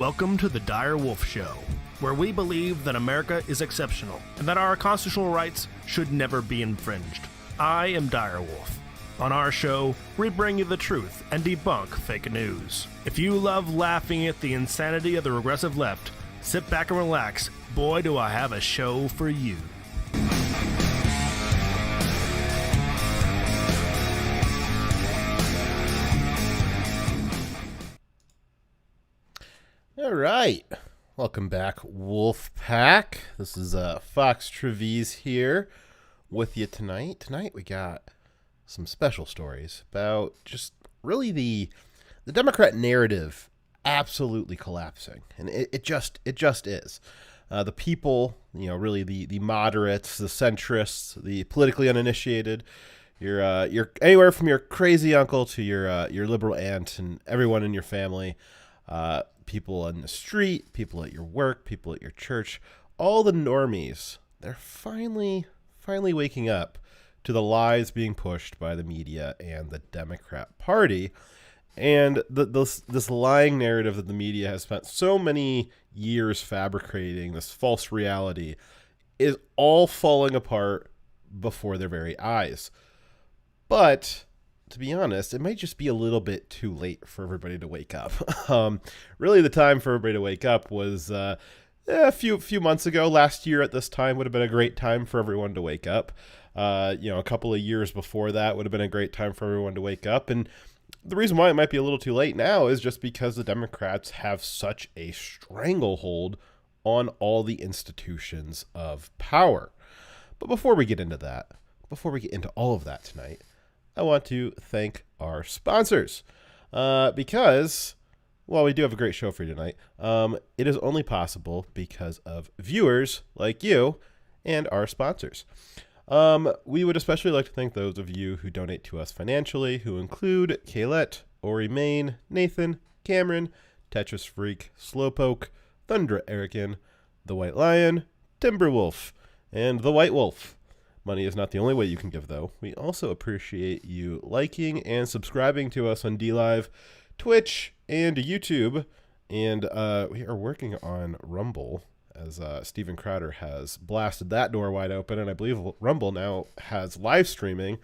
Welcome to the Dire Wolf Show, where we believe that America is exceptional and that our constitutional rights should never be infringed. I am Dire Wolf. On our show, we bring you the truth and debunk fake news. If you love laughing at the insanity of the regressive left, sit back and relax. Boy, do I have a show for you. All right, welcome back, Wolf Pack. This is Fox Trevize here with you tonight. Tonight we got some special stories about just really the Democrat narrative absolutely collapsing, and it just is. The people, really the moderates, the centrists, the politically uninitiated. You're anywhere from your crazy uncle to your liberal aunt and everyone in your family. People on the street, people at your work, people at your church, all the normies, they're finally waking up to the lies being pushed by the media and the Democrat Party. And this lying narrative that the media has spent so many years fabricating, this false reality, is all falling apart before their very eyes. But to be honest, it might just be a little bit too late for everybody to wake up. Really, the time for everybody to wake up was a few months ago. Last year at this time would have been a great time for everyone to wake up. A couple of years before that would have been a great time for everyone to wake up. And the reason why it might be a little too late now is just because the Democrats have such a stranglehold on all the institutions of power. But before we get into all of that tonight, I want to thank our sponsors because, while we do have a great show for you tonight, it is only possible because of viewers like you and our sponsors. We would especially like to thank those of you who donate to us financially, who include Kaylette, Ori Main, Nathan, Cameron, Tetris Freak, Slowpoke, Thundra Erican, The White Lion, Timberwolf, and The White Wolf. Money is not the only way you can give, though. We also appreciate you liking and subscribing to us on DLive, Twitch, and YouTube. And we are working on Rumble, as Steven Crowder has blasted that door wide open. And I believe Rumble now has live streaming,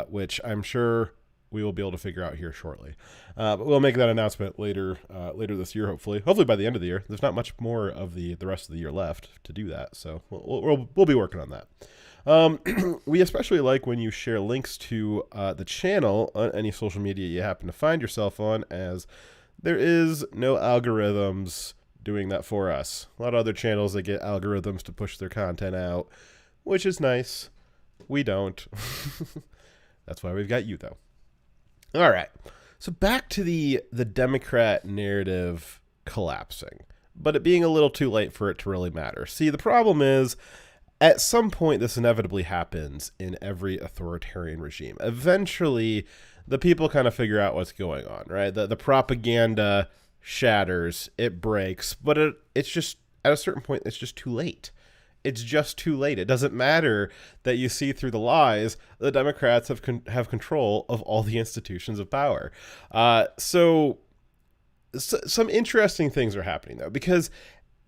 which I'm sure we will be able to figure out here shortly. But we'll make that announcement later this year, hopefully by the end of the year. There's not much more of the rest of the year left to do that, so we'll be working on that. We especially like when you share links to the channel on any social media you happen to find yourself on, as there is no algorithms doing that for us. A lot of other channels, they get algorithms to push their content out, which is nice. We don't. That's why we've got you, though. All right. So back to the Democrat narrative collapsing, but it being a little too late for it to really matter. See, the problem is, at some point, this inevitably happens in every authoritarian regime. Eventually, the people kind of figure out what's going on, right? The propaganda shatters, it breaks, but it's just, at a certain point, it's just too late. It's just too late. It doesn't matter that you see through the lies. The Democrats have control of all the institutions of power. So some interesting things are happening, though, because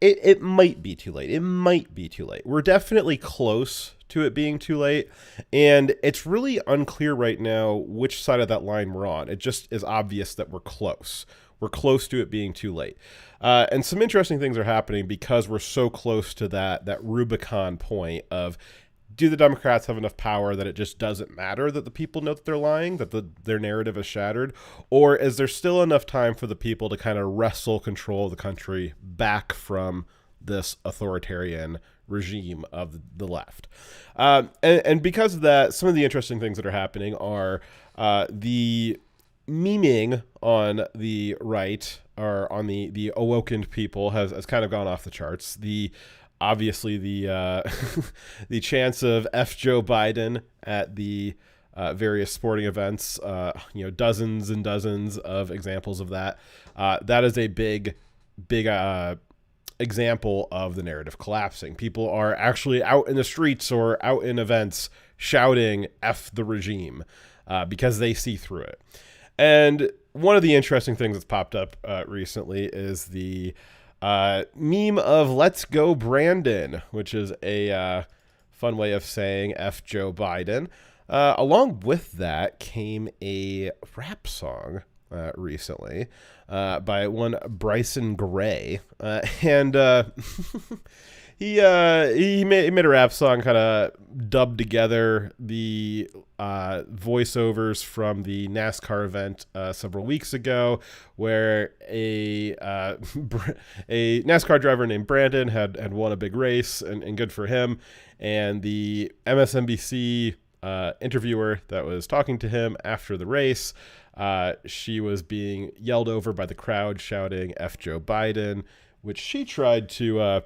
It might be too late. It might be too late. We're definitely close to it being too late, and it's really unclear right now which side of that line we're on. It just is obvious that we're close. We're close to it being too late. And some interesting things are happening because we're so close to that Rubicon point of, do the Democrats have enough power that it just doesn't matter that the people know that they're lying, that their narrative is shattered? Or is there still enough time for the people to kind of wrestle control of the country back from this authoritarian regime of the left? And because of that, some of the interesting things that are happening are the memeing on the right, or on the awoken people, has kind of gone off the charts. Obviously, the chance of F. Joe Biden at the various sporting events, dozens and dozens of examples of that. That is a big example of the narrative collapsing. People are actually out in the streets or out in events shouting F the regime because they see through it. And one of the interesting things that's popped up recently is the meme of "Let's Go Brandon," which is a fun way of saying "F Joe Biden." Along with that came a rap song recently by one Bryson Gray, and he made a rap song, kind of dubbed together the voiceovers from the NASCAR event several weeks ago, where a NASCAR driver named Brandon had won a big race, and good for him. And the MSNBC interviewer that was talking to him after the race, she was being yelled over by the crowd shouting "F Joe Biden," which she tried to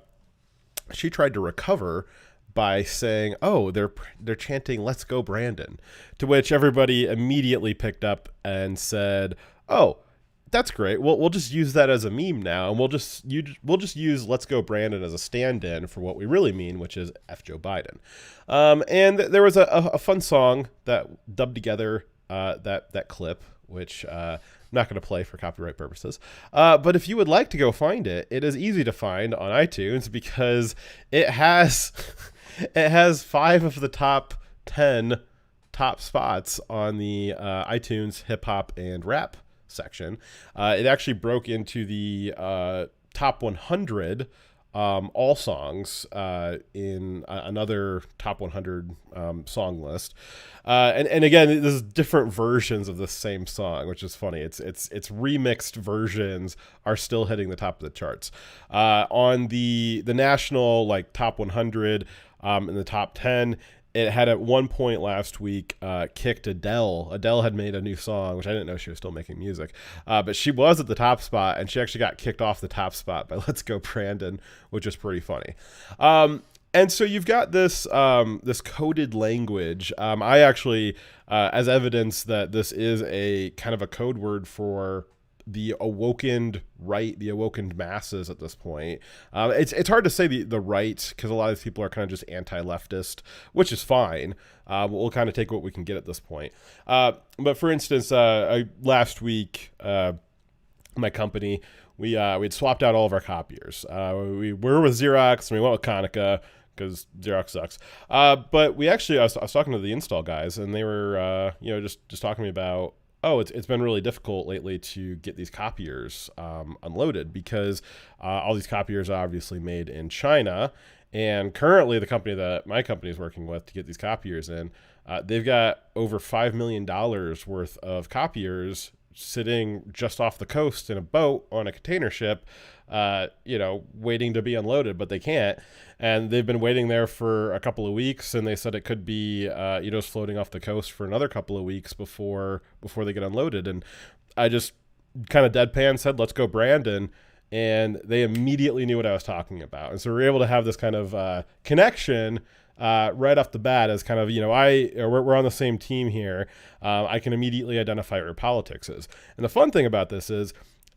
recover by saying, "Oh, they're chanting 'Let's go Brandon,'" to which everybody immediately picked up and said, "Oh, that's great. We'll just use that as a meme now, and we'll just use 'Let's go Brandon' as a stand-in for what we really mean, which is F Joe Biden." And there was a fun song that dubbed together that clip, which I'm not going to play for copyright purposes. But if you would like to go find it, it is easy to find on iTunes, because it has 5 of the top 10 top spots on the iTunes hip hop and rap section. It actually broke into the top 100 all songs in another top 100 song list. And again, there's different versions of the same song, which is funny. It's remixed versions are still hitting the top of the charts. On the national top 100 in the top 10, it had at one point last week kicked Adele. Adele had made a new song, which I didn't know she was still making music. But she was at the top spot, and she actually got kicked off the top spot by "Let's Go Brandon," which is pretty funny. And so you've got this coded language. I actually, as evidence that this is a kind of a code word for the awakened right, the awakened masses at this point. It's hard to say the right, because a lot of these people are kind of just anti-leftist, which is fine. We'll kind of take what we can get at this point. But for instance, last week, my company, we had swapped out all of our copiers. We were with Xerox, and we went with Konica, because Xerox sucks. But we actually, I was talking to the install guys, and they were, just talking to me about, oh, it's been really difficult lately to get these copiers unloaded, because all these copiers are obviously made in China. And currently the company that my company is working with to get these copiers in, they've got over $5 million worth of copiers sitting just off the coast in a boat on a container ship, waiting to be unloaded, but they can't. And they've been waiting there for a couple of weeks, and they said it could be, floating off the coast for another couple of weeks before they get unloaded. And I just kind of deadpan said, "Let's go Brandon." And they immediately knew what I was talking about. And so we were able to have this kind of connection right off the bat, as kind of, we're on the same team here. I can immediately identify what your politics is. And the fun thing about this is,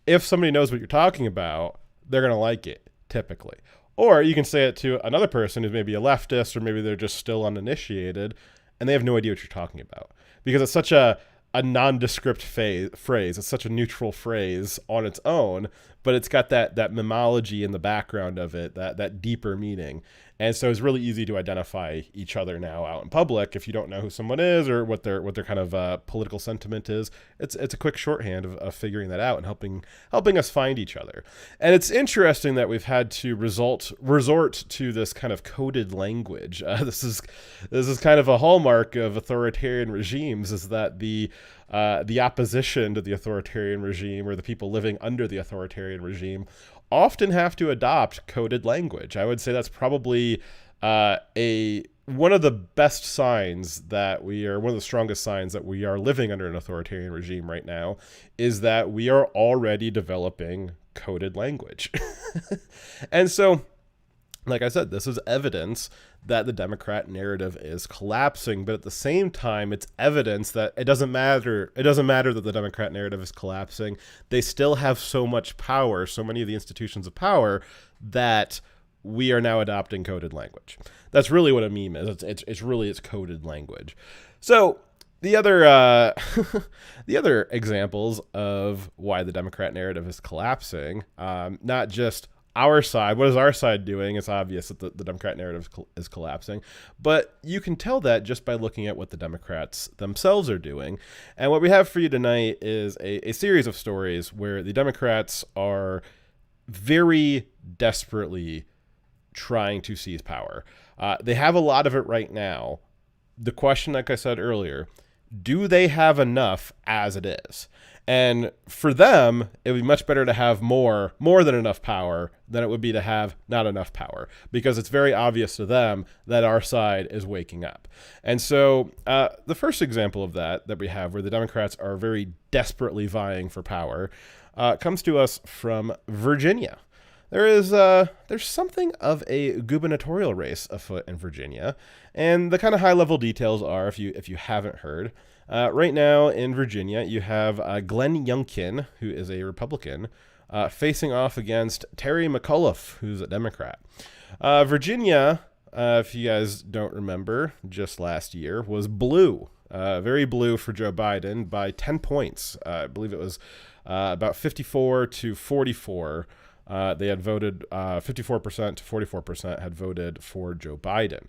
if somebody knows what you're talking about, they're going to like it, typically. Or you can say it to another person who's maybe a leftist, or maybe they're just still uninitiated, and they have no idea what you're talking about. Because it's such a nondescript phrase. It's such a neutral phrase on its own, but it's got that memology in the background of it, that deeper meaning. And so it's really easy to identify each other now out in public. If you don't know who someone is, or what their kind of political sentiment is, it's a quick shorthand of figuring that out and helping us find each other. And it's interesting that we've had to resort to this kind of coded language. This is kind of a hallmark of authoritarian regimes, is that the opposition to the authoritarian regime, or the people living under the authoritarian regime, often have to adopt coded language. I would say that's probably one of the best signs that one of the strongest signs that we are living under an authoritarian regime right now, is that we are already developing coded language. And so, like I said, this is evidence that the Democrat narrative is collapsing, but at the same time, it's evidence that it doesn't matter. It doesn't matter that the Democrat narrative is collapsing. They still have so much power, so many of the institutions of power, that we are now adopting coded language. That's really what a meme is. It's coded language. So the other the other examples of why the Democrat narrative is collapsing, not just our side. What is our side doing? It's obvious that the Democrat narrative is collapsing, but you can tell that just by looking at what the Democrats themselves are doing. And what we have for you tonight is a series of stories where the Democrats are very desperately trying to seize power. They have a lot of it right now. The question, like I said earlier, do they have enough as it is? And for them, it would be much better to have more than enough power than it would be to have not enough power, because it's very obvious to them that our side is waking up. And so the first example of that we have where the Democrats are very desperately vying for power comes to us from Virginia. There's something of a gubernatorial race afoot in Virginia, and the kind of high-level details are, if you haven't heard, right now in Virginia you have Glenn Youngkin, who is a Republican, facing off against Terry McAuliffe, who's a Democrat. Virginia, if you guys don't remember, just last year was blue, very blue for Joe Biden by 10 points. I believe it was about 54 to 44. They had voted 54% to 44% had voted for Joe Biden.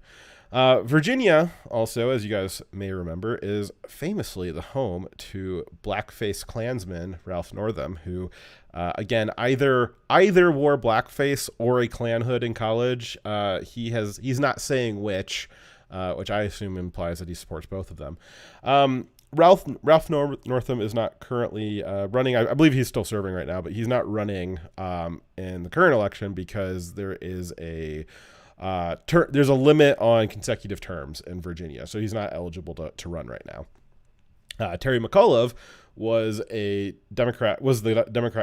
Virginia, also, as you guys may remember, is famously the home to blackface Klansman Ralph Northam, who, again, either wore blackface or a Klan hood in college. He's not saying which I assume implies that he supports both of them. Ralph Northam is not currently running. I believe he's still serving right now, but he's not running in the current election because there is there's a limit on consecutive terms in Virginia, so he's not eligible to run right now. Terry McAuliffe was the Democrat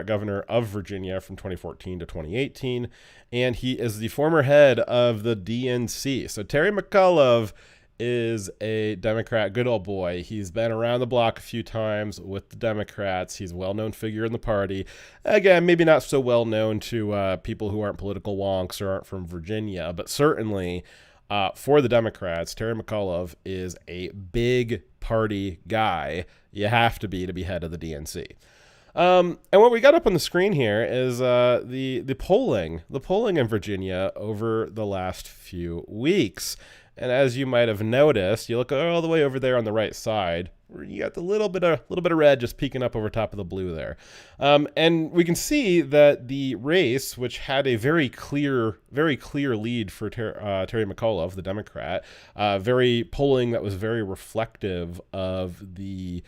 governor of Virginia from 2014 to 2018, and he is the former head of the DNC. So Terry McAuliffe is a Democrat, good old boy. He's been around the block a few times with the Democrats. He's a well-known figure in the party. Again, maybe not so well-known to people who aren't political wonks or aren't from Virginia, but certainly for the Democrats, Terry McAuliffe is a big party guy. You have to be head of the DNC. And what we got up on the screen here is the polling in Virginia over the last few weeks. And as you might have noticed, you look all the way over there on the right side, where you got the little bit of red just peeking up over top of the blue there. And we can see that the race, which had a very clear lead for Terry McAuliffe, the Democrat, polling that was very reflective of the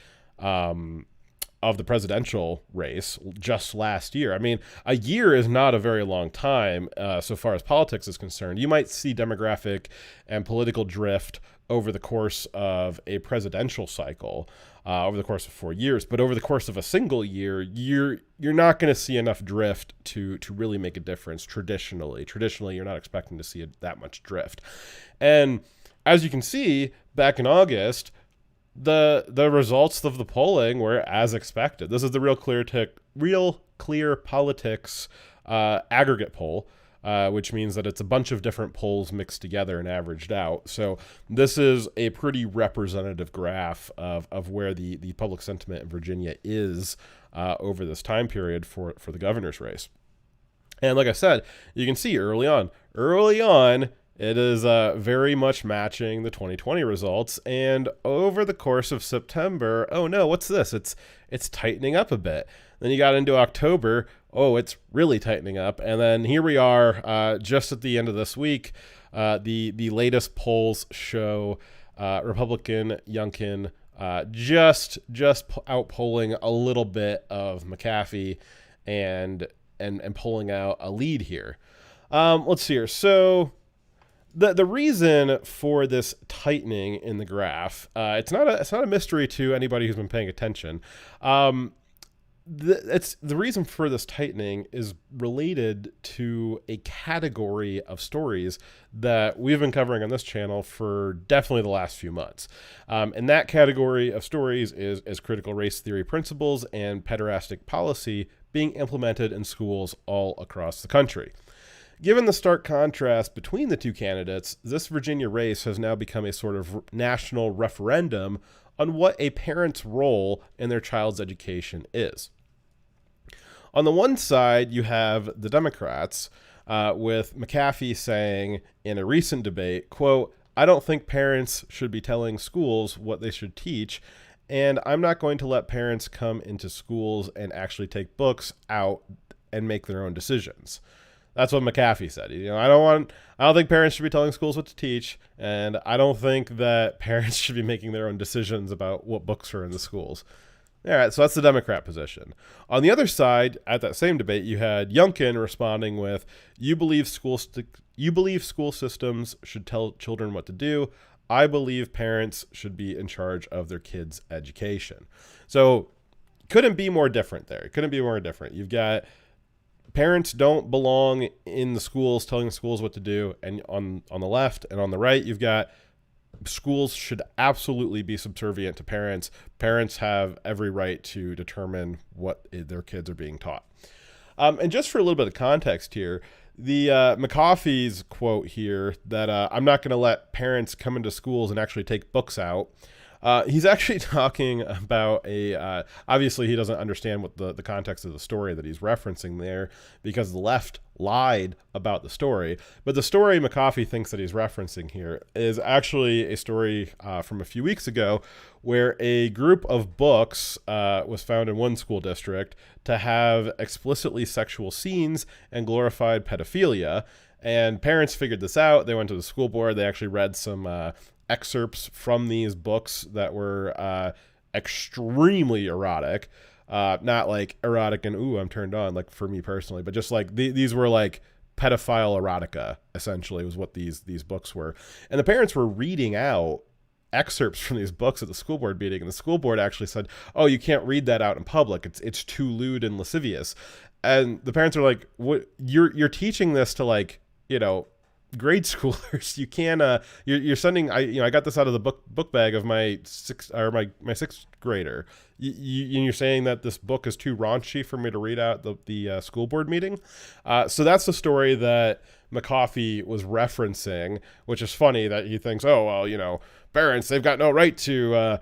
presidential race just last year. I mean, a year is not a very long time so far as politics is concerned. You might see demographic and political drift over the course of a presidential cycle, over the course of 4 years, but over the course of a single year, you're not going to see enough drift to really make a difference. Traditionally, you're not expecting to see that much drift. And as you can see, back in August, the results of the polling were as expected. This is the Real Clear Politics aggregate poll, which means that it's a bunch of different polls mixed together and averaged out. So this is a pretty representative graph of where the public sentiment in Virginia is over this time period for the governor's race. And like I said, you can see early on, it is very much matching the 2020 results, and over the course of September, oh no, what's this? It's tightening up a bit. Then you got into October, oh, it's really tightening up, and then here we are, just at the end of this week. The latest polls show Republican Youngkin just outpolling a little bit of McAfee, and pulling out a lead here. Let's see here. So The reason for this tightening in the graph, it's not a mystery to anybody who's been paying attention. The reason for this tightening is related to a category of stories that we've been covering on this channel for definitely the last few months. And that category of stories is critical race theory principles and pederastic policy being implemented in schools all across the country. Given the stark contrast between the two candidates, this Virginia race has now become a sort of national referendum on what a parent's role in their child's education is. On the one side, you have the Democrats, with McAfee saying in a recent debate, quote, "I don't think parents should be telling schools what they should teach, and I'm not going to let parents come into schools and actually take books out and make their own decisions." That's what McAfee said. I don't think parents should be telling schools what to teach, and I don't think that parents should be making their own decisions about what books are in the schools. All right, so that's the Democrat position. On the other side, at that same debate, you had Youngkin responding with, you believe school systems should tell children what to do. I believe parents should be in charge of their kids' education." So couldn't be more different there. Couldn't be more different. You've got parents don't belong in the schools telling the schools what to do, and on the left, and on the right, you've got schools should absolutely be subservient to parents. Parents have every right to determine what their kids are being taught. And just for a little bit of context here, the McAfee's quote here that I'm not going to let parents come into schools and actually take books out. He's actually talking about obviously he doesn't understand what the context of the story that he's referencing there, because the left lied about the story. But the story McAfee thinks that he's referencing here is actually a story from a few weeks ago, where a group of books was found in one school district to have explicitly sexual scenes and glorified pedophilia. And parents figured this out. They went to the school board. They actually read some excerpts from these books that were extremely erotic, not like erotic and ooh, I'm turned on, like for me personally, but just like these were like pedophile erotica, essentially, was what these books were. And the parents were reading out excerpts from these books at the school board meeting, and the school board actually said, "Oh, you can't read that out in public. It's too lewd and lascivious." And the parents are like, "What? You're teaching this to, like, grade schoolers? You can't you're sending I got this out of the book bag of my sixth grader. You're saying that this book is too raunchy for me to read out the school board meeting?" So that's the story that McAfee was referencing, which is funny that he thinks, oh well, parents, they've got no right to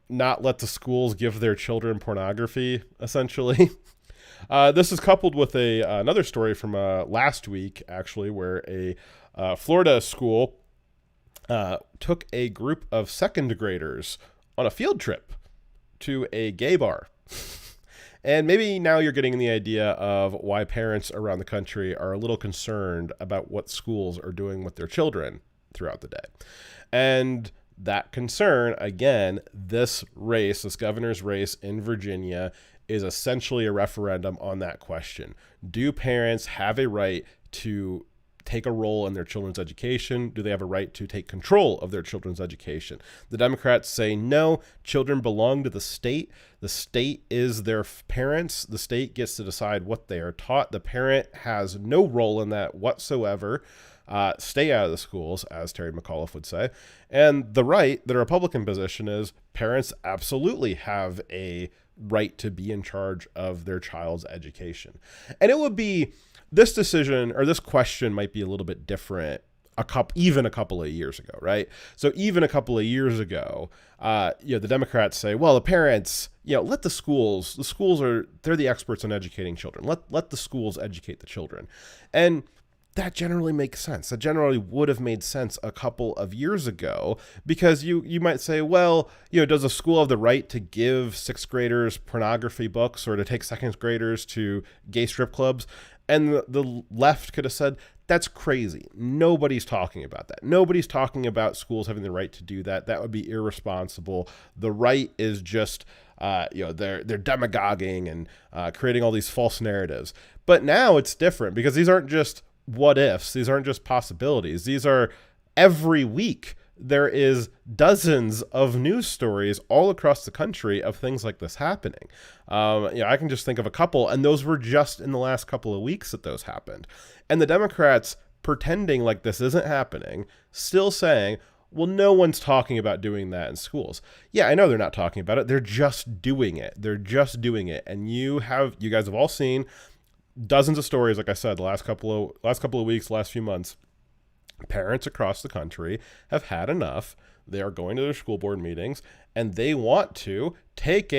not let the schools give their children pornography, essentially. This is coupled with another story from last week, actually, where a Florida school took a group of second graders on a field trip to a gay bar. And maybe now you're getting the idea of why parents around the country are a little concerned about what schools are doing with their children throughout the day. And that concern, again, this governor's race in Virginia, is essentially a referendum on that question. Do parents have a right to take a role in their children's education? Do they have a right to take control of their children's education? The Democrats say no, children belong to the state. The state is their parents. The state gets to decide what they are taught. The parent has no role in that whatsoever. Stay out of the schools, as Terry McAuliffe would say. And the right, the Republican position, is parents absolutely have a right to be in charge of their child's education. And it would be, this decision or this question might be a little bit different even a couple of years ago, right? So even a couple of years ago, the Democrats say, well, the parents, let the schools they're the experts on educating children. Let the schools educate the children. And that generally makes sense. That generally would have made sense a couple of years ago, because you might say, well, does a school have the right to give sixth graders pornography books, or to take second graders to gay strip clubs? And the left could have said, that's crazy. Nobody's talking about that. Nobody's talking about schools having the right to do that. That would be irresponsible. The right is just, they're demagoguing and creating all these false narratives. But now it's different, because these aren't just what ifs. These aren't just possibilities. These are every week. There is dozens of news stories all across the country of things like this happening. I can just think of a couple, and those were just in the last couple of weeks that those happened. And the Democrats pretending like this isn't happening, still saying, well, no one's talking about doing that in schools. Yeah, I know they're not talking about it. They're just doing it. They're just doing it. And you guys have all seen dozens of stories, like I said, the last couple of weeks, last few months, Parents across the country have had enough. They are going to their school board meetings, and they want to take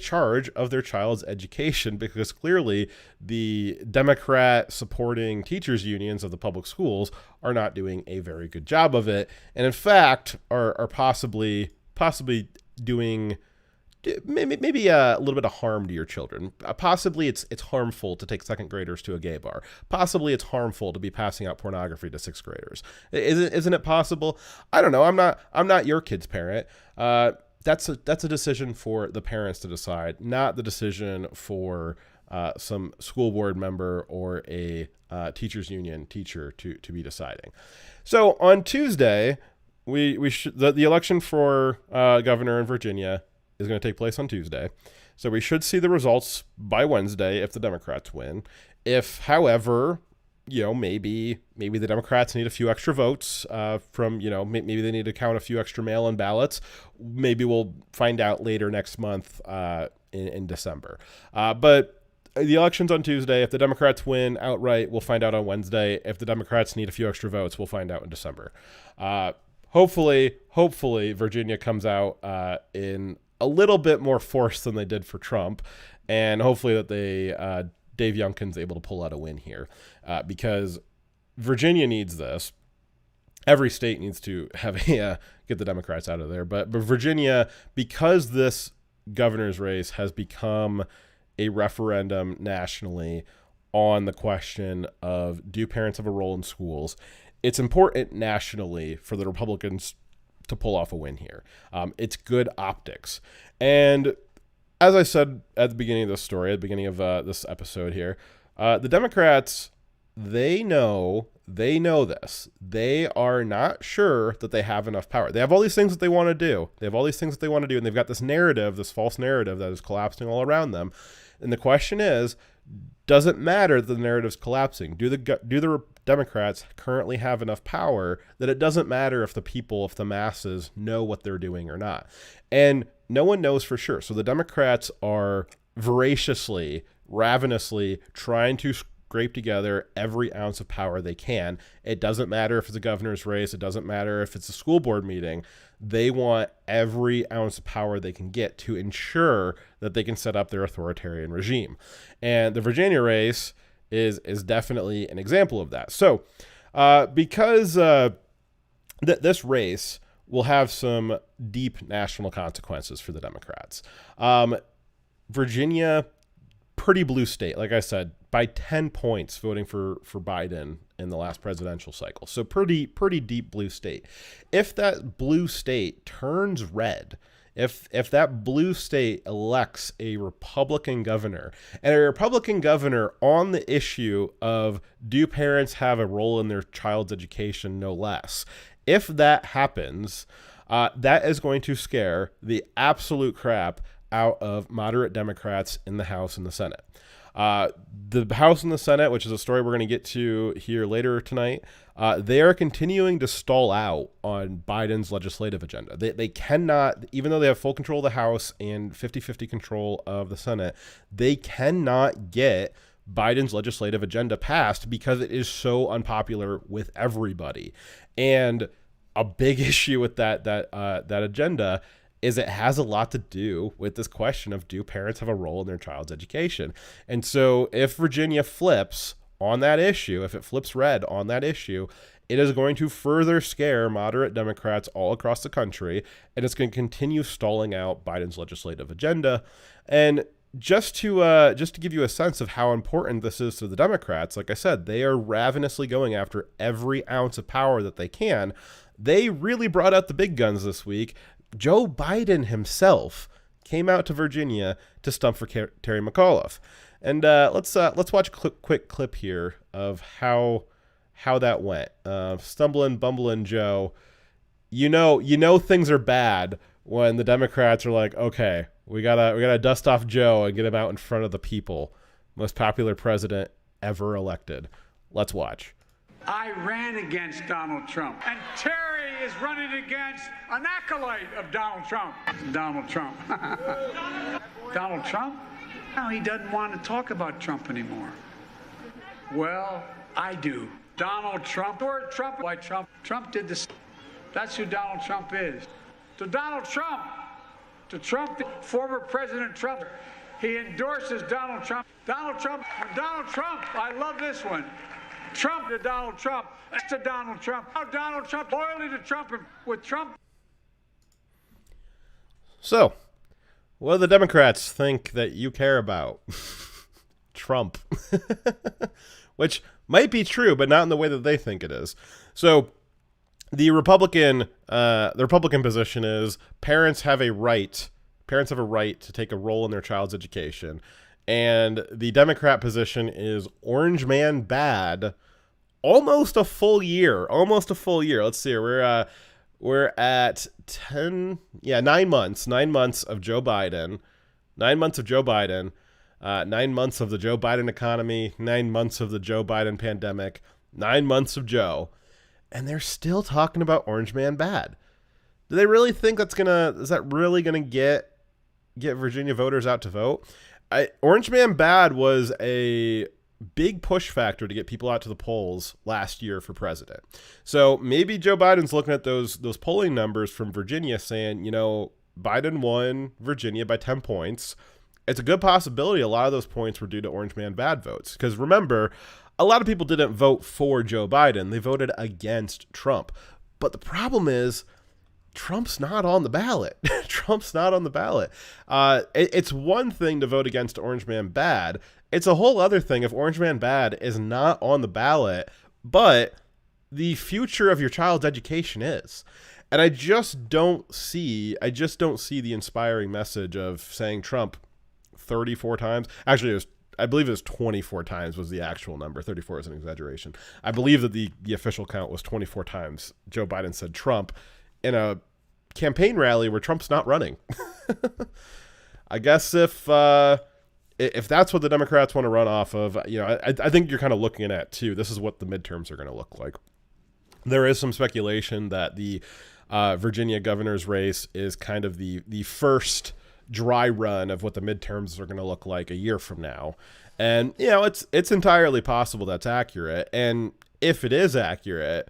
charge of their child's education, because clearly the Democrat supporting teachers unions of the public schools are not doing a very good job of it, and in fact are possibly doing maybe a little bit of harm to your children. Possibly it's harmful to take second graders to a gay bar. Possibly it's harmful to be passing out pornography to sixth graders. Isn't it possible? I don't know. I'm not your kid's parent. That's a decision for the parents to decide, not the decision for some school board member or a teachers union teacher to be deciding. So on Tuesday, the election for governor in Virginia is going to take place on Tuesday. So we should see the results by Wednesday if the Democrats win. If, however, maybe the Democrats need a few extra votes maybe they need to count a few extra mail-in ballots. Maybe we'll find out later next month in December. But the election's on Tuesday. If the Democrats win outright, we'll find out on Wednesday. If the Democrats need a few extra votes, we'll find out in December. Hopefully Virginia comes out in a little bit more force than they did for Trump, and hopefully that Dave Youngkin's able to pull out a win here, because Virginia needs this. Every state needs to have get the Democrats out of there, but Virginia, because this governor's race has become a referendum nationally on the question of, do parents have a role in schools? It's important nationally for the Republicans to pull off a win here. It's good optics. And as I said at the beginning of this story, at the beginning of this episode here, the Democrats, they know this. They are not sure that they have enough power. They have all these things that they want to do. And they've got this narrative, this false narrative that is collapsing all around them. And the question is, does it matter that the narrative's collapsing? Do the Democrats currently have enough power that it doesn't matter if the masses know what they're doing or not? And no one knows for sure. So the Democrats are voraciously, ravenously trying to scrape together every ounce of power they can. It doesn't matter if it's a governor's race. It doesn't matter if it's a school board meeting. They want every ounce of power they can get to ensure that they can set up their authoritarian regime. And the Virginia race is definitely an example of that. So because this race will have some deep national consequences for the Democrats. Virginia, pretty blue state, like I said, by 10 points voting for Biden in the last presidential cycle. So pretty deep blue state. If that blue state turns red, if that blue state elects a Republican governor, and a Republican governor on the issue of, do parents have a role in their child's education, no less, if that happens, that is going to scare the absolute crap out of moderate Democrats in the House and the Senate. The House and the Senate, which is a story we're going to get to here later tonight, they are continuing to stall out on Biden's legislative agenda. They cannot, even though they have full control of the House and 50-50 control of the Senate, they cannot get Biden's legislative agenda passed because it is so unpopular with everybody. And a big issue with that agenda is it has a lot to do with this question of, do parents have a role in their child's education? And so if Virginia flips on that issue, if it flips red on that issue, it is going to further scare moderate Democrats all across the country, and it's going to continue stalling out Biden's legislative agenda. And just to give you a sense of how important this is to the Democrats, like I said, they are ravenously going after every ounce of power that they can. They really brought out the big guns this week. Joe Biden himself came out to Virginia to stump for Terry McAuliffe. And let's watch a quick clip here of how that went. Stumbling, bumbling Joe. You know things are bad when the Democrats are like, okay, we gotta dust off Joe and get him out in front of the people. Most popular president ever elected. Let's watch. I ran against Donald Trump, and Terry is running against an acolyte of Donald Trump. Donald Trump. Donald Trump? No, he doesn't want to talk about Trump anymore. Well, I do. Donald Trump. Or Trump, why Trump did this. That's who Donald Trump is. To Donald Trump, former President Trump, he endorses Donald Trump. Donald Trump, I love this one. Trump to Donald Trump, that's to Donald Trump. Now Donald Trump, loyalty to Trump, and with Trump. So, what do the Democrats think that you care about? Trump. Which might be true, but not in the way that they think it is. So, the Republican position is parents have a right to take a role in their child's education. And the Democrat position is Orange Man bad. Almost a full year. Let's see here. We're at 9 months. 9 months of Joe Biden. 9 months of Joe Biden. 9 months of the Joe Biden economy. 9 months of the Joe Biden pandemic. 9 months of Joe. And they're still talking about Orange Man bad. Do they really think is that really gonna get Virginia voters out to vote? Orange Man bad was a big push factor to get people out to the polls last year for president. So maybe Joe Biden's looking at those polling numbers from Virginia saying, Biden won Virginia by 10 points. It's a good possibility a lot of those points were due to Orange Man bad votes. Because remember, a lot of people didn't vote for Joe Biden. They voted against Trump. But the problem is, Trump's not on the ballot. Trump's not on the ballot. It's one thing to vote against Orange Man bad. It's a whole other thing if Orange Man bad is not on the ballot, but the future of your child's education is. And I just don't see the inspiring message of saying Trump 34 times. Actually, I believe it was 24 times was the actual number. 34 is an exaggeration. I believe that the official count was 24 times Joe Biden said Trump in a campaign rally where Trump's not running. I guess if that's what the Democrats want to run off of, I think you're kind of looking at too. This is what the midterms are going to look like. There is some speculation that the Virginia governor's race is kind of the first dry run of what the midterms are going to look like a year from now. And, it's entirely possible that's accurate. And if it is accurate,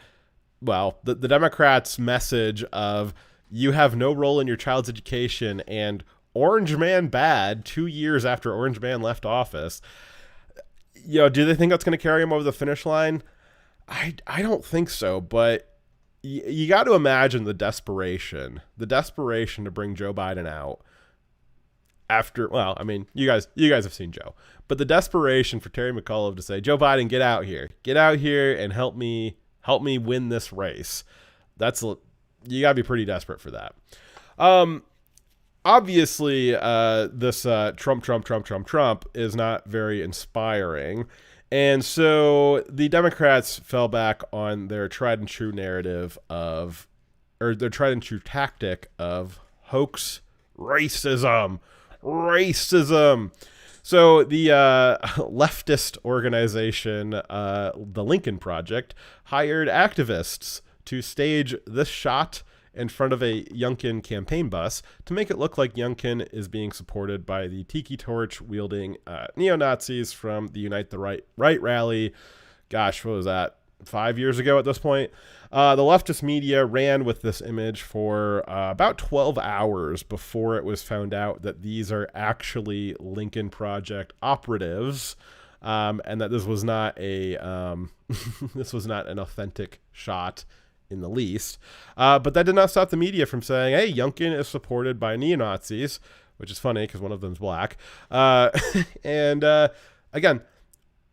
well, the Democrats' message of you have no role in your child's education and Orange Man bad 2 years after Orange Man left office, do they think that's going to carry him over the finish line? I don't think so, but you got to imagine the desperation to bring Joe Biden out after, well, I mean, you guys have seen Joe, but the desperation for Terry McAuliffe to say, Joe Biden, get out here and help me win this race. You gotta be pretty desperate for that. Obviously, this Trump is not very inspiring. And so the Democrats fell back on their tried and true tactic of hoax racism. So the leftist organization, the Lincoln Project, hired activists to stage this shot in front of a Youngkin campaign bus to make it look like Youngkin is being supported by the tiki torch wielding neo-Nazis from the Unite the Right rally. Gosh, what was that? 5 years ago at this point. The leftist media ran with this image for about 12 hours before it was found out that these are actually Lincoln Project operatives, and that this was not an authentic shot in the least. But that did not stop the media from saying, hey, Youngkin is supported by neo-Nazis, which is funny because one of them's black. And again,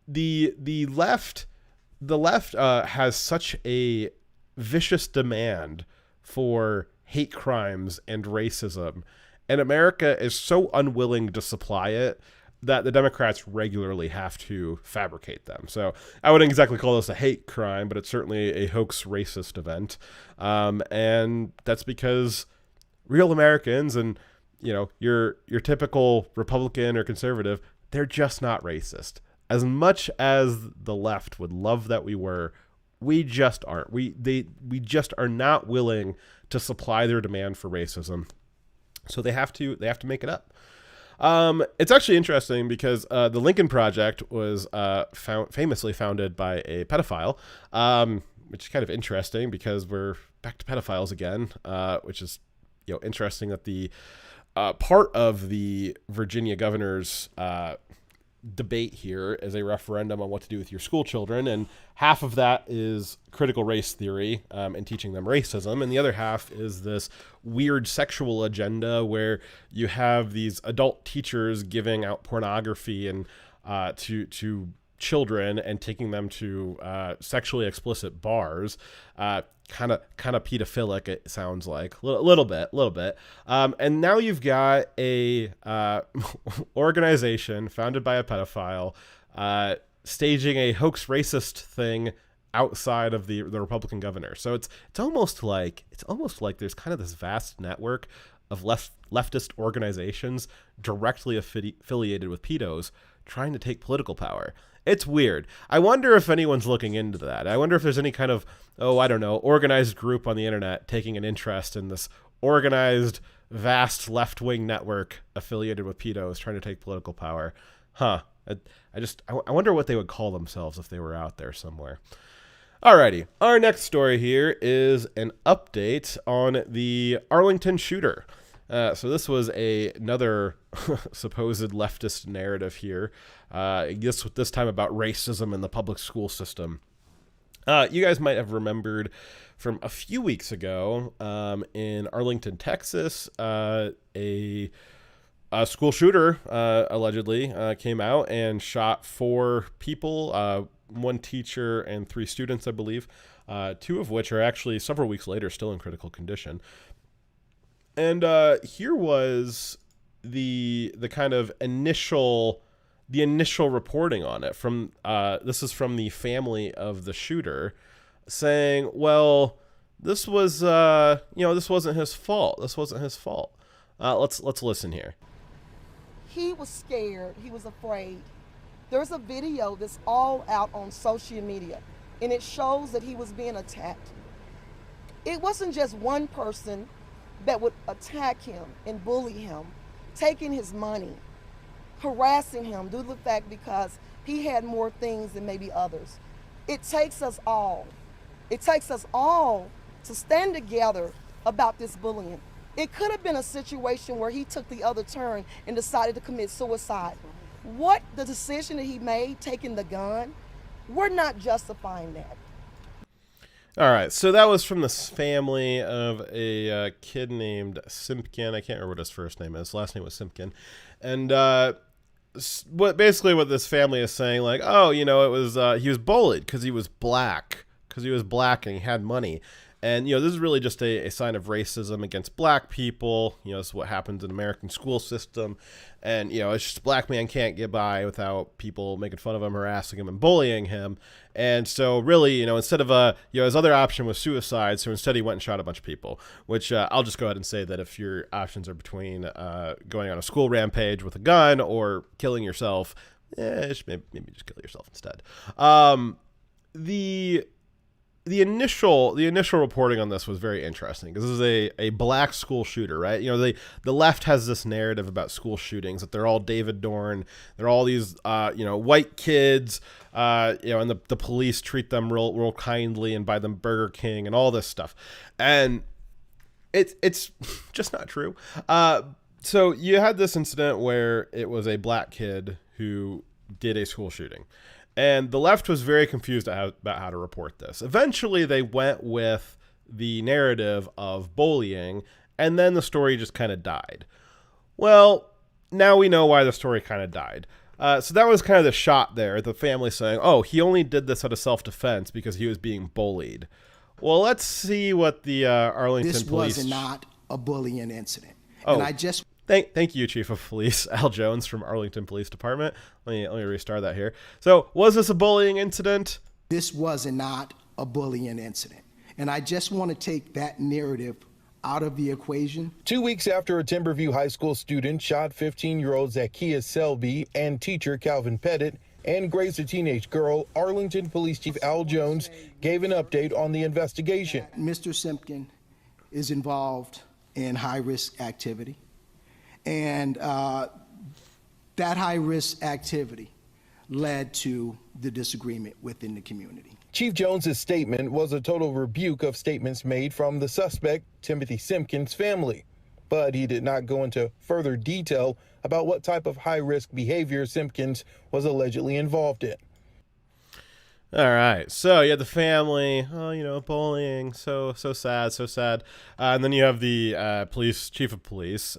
the left has such a vicious demand for hate crimes and racism, and America is so unwilling to supply it that the Democrats regularly have to fabricate them. So I wouldn't exactly call this a hate crime, but it's certainly a hoax racist event. And that's because real Americans and, your typical Republican or conservative, they're just not racist. As much as the left would love that we were, we just aren't. We just are not willing to supply their demand for racism. So they have to make it up. It's actually interesting because the Lincoln Project was famously founded by a pedophile, which is kind of interesting because we're back to pedophiles again, which is interesting that the part of the Virginia governor's debate here is a referendum on what to do with your school children, and half of that is critical race theory and teaching them racism, and the other half is this weird sexual agenda where you have these adult teachers giving out pornography and to children and taking them to sexually explicit bars. Kind of pedophilic, it sounds like, a little bit. And now you've got a organization founded by a pedophile staging a hoax racist thing outside of the Republican governor. So it's almost like there's kind of this vast network of leftist organizations directly affiliated with pedos trying to take political power. It's weird. I wonder if anyone's looking into that. I wonder if there's any kind of, organized group on the internet taking an interest in this organized, vast left-wing network affiliated with pedos trying to take political power. I wonder what they would call themselves if they were out there somewhere. Alrighty, our next story here is an update on the Arlington shooter. So this was another supposed leftist narrative here. This time about racism in the public school system. You guys might have remembered from a few weeks ago in Arlington, Texas, a school shooter allegedly came out and shot 4 people, 1 teacher and 3 students, I believe, 2 of which are actually several weeks later still in critical condition. And here was the kind of initial reporting on it from this is from the family of the shooter, saying, well, this was this wasn't his fault. Let's listen here. He was scared. He was afraid. There's a video that's all out on social media, and it shows that he was being attacked. It wasn't just one person that would attack him and bully him, taking his money, harassing him due to the fact because he had more things than maybe others. It takes us all to stand together about this bullying. It could have been a situation where he took the other turn and decided to commit suicide. What the decision that he made, taking the gun, we're not justifying that. All right, so that was from the family of a kid named Simpkin. I can't remember what his first name is. Last name was Simpkin. And what this family is saying, like, it was he was bullied because he was black, and he had money. And, this is really just a sign of racism against black people. This is what happens in American school system. And, it's just a black man can't get by without people making fun of him, harassing him, and bullying him. And so really, instead of, his other option was suicide. So instead he went and shot a bunch of people, which I'll just go ahead and say that if your options are between going on a school rampage with a gun or killing yourself, maybe just kill yourself instead. The initial reporting on this was very interesting because this is a black school shooter, right? The left has this narrative about school shootings that they're all David Dorn, they're all these white kids, and the police treat them real kindly and buy them Burger King and all this stuff, and it's just not true. So you had this incident where it was a black kid who did a school shooting. And the left was very confused about how to report this. Eventually, they went with the narrative of bullying, and then the story just kind of died. Well, now we know why the story kind of died. So that was kind of the shot there, the family saying, he only did this out of self-defense because he was being bullied. Well, let's see what the Arlington Police... This was not a bullying incident. Oh. And I just... Thank you, Chief of Police Al Jones from Arlington Police Department. Let me restart that here. So, was this a bullying incident? This was not a bullying incident. And I just want to take that narrative out of the equation. 2 weeks after a Timberview High School student shot 15-year-old Zacchaeus Selby and teacher Calvin Pettit and grazed a teenage girl, Arlington Police Chief Al Jones gave an update on the investigation. Mr. Simpkin is involved in high-risk activity. And that high-risk activity led to the disagreement within the community. Chief Jones's statement was a total rebuke of statements made from the suspect, Timothy Simpkins' family. But he did not go into further detail about what type of high-risk behavior Simpkins was allegedly involved in. All right, so you have the family, bullying, so sad, so sad. And then you have the chief of police.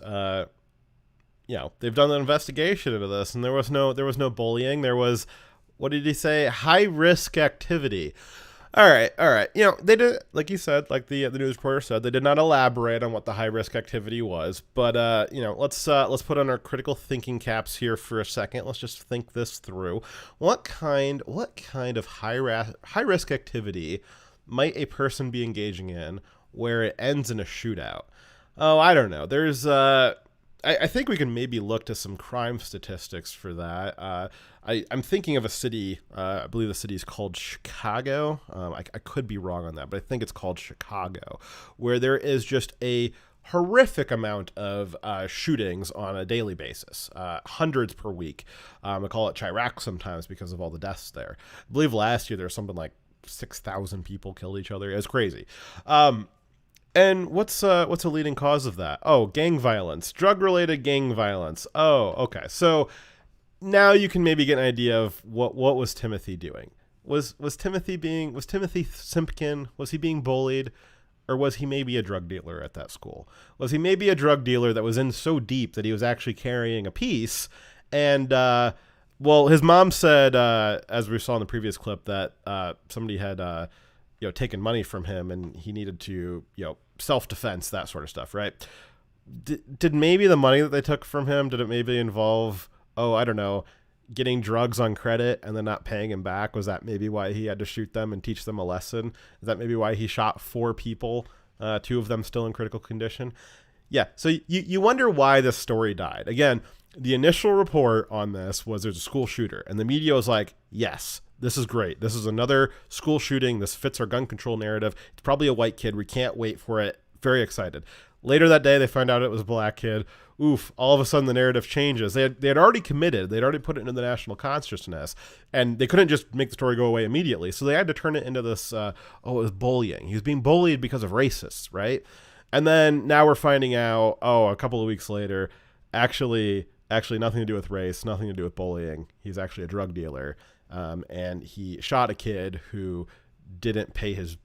They've done an investigation into this, and there was no bullying. There was, what did he say? High risk activity. All right. They did, like you said, like the news reporter said, they did not elaborate on what the high risk activity was. But let's put on our critical thinking caps here for a second. Let's just think this through. What kind of high risk activity might a person be engaging in where it ends in a shootout? Oh, I don't know. There's I think we can maybe look to some crime statistics for that. I'm thinking of a city, I believe the city is called Chicago. I could be wrong on that, but I think it's called Chicago, where there is just a horrific amount of shootings on a daily basis, hundreds per week. I call it Chirac sometimes because of all the deaths there. I believe last year there was something like 6,000 people killed each other. It was crazy. And what's a leading cause of that? Oh, gang violence, drug-related gang violence. Oh, okay. So now you can maybe get an idea of what was Timothy doing. Was Timothy Simpkin, was he being bullied, or was he maybe a drug dealer at that school? Was he maybe a drug dealer that was in so deep that he was actually carrying a piece? And his mom said, as we saw in the previous clip, that somebody had taken money from him and he needed to, self-defense, that sort of stuff, right? Did maybe the money that they took from him, did it maybe involve, I don't know, getting drugs on credit and then not paying him back? Was that maybe why he had to shoot them and teach them a lesson? Is that maybe why he shot 4 people, 2 of them still in critical condition? Yeah, so you wonder why this story died. Again, the initial report on this was there's a school shooter, and the media was like, yes, this is great. This is another school shooting. This fits our gun control narrative. It's probably a white kid. We can't wait for it. Very excited. Later that day, they found out it was a black kid. Oof, all of a sudden the narrative changes. They had already committed. They'd already put it into the national consciousness, and they couldn't just make the story go away immediately. So they had to turn it into this, it was bullying. He was being bullied because of racists, right? And then now we're finding out, a couple of weeks later, actually nothing to do with race, nothing to do with bullying. He's actually a drug dealer. And he shot a kid who didn't pay his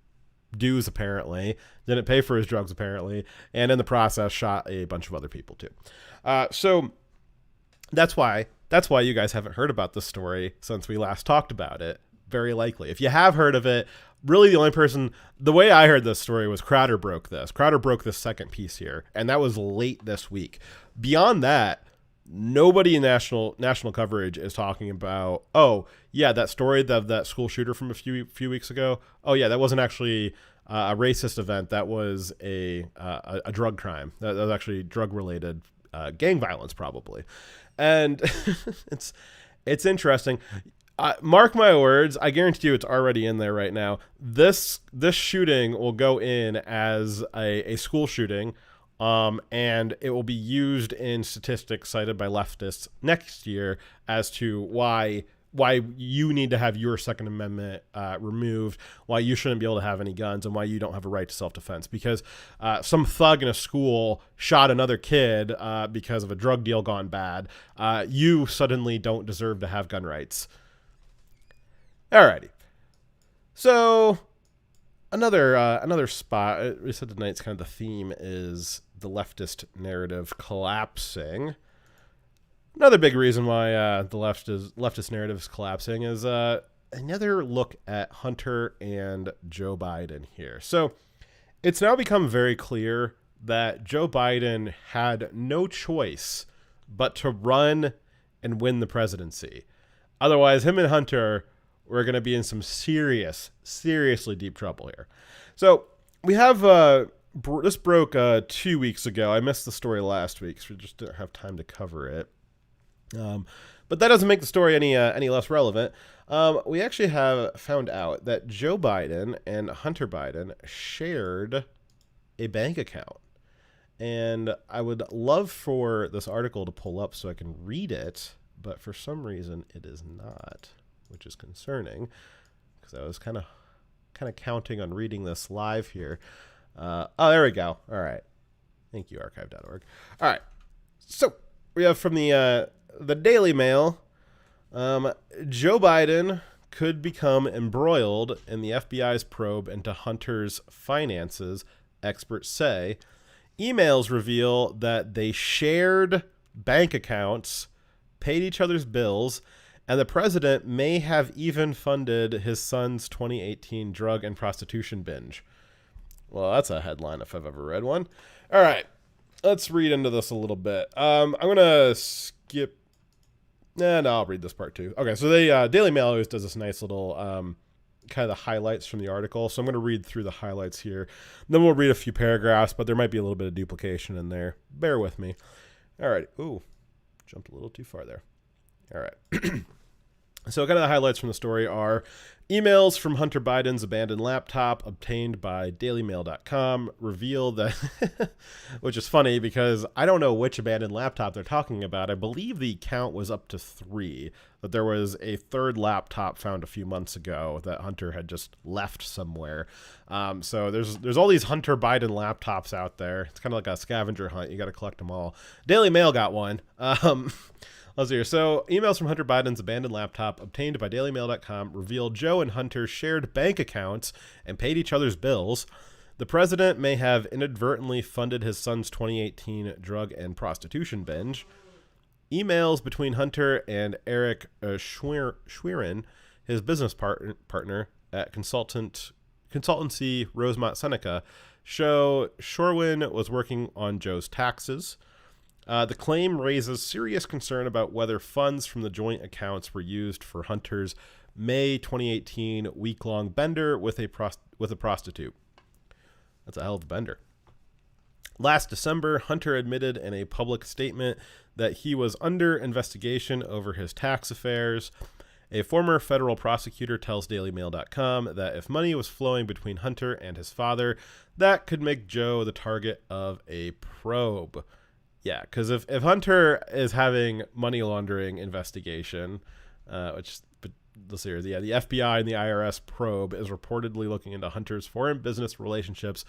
dues, apparently, didn't pay for his drugs, apparently, and in the process shot a bunch of other people too. So that's why you guys haven't heard about this story since we last talked about it. Very likely. If you have heard of it, really the only person, the way I heard this story was Crowder broke this. Crowder broke this second piece here, and that was late this week. Beyond that, nobody in national coverage is talking about, that story of that school shooter from a few weeks ago. Oh yeah, that wasn't actually a racist event. That was a drug crime. That was actually drug related gang violence probably. And it's interesting. Mark my words, I guarantee you it's already in there right now. This shooting will go in as a school shooting. And it will be used in statistics cited by leftists next year as to why you need to have your Second Amendment removed, why you shouldn't be able to have any guns, and why you don't have a right to self-defense. Because some thug in a school shot another kid because of a drug deal gone bad. You suddenly don't deserve to have gun rights. Alrighty. So another spot, we said tonight's kind of the theme is the leftist narrative collapsing. Another big reason why the leftist narrative is collapsing is another look at Hunter and Joe Biden here. So it's now become very clear that Joe Biden had no choice but to run and win the presidency. Otherwise, him and Hunter were going to be in some seriously deep trouble here. So we have this broke 2 weeks ago. I missed the story last week, so we just didn't have time to cover it. But that doesn't make the story any less relevant. We actually have found out that Joe Biden and Hunter Biden shared a bank account. And I would love for this article to pull up so I can read it but for some reason it is not, which is concerning because I was kind of counting on reading this live here. Oh, there we go. All right. Thank you, archive.org. All right. So we have from the Daily Mail, Joe Biden could become embroiled in the FBI's probe into Hunter's finances, experts say. Emails reveal that they shared bank accounts, paid each other's bills, and the president may have even funded his son's 2018 drug and prostitution binge. Well, that's a headline if I've ever read one. All right, let's read into this a little bit. I'm going to skip. No, I'll read this part too. Okay, so the Daily Mail always does this nice little kind of the highlights from the article. So I'm going to read through the highlights here. Then we'll read a few paragraphs, but there might be a little bit of duplication in there. Bear with me. All right. Ooh, jumped a little too far there. All right. So kind of the highlights from the story are emails from Hunter Biden's abandoned laptop obtained by dailymail.com reveal that, which is funny because I don't know which abandoned laptop they're talking about. I believe the count was up to 3, that there was a third laptop found a few months ago that Hunter had just left somewhere. So there's all these Hunter Biden laptops out there. It's kind of like a scavenger hunt. You got to collect them all. Daily Mail got one. Let's see here. So, emails from Hunter Biden's abandoned laptop obtained by dailymail.com revealed Joe and Hunter shared bank accounts and paid each other's bills. The president may have inadvertently funded his son's 2018 drug and prostitution binge. Emails between Hunter and Eric Schwerin, his business partner at consultancy Rosemont Seneca, show Schwerin was working on Joe's taxes. The claim raises serious concern about whether funds from the joint accounts were used for Hunter's May 2018 week-long bender with a prostitute. That's a hell of a bender. Last December, Hunter admitted in a public statement that he was under investigation over his tax affairs. A former federal prosecutor tells dailymail.com that if money was flowing between Hunter and his father, that could make Joe the target of a probe. Yeah, because if Hunter is having money laundering investigation, let's see here, the FBI and the IRS probe is reportedly looking into Hunter's foreign business relationships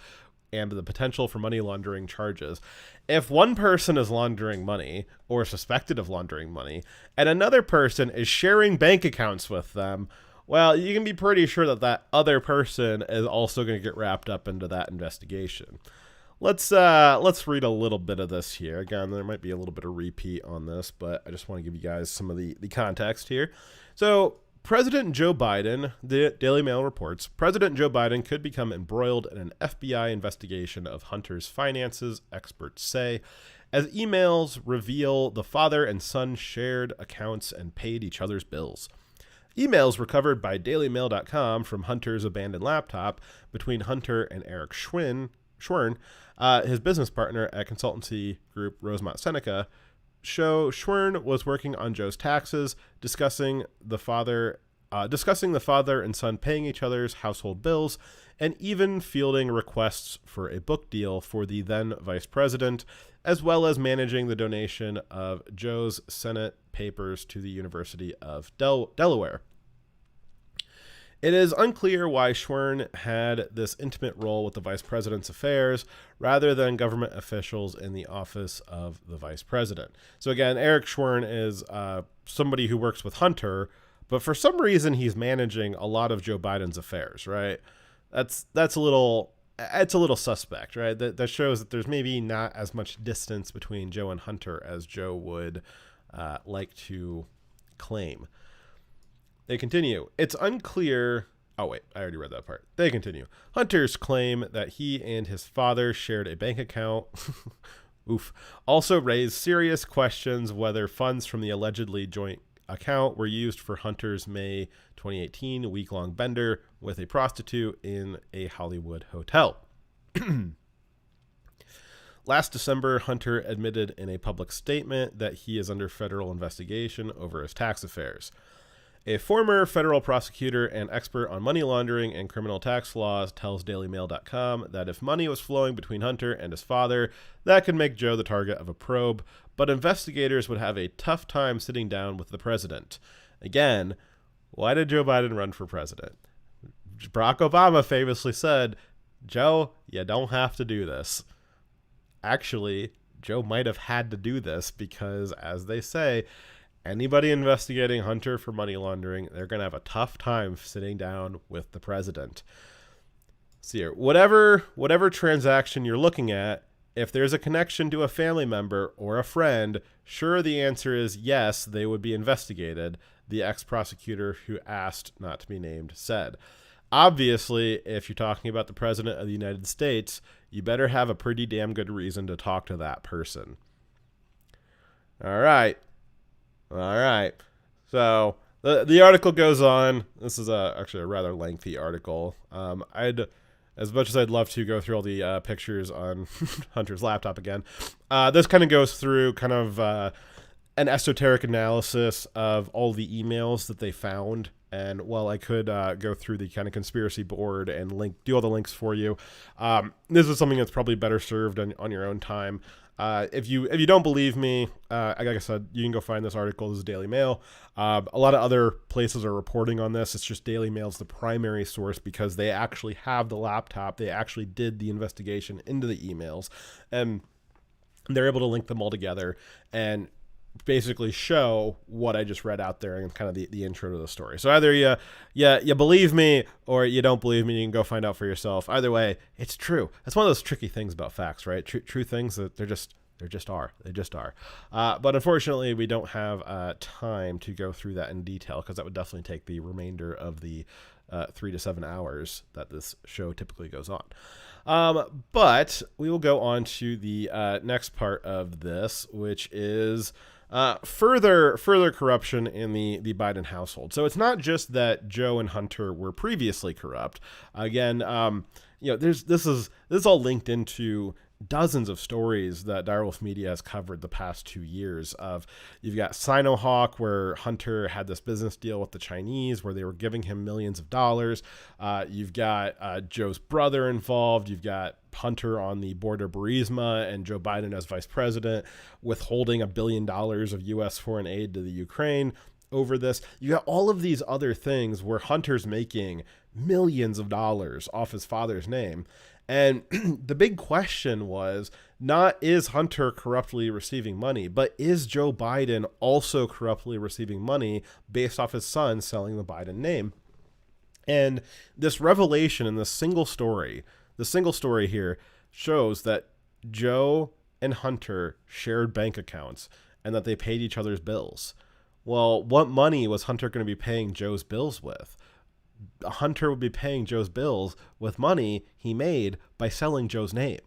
and the potential for money laundering charges. If one person is laundering money or suspected of laundering money, and another person is sharing bank accounts with them, well, you can be pretty sure that that other person is also going to get wrapped up into that investigation. Let's read a little bit of this here. Again, there might be a little bit of repeat on this, but I just want to give you guys some of the context here. So, President Joe Biden, the Daily Mail reports, President Joe Biden could become embroiled in an FBI investigation of Hunter's finances, experts say, as emails reveal the father and son shared accounts and paid each other's bills. Emails recovered by dailymail.com from Hunter's abandoned laptop between Hunter and Eric Schwerin, his business partner at consultancy group Rosemont Seneca, show Schwerin was working on Joe's taxes, discussing the father and son paying each other's household bills, and even fielding requests for a book deal for the then vice president, as well as managing the donation of Joe's Senate papers to the University of Delaware. It is unclear why Schwerin had this intimate role with the vice president's affairs rather than government officials in the office of the vice president. So again, Eric Schwerin is somebody who works with Hunter, but for some reason he's managing a lot of Joe Biden's affairs, right? It's a little suspect, right? That shows that there's maybe not as much distance between Joe and Hunter as Joe would like to claim. They continue. It's unclear. Oh, wait, I already read that part. They continue. Hunter's claim that he and his father shared a bank account also raised serious questions whether funds from the allegedly joint account were used for Hunter's May 2018 week-long bender with a prostitute in a Hollywood hotel. Last December, Hunter admitted in a public statement that he is under federal investigation over his tax affairs. A former federal prosecutor and expert on money laundering and criminal tax laws tells DailyMail.com that if money was flowing between Hunter and his father, that could make Joe the target of a probe, but investigators would have a tough time sitting down with the president. Again, why did Joe Biden run for president? Barack Obama famously said, Joe, you don't have to do this. Actually, Joe might have had to do this because, as they say, anybody investigating Hunter for money laundering, they're going to have a tough time sitting down with the president. See here, whatever transaction you're looking at, if there's a connection to a family member or a friend, sure, the answer is yes, they would be investigated, the ex-prosecutor who asked not to be named said. Obviously, if you're talking about the president of the United States, you better have a pretty damn good reason to talk to that person. All right. So the article goes on. This is actually a rather lengthy article. As much as I'd love to go through all the pictures on Hunter's laptop again, this kind of goes through kind of an esoteric analysis of all the emails that they found. And while I could go through the kind of conspiracy board and do all the links for you, this is something that's probably better served on your own time. If you don't believe me, like I said, you can go find this article. This is Daily Mail. A lot of other places are reporting on this. It's just Daily Mail's the primary source because they actually have the laptop. They actually did the investigation into the emails, and they're able to link them all together and basically show what I just read out there and kind of the intro to the story. So either you believe me or you don't believe me. You can go find out for yourself. Either way, it's true. That's one of those tricky things about facts, right? True things that they just are. But unfortunately, we don't have time to go through that in detail because that would definitely take the remainder of the 3 to 7 hours that this show typically goes on. But we will go on to the next part of this, which is further corruption in the Biden household. So it's not just that Joe and Hunter were previously corrupt. Again, this is all linked into dozens of stories that Direwolf Media has covered the past 2 years of. You've got Sinohawk, where Hunter had this business deal with the Chinese where they were giving him millions of dollars. You've got Joe's brother involved. You've got Hunter on the board of Burisma and Joe Biden as vice president withholding $1 billion of U.S. foreign aid to the Ukraine over this. You got all of these other things where Hunter's making millions of dollars off his father's name. And the big question was not, is Hunter corruptly receiving money, but is Joe Biden also corruptly receiving money based off his son selling the Biden name? And this revelation in this single story here shows that Joe and Hunter shared bank accounts and that they paid each other's bills. Well, what money was Hunter going to be paying Joe's bills with? Hunter would be paying Joe's bills with money he made by selling Joe's name.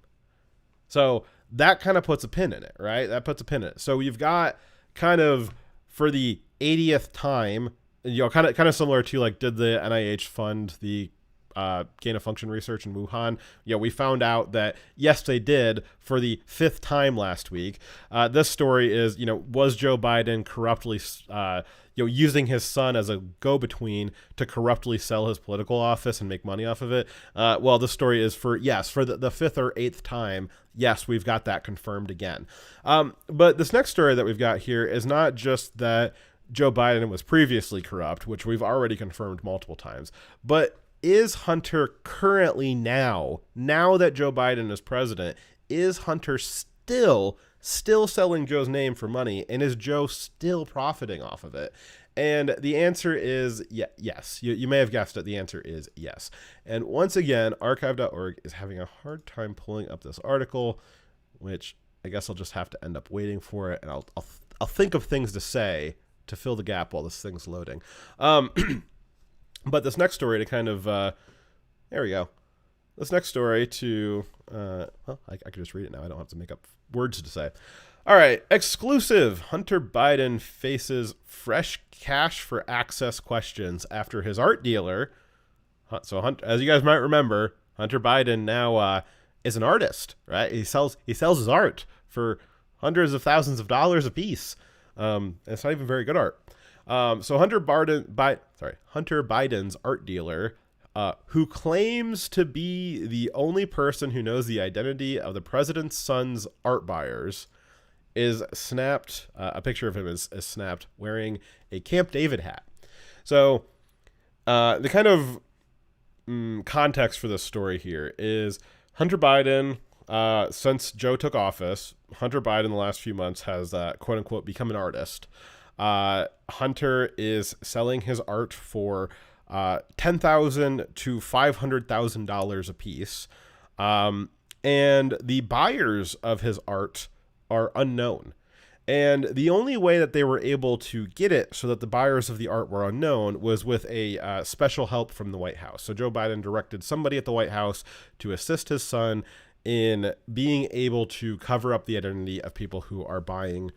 So that kind of puts a pin in it, right? That puts a pin in it. So you've got kind of for the 80th time, kind of similar to like, did the NIH fund the gain of function research in Wuhan? We found out that yes, they did for the 5th time last week. This story is, was Joe Biden corruptly, using his son as a go-between to corruptly sell his political office and make money off of it? Well, the story is for the 5th or 8th time. Yes, we've got that confirmed again. But this next story that we've got here is not just that Joe Biden was previously corrupt, which we've already confirmed multiple times, but is Hunter currently now that Joe Biden is president, is Hunter still selling Joe's name for money, and is Joe still profiting off of it? And the answer is yes. You may have guessed it. The answer is yes. And once again, archive.org is having a hard time pulling up this article, which I guess I'll just have to end up waiting for it, and I'll think of things to say to fill the gap while this thing's loading. But this next story to kind of, there we go. This next story to, I could just read it now. I don't have to make up words to say. All right, exclusive. Hunter Biden faces fresh cash for access questions after his art dealer. So as you guys might remember, Hunter Biden now is an artist, right? He sells his art for hundreds of thousands of dollars a piece. It's not even very good art. So Hunter Biden's art dealer, who claims to be the only person who knows the identity of the president's son's art buyers, is snapped. A picture of him is snapped wearing a Camp David hat. So the kind of context for this story here is Hunter Biden, since Joe took office, Hunter Biden in the last few months has quote unquote become an artist. Hunter is selling his art for $10,000 to $500,000 a piece. And the buyers of his art are unknown. And the only way that they were able to get it so that the buyers of the art were unknown was with a special help from the White House. So Joe Biden directed somebody at the White House to assist his son in being able to cover up the identity of people who are buying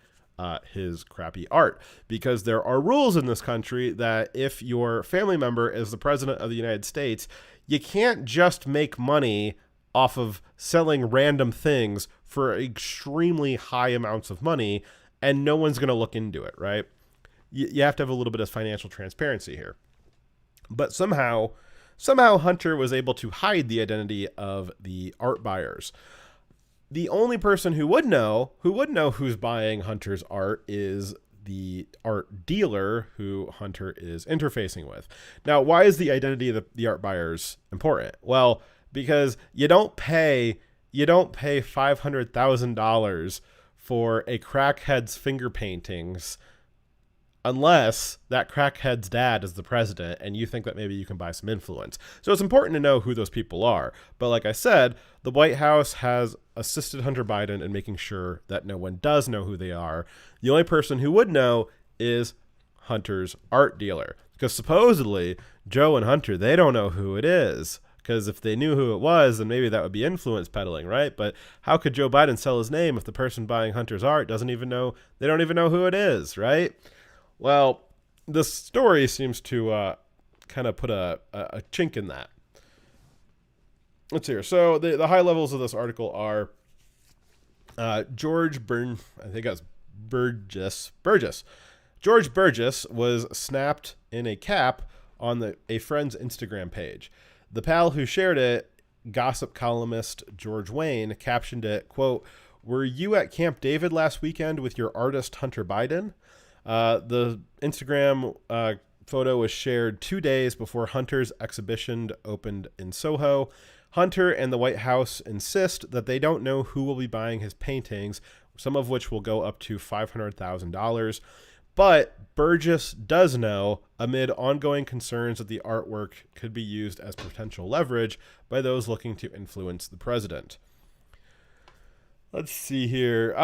his crappy art, because there are rules in this country that if your family member is the president of the United States, you can't just make money off of selling random things for extremely high amounts of money, and no one's going to look into it, right? You have to have a little bit of financial transparency here. But somehow Hunter was able to hide the identity of the art buyers. The only person who would know who's buying Hunter's art is the art dealer who Hunter is interfacing with. Now, why is the identity of the art buyers important? Well, because you don't pay $500,000 for a crackhead's finger paintings unless that crackhead's dad is the president and you think that maybe you can buy some influence. So it's important to know who those people are. But like I said, the White House has assisted Hunter Biden in making sure that no one does know who they are. The only person who would know is Hunter's art dealer, because supposedly Joe and Hunter, they don't know who it is. Because if they knew who it was, then maybe that would be influence peddling, right? But how could Joe Biden sell his name if the person buying Hunter's art they don't even know who it is, right? Well, this story seems to kind of put a chink in that. Let's hear. So the high levels of this article are George Burgess. George Burgess was snapped in a cap on a friend's Instagram page. The pal who shared it, gossip columnist George Wayne, captioned it, quote, "Were you at Camp David last weekend with your artist Hunter Biden?" The Instagram photo was shared 2 days before Hunter's exhibition opened in Soho. Hunter and the White House insist that they don't know who will be buying his paintings, some of which will go up to $500,000. But Burgess does know, amid ongoing concerns that the artwork could be used as potential leverage by those looking to influence the president. Let's see here.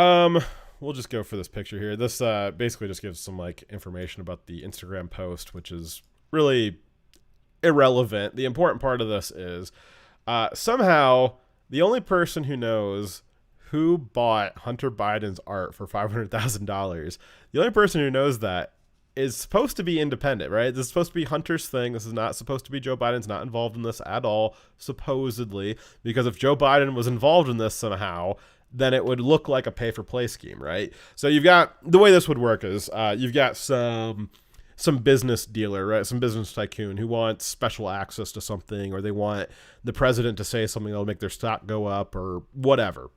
We'll just go for this picture here. This basically just gives some information about the Instagram post, which is really irrelevant. The important part of this is somehow the only person who knows who bought Hunter Biden's art for $500,000, the only person who knows that is supposed to be independent, right? This is supposed to be Hunter's thing. This is not supposed to be Joe Biden's not involved in this at all, supposedly, because if Joe Biden was involved in this somehow, then it would look like a pay-for-play scheme, right? So you've got, the way this would work is you've got some business dealer, right? Some business tycoon who wants special access to something, or they want the president to say something that'll make their stock go up or whatever.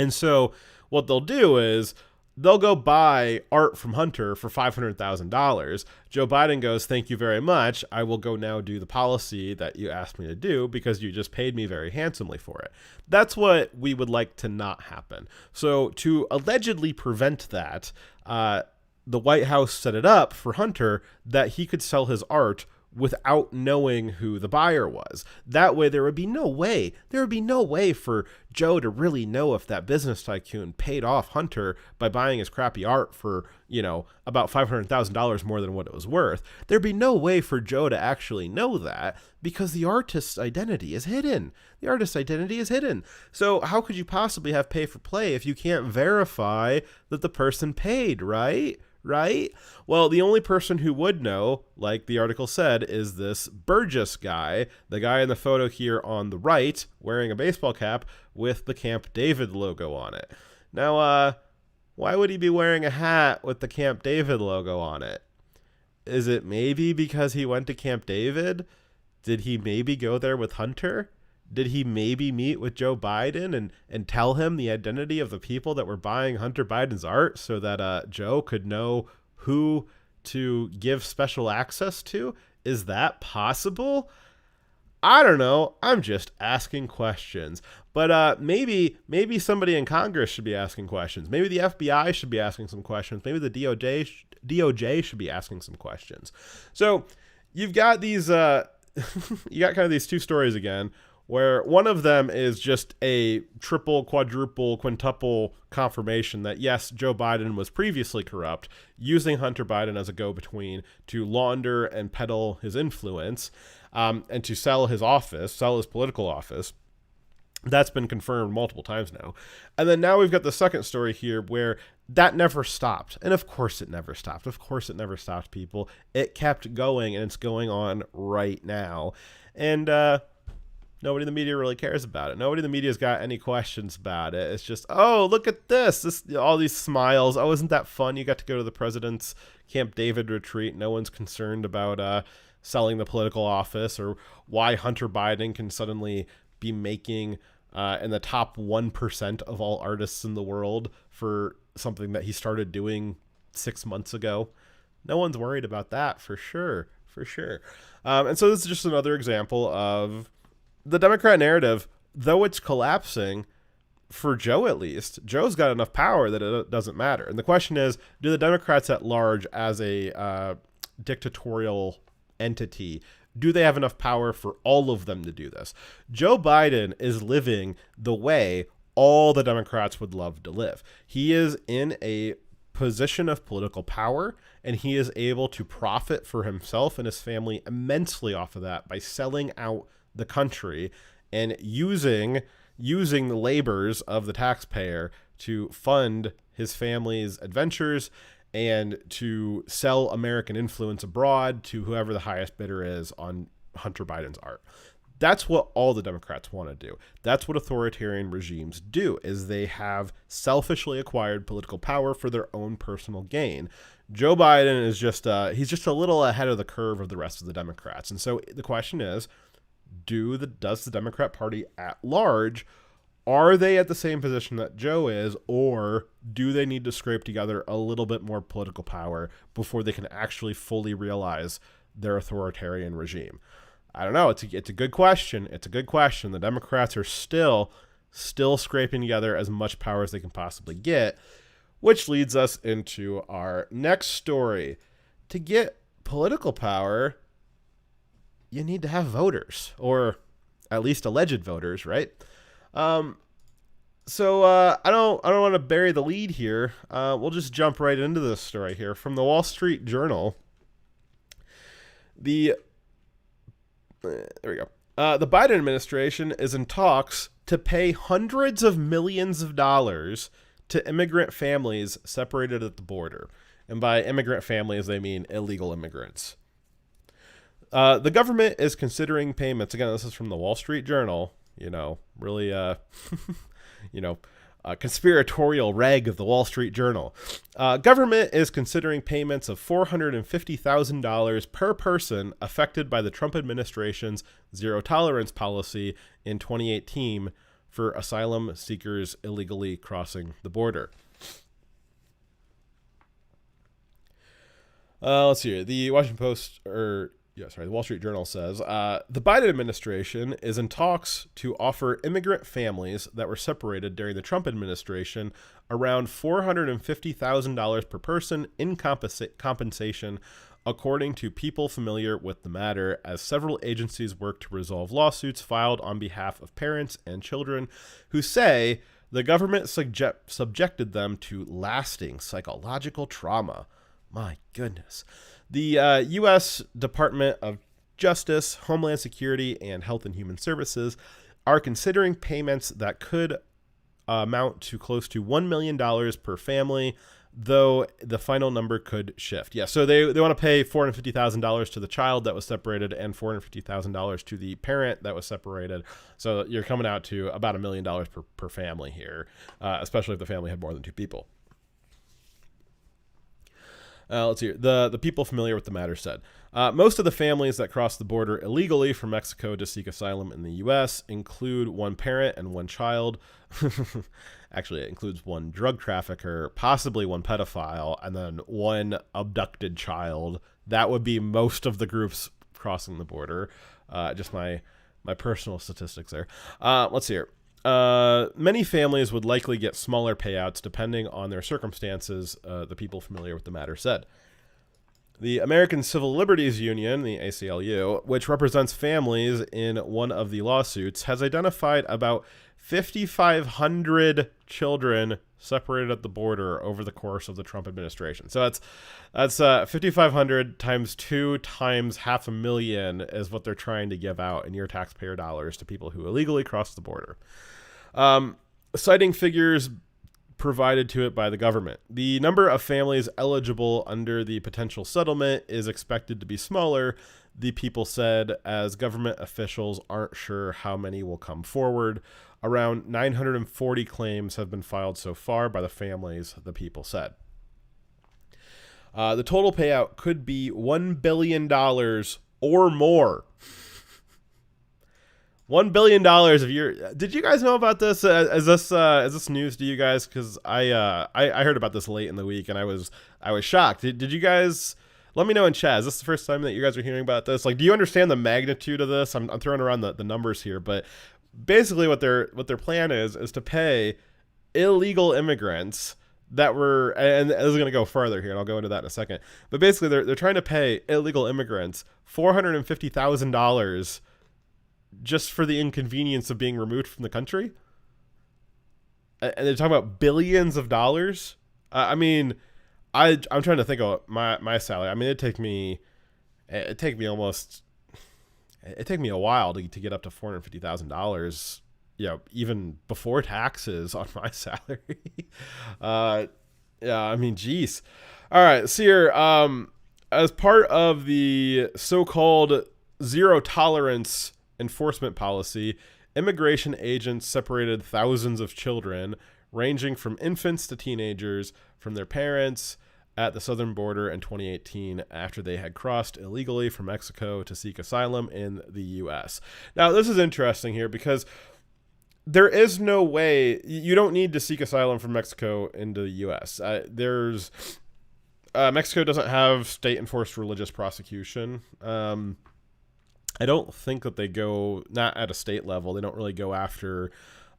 And so what they'll do is they'll go buy art from Hunter for $500,000. Joe Biden goes, "Thank you very much. I will go now do the policy that you asked me to do because you just paid me very handsomely for it." That's what we would like to not happen. So to allegedly prevent that, the White House set it up for Hunter that he could sell his art without knowing who the buyer was. That way there would be no way for Joe to really know if that business tycoon paid off Hunter by buying his crappy art for, about $500,000 more than what it was worth. There'd be no way for Joe to actually know that because the artist's identity is hidden. So how could you possibly have pay for play if you can't verify that the person paid, right? Well, the only person who would know, like the article said, is this Burgess guy, the guy in the photo here on the right, wearing a baseball cap with the Camp David logo on it. Now, why would he be wearing a hat with the Camp David logo on it? Is it maybe because he went to Camp David? Did he maybe go there with Hunter? Did he maybe meet with Joe Biden and tell him the identity of the people that were buying Hunter Biden's art so that Joe could know who to give special access to? Is that possible? I don't know. I'm just asking questions. But maybe somebody in Congress should be asking questions. Maybe the FBI should be asking some questions. Maybe the DOJ should be asking some questions. So you've got these, you got kind of these two stories again, where one of them is just a triple, quadruple, quintuple confirmation that, yes, Joe Biden was previously corrupt, using Hunter Biden as a go-between to launder and peddle his influence, and to sell his office, sell his political office. That's been confirmed multiple times now. And then now we've got the second story here where that never stopped. And of course it never stopped. Of course it never stopped, people. It kept going, and it's going on right now. And nobody in the media really cares about it. Nobody in the media's got any questions about it. It's just, oh, look at this. All these smiles. Oh, isn't that fun? You got to go to the president's Camp David retreat. No one's concerned about selling the political office, or why Hunter Biden can suddenly be making in the top 1% of all artists in the world for something that he started doing 6 months ago. No one's worried about that, for sure. And so this is just another example of the Democrat narrative, though it's collapsing, for Joe at least. Joe's got enough power that it doesn't matter. And the question is, do the Democrats at large, as a dictatorial entity, do they have enough power for all of them to do this? Joe Biden is living the way all the Democrats would love to live. He is in a position of political power, and he is able to profit for himself and his family immensely off of that by selling out the country and using the labors of the taxpayer to fund his family's adventures and to sell American influence abroad to whoever the highest bidder is on Hunter Biden's art. That's what all the Democrats want to do. That's what authoritarian regimes do, is they have selfishly acquired political power for their own personal gain. Joe Biden is he's just a little ahead of the curve of the rest of the Democrats. And so the question is, does the Democrat Party at large, are they at the same position that Joe is, or do they need to scrape together a little bit more political power before they can actually fully realize their authoritarian regime? I don't know. It's a good question. It's a good question. The Democrats are still scraping together as much power as they can possibly get, which leads us into our next story. To get political power, you need to have voters, or at least alleged voters, right? So I don't want to bury the lead here. We'll just jump right into this story here from the Wall Street Journal. There we go. The Biden administration is in talks to pay hundreds of millions of dollars to immigrant families separated at the border. And by immigrant families, they mean illegal immigrants. The government is considering payments. Again, this is from the Wall Street Journal. Really, conspiratorial rag of the Wall Street Journal. Government is considering payments of $450,000 per person affected by the Trump administration's zero tolerance policy in 2018 for asylum seekers illegally crossing the border. Let's see here. The the Wall Street Journal says, the Biden administration is in talks to offer immigrant families that were separated during the Trump administration around $450,000 per person in compensation, according to people familiar with the matter, as several agencies work to resolve lawsuits filed on behalf of parents and children who say the government subjected them to lasting psychological trauma. My goodness. The U.S. Department of Justice, Homeland Security, and Health and Human Services are considering payments that could amount to close to $1 million per family, though the final number could shift. Yeah, so they want to pay $450,000 to the child that was separated and $450,000 to the parent that was separated. So you're coming out to about $1 million per family here, especially if the family had more than two people. Let's hear. The people familiar with the matter said, most of the families that cross the border illegally from Mexico to seek asylum in the U.S. include one parent and one child. Actually, it includes one drug trafficker, possibly one pedophile, and then one abducted child. That would be most of the groups crossing the border. Just my personal statistics there. Let's hear. Many families would likely get smaller payouts depending on their circumstances, the people familiar with the matter said. The American Civil Liberties Union, the ACLU, which represents families in one of the lawsuits, has identified about 5,500 children separated at the border over the course of the Trump administration. So that's 5,500 times 2 times 500,000 is what they're trying to give out in your taxpayer dollars to people who illegally cross the border. Citing figures provided to it by the government, the number of families eligible under the potential settlement is expected to be smaller, the people said, as government officials aren't sure how many will come forward. Around 940 claims have been filed so far by the families, the people said. The total payout could be $1 billion or more. $1 billion of your. Did you guys know about this? Is this news to you guys? Because I heard about this late in the week and I was shocked. Did you guys? Let me know in chat. Is this the first time that you guys are hearing about this? Like, do you understand the magnitude of this? I'm throwing around the numbers here, but basically what their plan is to pay illegal immigrants that were, and this is going to go farther here, and I'll go into that in a second. But basically, they're trying to pay illegal immigrants $450,000 just for the inconvenience of being removed from the country. And they're talking about billions of dollars. I mean, I'm trying to think of my salary. I mean, it'd take me a while to get up to $450,000. Even before taxes on my salary. Yeah, I mean, geez. All right, so here, as part of the so-called zero tolerance enforcement policy, immigration agents separated thousands of children, ranging from infants to teenagers, from their parents at the southern border in 2018 after they had crossed illegally from Mexico to seek asylum in the U.S. Now, this is interesting here because there is no way, you don't need to seek asylum from Mexico into the U.S. Mexico doesn't have state-enforced religious prosecution. I don't think that they go, not at a state level, they don't really go after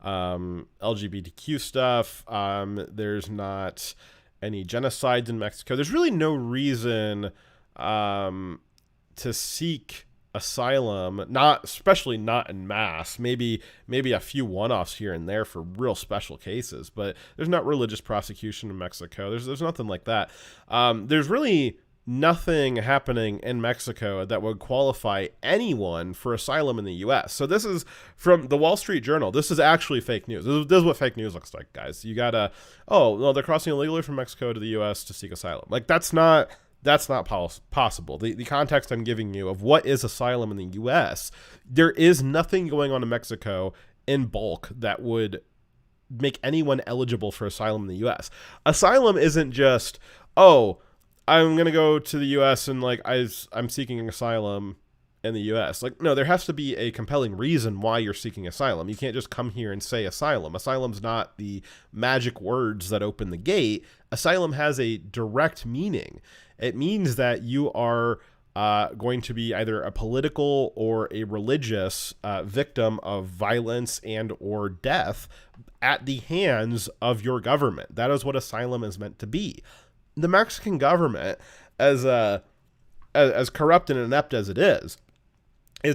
LGBTQ stuff. There's not any genocides in Mexico. There's really no reason to seek asylum, especially not in mass. Maybe a few one-offs here and there for real special cases, but there's not religious prosecution in Mexico. There's nothing like that. There's really nothing happening in Mexico that would qualify anyone for asylum in the U.S. So this is from the Wall Street Journal. This is actually fake news. This is what fake news looks like, guys. You gotta, they're crossing illegally from Mexico to the U.S. to seek asylum. Like, that's not possible. The context I'm giving you of what is asylum in the U.S., there is nothing going on in Mexico in bulk that would make anyone eligible for asylum in the U.S. Asylum isn't just, I'm going to go to the U.S. and I'm seeking asylum in the U.S. Like, no, there has to be a compelling reason why you're seeking asylum. You can't just come here and say asylum. Asylum's not the magic words that open the gate. Asylum has a direct meaning. It means that you are going to be either a political or a religious victim of violence and or death at the hands of your government. That is what asylum is meant to be. The Mexican government, as corrupt and inept as it is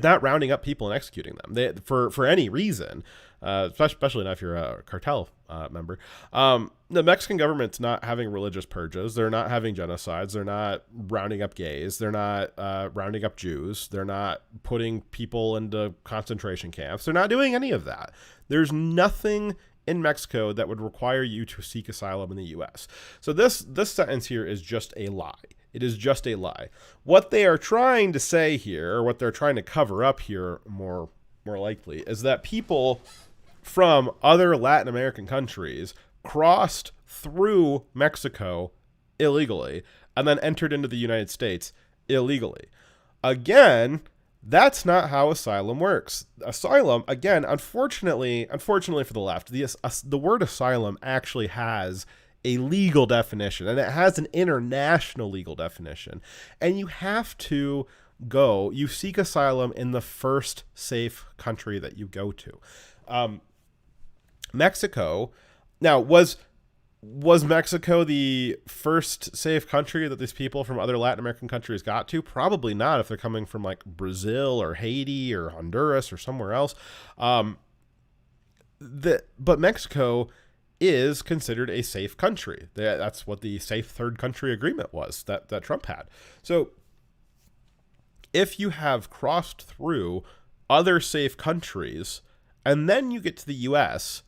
not rounding up people and executing them for any reason, especially not if you're a cartel member. The Mexican government's not having religious purges. They're not having genocides. They're not rounding up gays. They're not rounding up Jews. They're not putting people into concentration camps. They're not doing any of that. There's nothing in Mexico that would require you to seek asylum in the U.S. So this sentence here is just a lie. It is just a lie. What they are trying to say here, or what they're trying to cover up here more likely, is that people from other Latin American countries crossed through Mexico illegally and then entered into the United States illegally. Again, that's not how asylum works. Asylum, again, unfortunately for the left, the word asylum actually has a legal definition, and it has an international legal definition. And you have to you seek asylum in the first safe country that you go to. Mexico, now, was Mexico the first safe country that these people from other Latin American countries got to? Probably not, if they're coming from like Brazil or Haiti or Honduras or somewhere else. But Mexico is considered a safe country. That's what the safe third country agreement was that Trump had. So if you have crossed through other safe countries and then you get to the U.S.,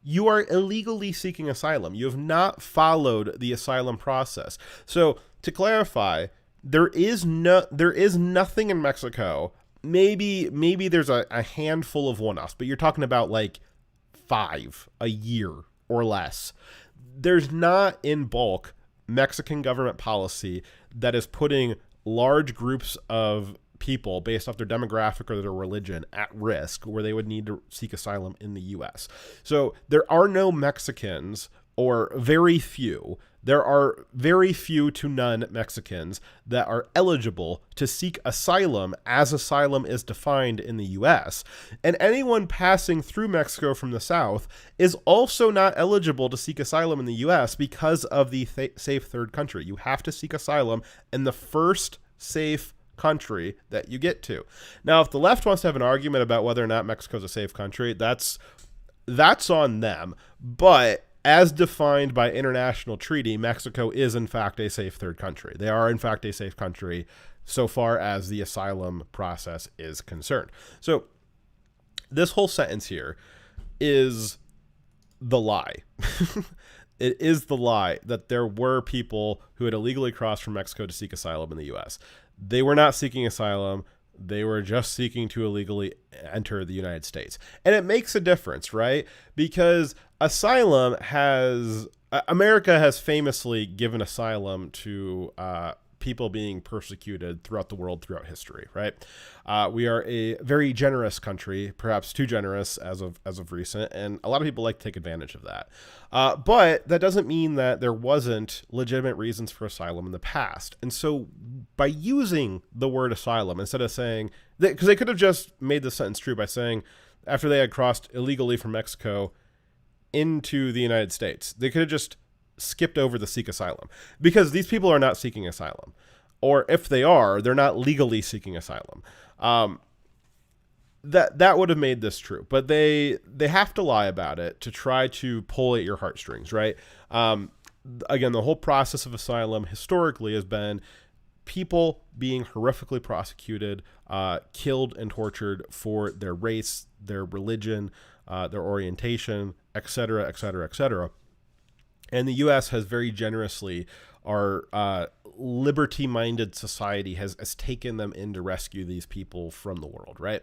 you are illegally seeking asylum. You have not followed the asylum process. So to clarify, there is nothing in Mexico. Maybe there's a handful of one-offs, but you're talking about like 5 a year or less. There's not in bulk Mexican government policy that is putting large groups of people based off their demographic or their religion at risk where they would need to seek asylum in the U.S. So there are no Mexicans, or very few. There are very few to none Mexicans that are eligible to seek asylum as asylum is defined in the U.S. And anyone passing through Mexico from the south is also not eligible to seek asylum in the U.S. because of the safe third country. You have to seek asylum in the first safe country that you get to. Now, if the left wants to have an argument about whether or not Mexico is a safe country, that's on them. But as defined by international treaty, Mexico is in fact a safe third country. They are in fact a safe country so far as the asylum process is concerned. So this whole sentence here is the lie. It is the lie that there were people who had illegally crossed from Mexico to seek asylum in the U.S. They were not seeking asylum. They were just seeking to illegally enter the United States. And it makes a difference, right? Because America has famously given asylum to people being persecuted throughout the world, throughout history, right? We are a very generous country, perhaps too generous as of recent, and a lot of people like to take advantage of that. But that doesn't mean that there wasn't legitimate reasons for asylum in the past. And so by using the word asylum, instead of saying, because they could have just made the sentence true by saying, after they had crossed illegally from Mexico into the United States, they could have just skipped over the seek asylum, because these people are not seeking asylum, or if they are, they're not legally seeking asylum. That would have made this true, but they have to lie about it to try to pull at your heartstrings, right? Again, the whole process of asylum historically has been people being horrifically prosecuted, killed and tortured for their race, their religion, their orientation, etc., etc., etc. And the U.S. has very generously, our liberty-minded society has taken them in to rescue these people from the world, right?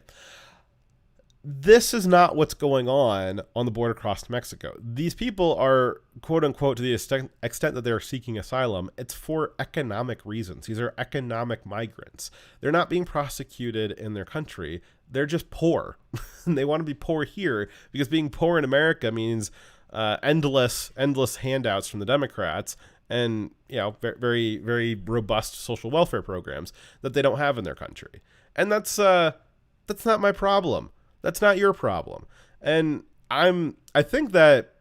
This is not what's going on the border across Mexico. These people are, quote unquote, to the extent that they're seeking asylum, it's for economic reasons. These are economic migrants. They're not being prosecuted in their country. They're just poor. And they want to be poor here because being poor in America means endless handouts from the Democrats and, very, very robust social welfare programs that they don't have in their country. And that's not my problem. That's not your problem. And I think that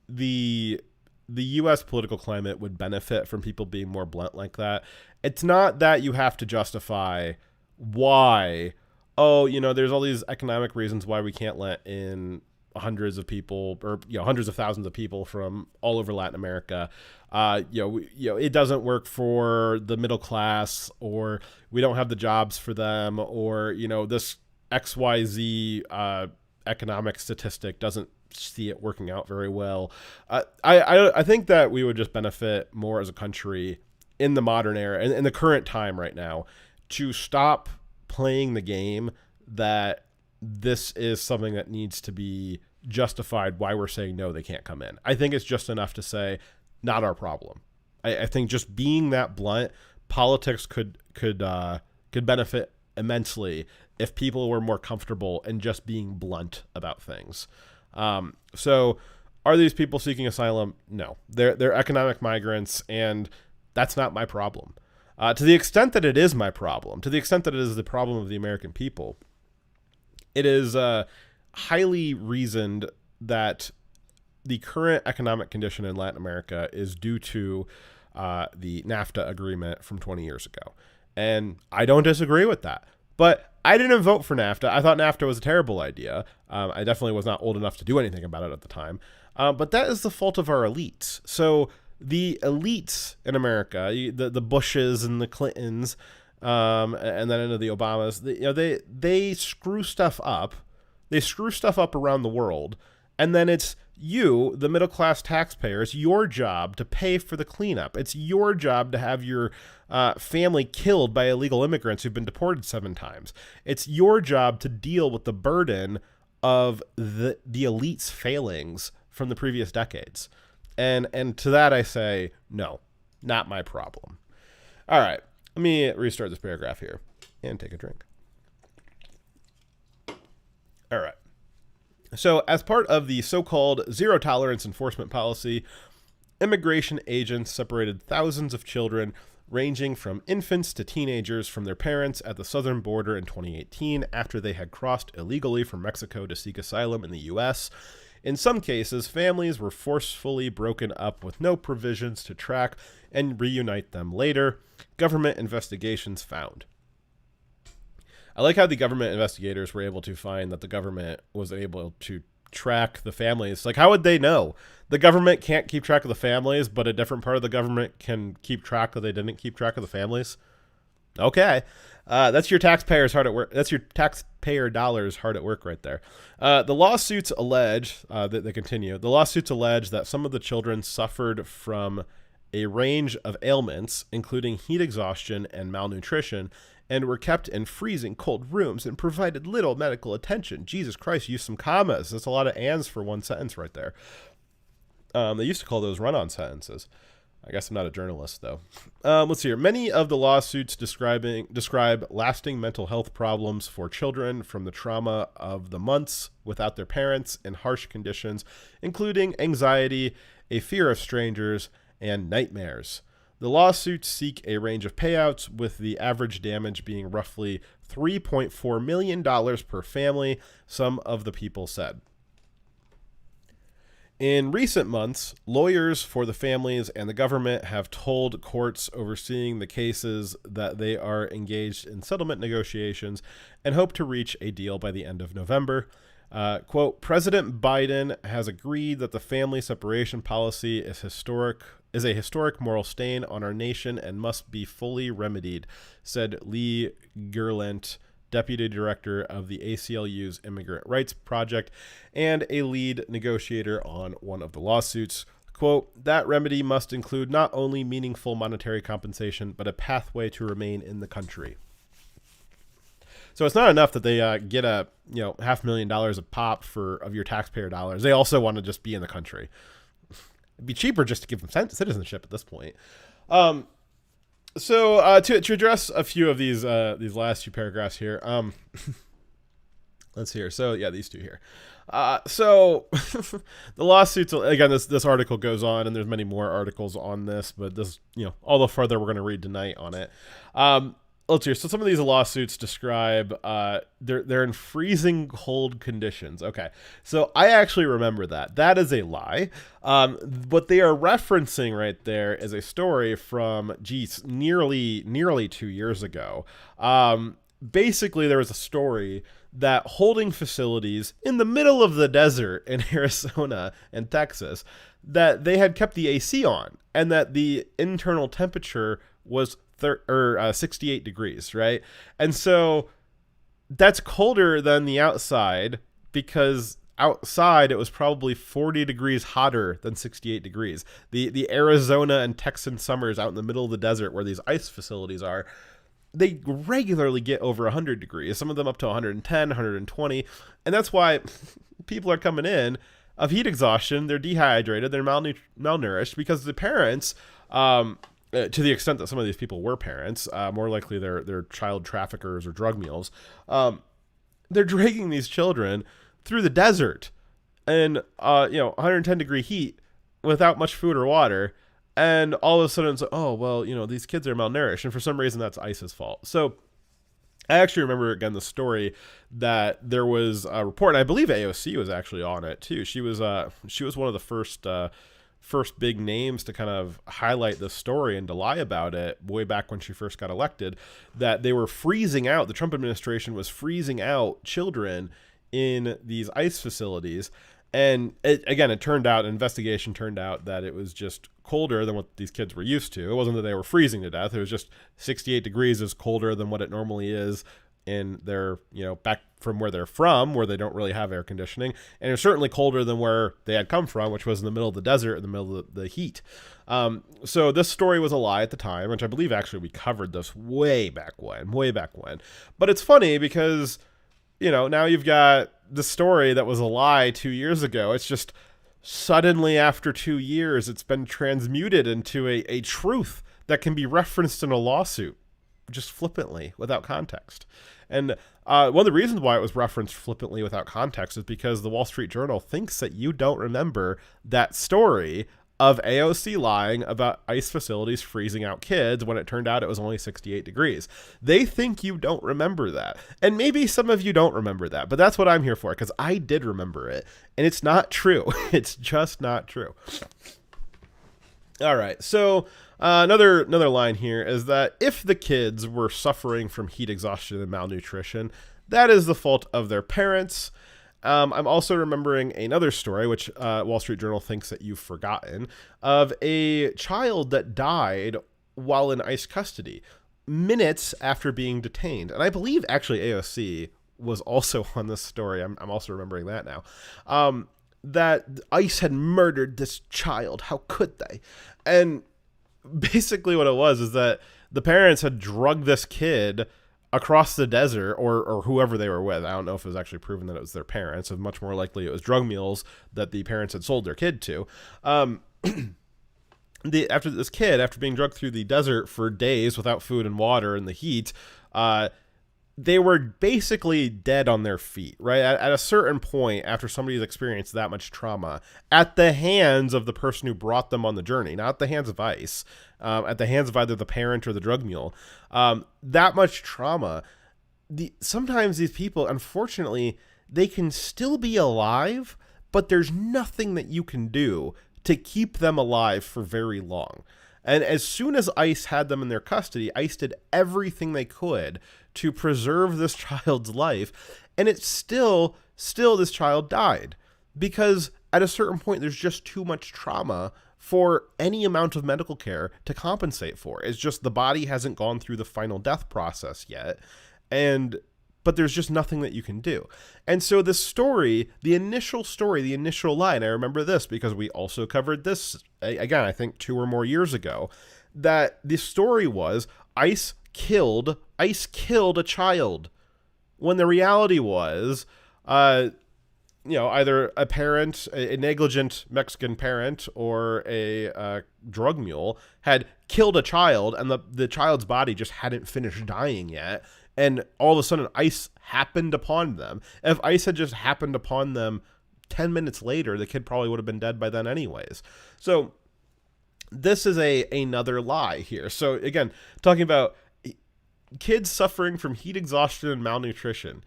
the U.S. political climate would benefit from people being more blunt like that. It's not that you have to justify why, there's all these economic reasons why we can't let in hundreds of people or hundreds of thousands of people from all over Latin America. It doesn't work for the middle class, or we don't have the jobs for them, or this XYZ economic statistic doesn't see it working out very well. I think that we would just benefit more as a country in the modern era and in the current time right now to stop playing the game that this is something that needs to be justified why we're saying no, they can't come in. I think it's just enough to say, not our problem. I think just being that blunt, politics could benefit immensely if people were more comfortable in just being blunt about things. So are these people seeking asylum? No, they're economic migrants, and that's not my problem. To the extent that it is my problem, to the extent that it is the problem of the American people, it is highly reasoned that the current economic condition in Latin America is due to the NAFTA agreement from 20 years ago. And I don't disagree with that. But I didn't vote for NAFTA. I thought NAFTA was a terrible idea. I definitely was not old enough to do anything about it at the time. But that is the fault of our elites. So the elites in America, the Bushes and the Clintons, and then into the Obamas, they screw stuff up. They screw stuff up around the world. And then it's you, the middle-class taxpayers, your job to pay for the cleanup. It's your job to have your family killed by illegal immigrants who've been deported 7 times. It's your job to deal with the burden of the elite's failings from the previous decades. And to that I say, no, not my problem. All right, let me restart this paragraph here and take a drink. All right. So, as part of the so-called zero-tolerance enforcement policy, immigration agents separated thousands of children, ranging from infants to teenagers, from their parents at the southern border in 2018 after they had crossed illegally from Mexico to seek asylum in the U.S. In some cases, families were forcefully broken up with no provisions to track and reunite them later, government investigations found. I like how the government investigators were able to find that the government was able to track the families. Like, how would they know? The government can't keep track of the families, but a different part of the government can keep track that they didn't keep track of the families. Okay. That's your taxpayers hard at work. That's your taxpayer dollars hard at work right there. The lawsuits allege, they continue, the lawsuits allege that some of the children suffered from a range of ailments, including heat exhaustion and malnutrition, and were kept in freezing cold rooms and provided little medical attention. Jesus Christ, use some commas. That's a lot of ands for one sentence right there. They used to call those run-on sentences. I guess I'm not a journalist, though. Let's see here. Many of the lawsuits describe lasting mental health problems for children from the trauma of the months without their parents in harsh conditions, including anxiety, a fear of strangers, and nightmares. The lawsuits seek a range of payouts, with the average damage being roughly $3.4 million per family, some of the people said. In recent months, lawyers for the families and the government have told courts overseeing the cases that they are engaged in settlement negotiations and hope to reach a deal by the end of November. Quote, President Biden has agreed that the family separation policy is a historic moral stain on our nation and must be fully remedied, said Lee Gerlant, deputy director of the ACLU's Immigrant Rights Project and a lead negotiator on one of the lawsuits. Quote, that remedy must include not only meaningful monetary compensation, but a pathway to remain in the country. So it's not enough that they get a $500,000 a pop of your taxpayer dollars. They also want to just be in the country. It'd be cheaper just to give them citizenship at this point. So to address a few of these last few paragraphs here, let's see here. So yeah, these two here. So the lawsuits, again, this article goes on, and there's many more articles on this, but this, all the further we're going to read tonight on it. Let's hear. So some of these lawsuits describe they're in freezing cold conditions. Okay, so I actually remember that. That is a lie. What they are referencing right there is a story from nearly 2 years ago. Basically, there was a story that holding facilities in the middle of the desert in Arizona and Texas, that they had kept the AC on, and that the internal temperature was 68 degrees, right? And so that's colder than the outside, because outside it was probably 40 degrees hotter than 68 degrees. The Arizona and Texan summers out in the middle of the desert where these ice facilities are, they regularly get over 100 degrees, some of them up to 110, 120. And that's why people are coming in of heat exhaustion. They're dehydrated. They're malnourished because the parents, to the extent that some of these people were parents, more likely they're child traffickers or drug mules. They're dragging these children through the desert in 110 degree heat without much food or water. And all of a sudden it's like, oh, well, these kids are malnourished. And for some reason, that's ICE's fault. So I actually remember, again, the story that there was a report, and I believe AOC was actually on it too. She was one of the first big names to kind of highlight this story and to lie about it way back when she first got elected, that they were freezing out, the Trump administration was freezing out children in these ICE facilities. And it turned out, an investigation turned out that it was just colder than what these kids were used to. It wasn't that they were freezing to death. It was just 68 degrees is colder than what it normally is in their, back from where they're from, where they don't really have air conditioning. And it was certainly colder than where they had come from, which was in the middle of the desert, in the middle of the heat. So this story was a lie at the time, which I believe actually we covered this way back when. But it's funny because, now you've got the story that was a lie 2 years ago. It's just suddenly after 2 years, it's been transmuted into a truth that can be referenced in a lawsuit just flippantly without context. And one of the reasons why it was referenced flippantly without context is because the Wall Street Journal thinks that you don't remember that story of AOC lying about ICE facilities freezing out kids when it turned out it was only 68 degrees. They think you don't remember that. And maybe some of you don't remember that, but that's what I'm here for, because I did remember it, and it's not true. It's just not true. All right, so another line here is that if the kids were suffering from heat exhaustion and malnutrition, that is the fault of their parents. I'm also remembering another story, which Wall Street Journal thinks that you've forgotten, of a child that died while in ICE custody, minutes after being detained. And I believe actually AOC was also on this story. I'm also remembering that now. That ICE had murdered this child. How could they? And basically what it was is that the parents had drugged this kid across the desert, or whoever they were with. I don't know if it was actually proven that it was their parents, and much more likely it was drug mules that the parents had sold their kid to. After being drugged through the desert for days without food and water in the heat, they were basically dead on their feet, right? At a certain point, after somebody's experienced that much trauma at the hands of the person who brought them on the journey, not at the hands of ICE, at the hands of either the parent or the drug mule, that much trauma, sometimes these people, unfortunately, they can still be alive, but there's nothing that you can do to keep them alive for very long. And as soon as ICE had them in their custody, ICE did everything they could to preserve this child's life. And it's still this child died, because at a certain point, there's just too much trauma for any amount of medical care to compensate for. It's just the body hasn't gone through the final death process yet. But there's just nothing that you can do. And so the story, the initial lie, and I remember this because we also covered this, again, I think 2 or more years ago, that the story was ICE killed a child, when the reality was, either a parent, a negligent Mexican parent, or a drug mule had killed a child, and the child's body just hadn't finished dying yet. And all of a sudden, ICE happened upon them. If ICE had just happened upon them 10 minutes later, the kid probably would have been dead by then anyways. So this is another lie here. So again, talking about kids suffering from heat exhaustion and malnutrition.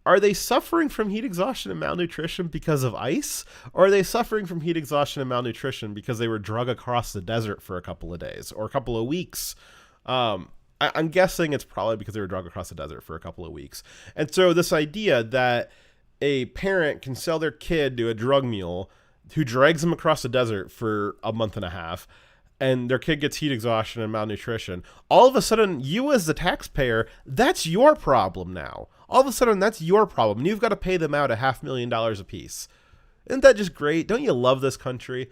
Are they suffering from heat exhaustion and malnutrition because of ICE? Or are they suffering from heat exhaustion and malnutrition because they were drugged across the desert for a couple of days or a couple of weeks? I'm guessing it's probably because they were drugged across the desert for a couple of weeks. And so this idea that a parent can sell their kid to a drug mule who drags them across the desert for a month and a half, and their kid gets heat exhaustion and malnutrition, all of a sudden, you as the taxpayer, that's your problem now. All of a sudden, that's your problem. And you've got to pay them out $500,000 a piece. Isn't that just great? Don't you love this country?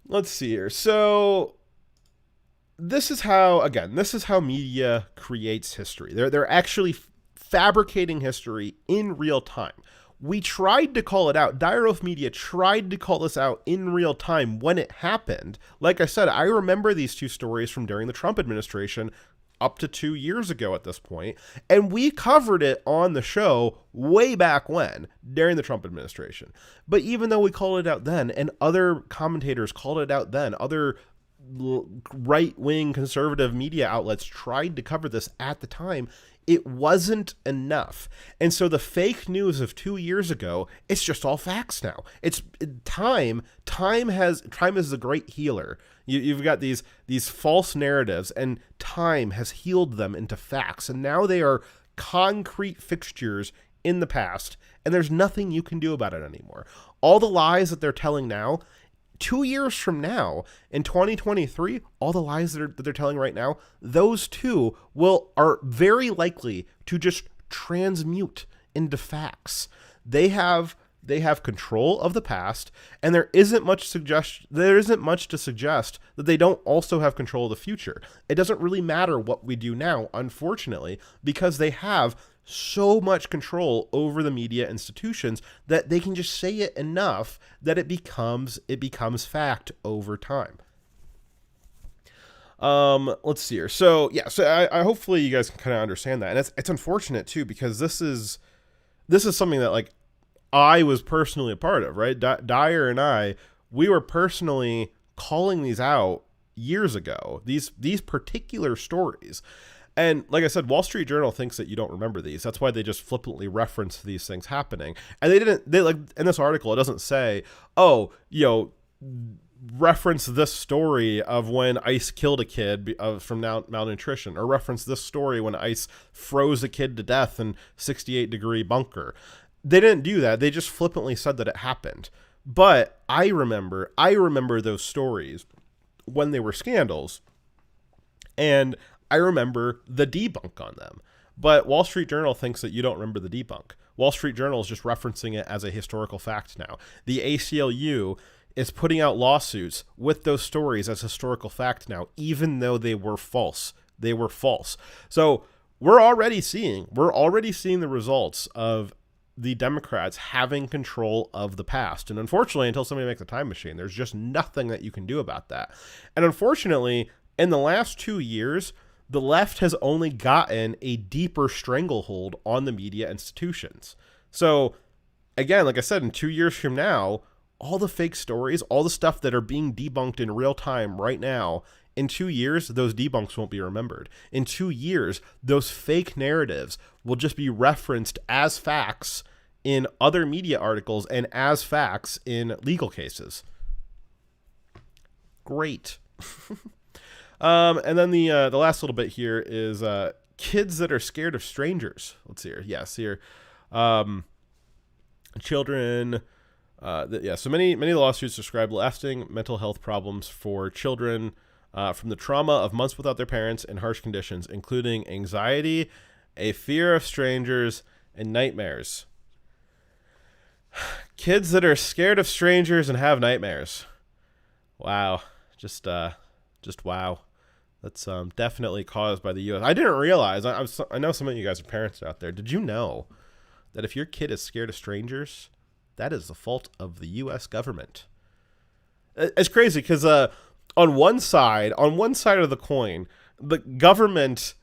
Let's see here. So this is how media creates history. They're actually fabricating history in real time. We tried to call it out. Dire Wolf Media tried to call this out in real time when it happened. Like I said, I remember these two stories from during the Trump administration up to 2 years ago at this point, and we covered it on the show way back when, during the Trump administration. But even though we called it out then, and other commentators called it out then, other right-wing conservative media outlets tried to cover this at the time, it wasn't enough. And so the fake news of 2 years ago, it's just all facts now. It's time. Time is the great healer. You've got these false narratives, and time has healed them into facts. And now they are concrete fixtures in the past, and there's nothing you can do about it anymore. All the lies that they're telling now, 2 years from now, in 2023, all the lies that they're telling right now, those two are very likely to just transmute into facts. They have control of the past, and there isn't much to suggest that they don't also have control of the future. It doesn't really matter what we do now, unfortunately, because they have so much control over the media institutions that they can just say it enough that it becomes fact over time. Let's see here. So I hopefully you guys can kind of understand that, and it's unfortunate too, because this is something that, like, I was personally a part of, right? Dyer and we were personally calling these out years ago, these particular stories. And like I said, Wall Street Journal thinks that you don't remember these. That's why they just flippantly reference these things happening. And they like in this article, it doesn't say, reference this story of when ICE killed a kid from malnutrition, or reference this story when ICE froze a kid to death in 68-degree bunker. They didn't do that. They just flippantly said that it happened. But I remember those stories when they were scandals, and I remember the debunk on them. But Wall Street Journal thinks that you don't remember the debunk. Wall Street Journal is just referencing it as a historical fact now. The ACLU is putting out lawsuits with those stories as historical fact now, even though they were false. They were false. So we're already seeing the results of the Democrats having control of the past. And unfortunately, until somebody makes a time machine, there's just nothing that you can do about that. And unfortunately, in the last 2 years, the left has only gotten a deeper stranglehold on the media institutions. So again, like I said, in 2 years from now, all the fake stories, all the stuff that are being debunked in real time right now, in 2 years, those debunks won't be remembered. In 2 years, those fake narratives will just be referenced as facts in other media articles and as facts in legal cases. Great. And then the last little bit here is kids that are scared of strangers. Let's see here. Yes, here. Children. So many lawsuits describe lasting mental health problems for children from the trauma of months without their parents in harsh conditions, including anxiety, a fear of strangers, and nightmares. Kids that are scared of strangers and have nightmares. Wow. Just wow. That's definitely caused by the U.S. I didn't realize. I know some of you guys are parents out there. Did you know that if your kid is scared of strangers, that is the fault of the U.S. government? It's crazy because on one side of the coin, the government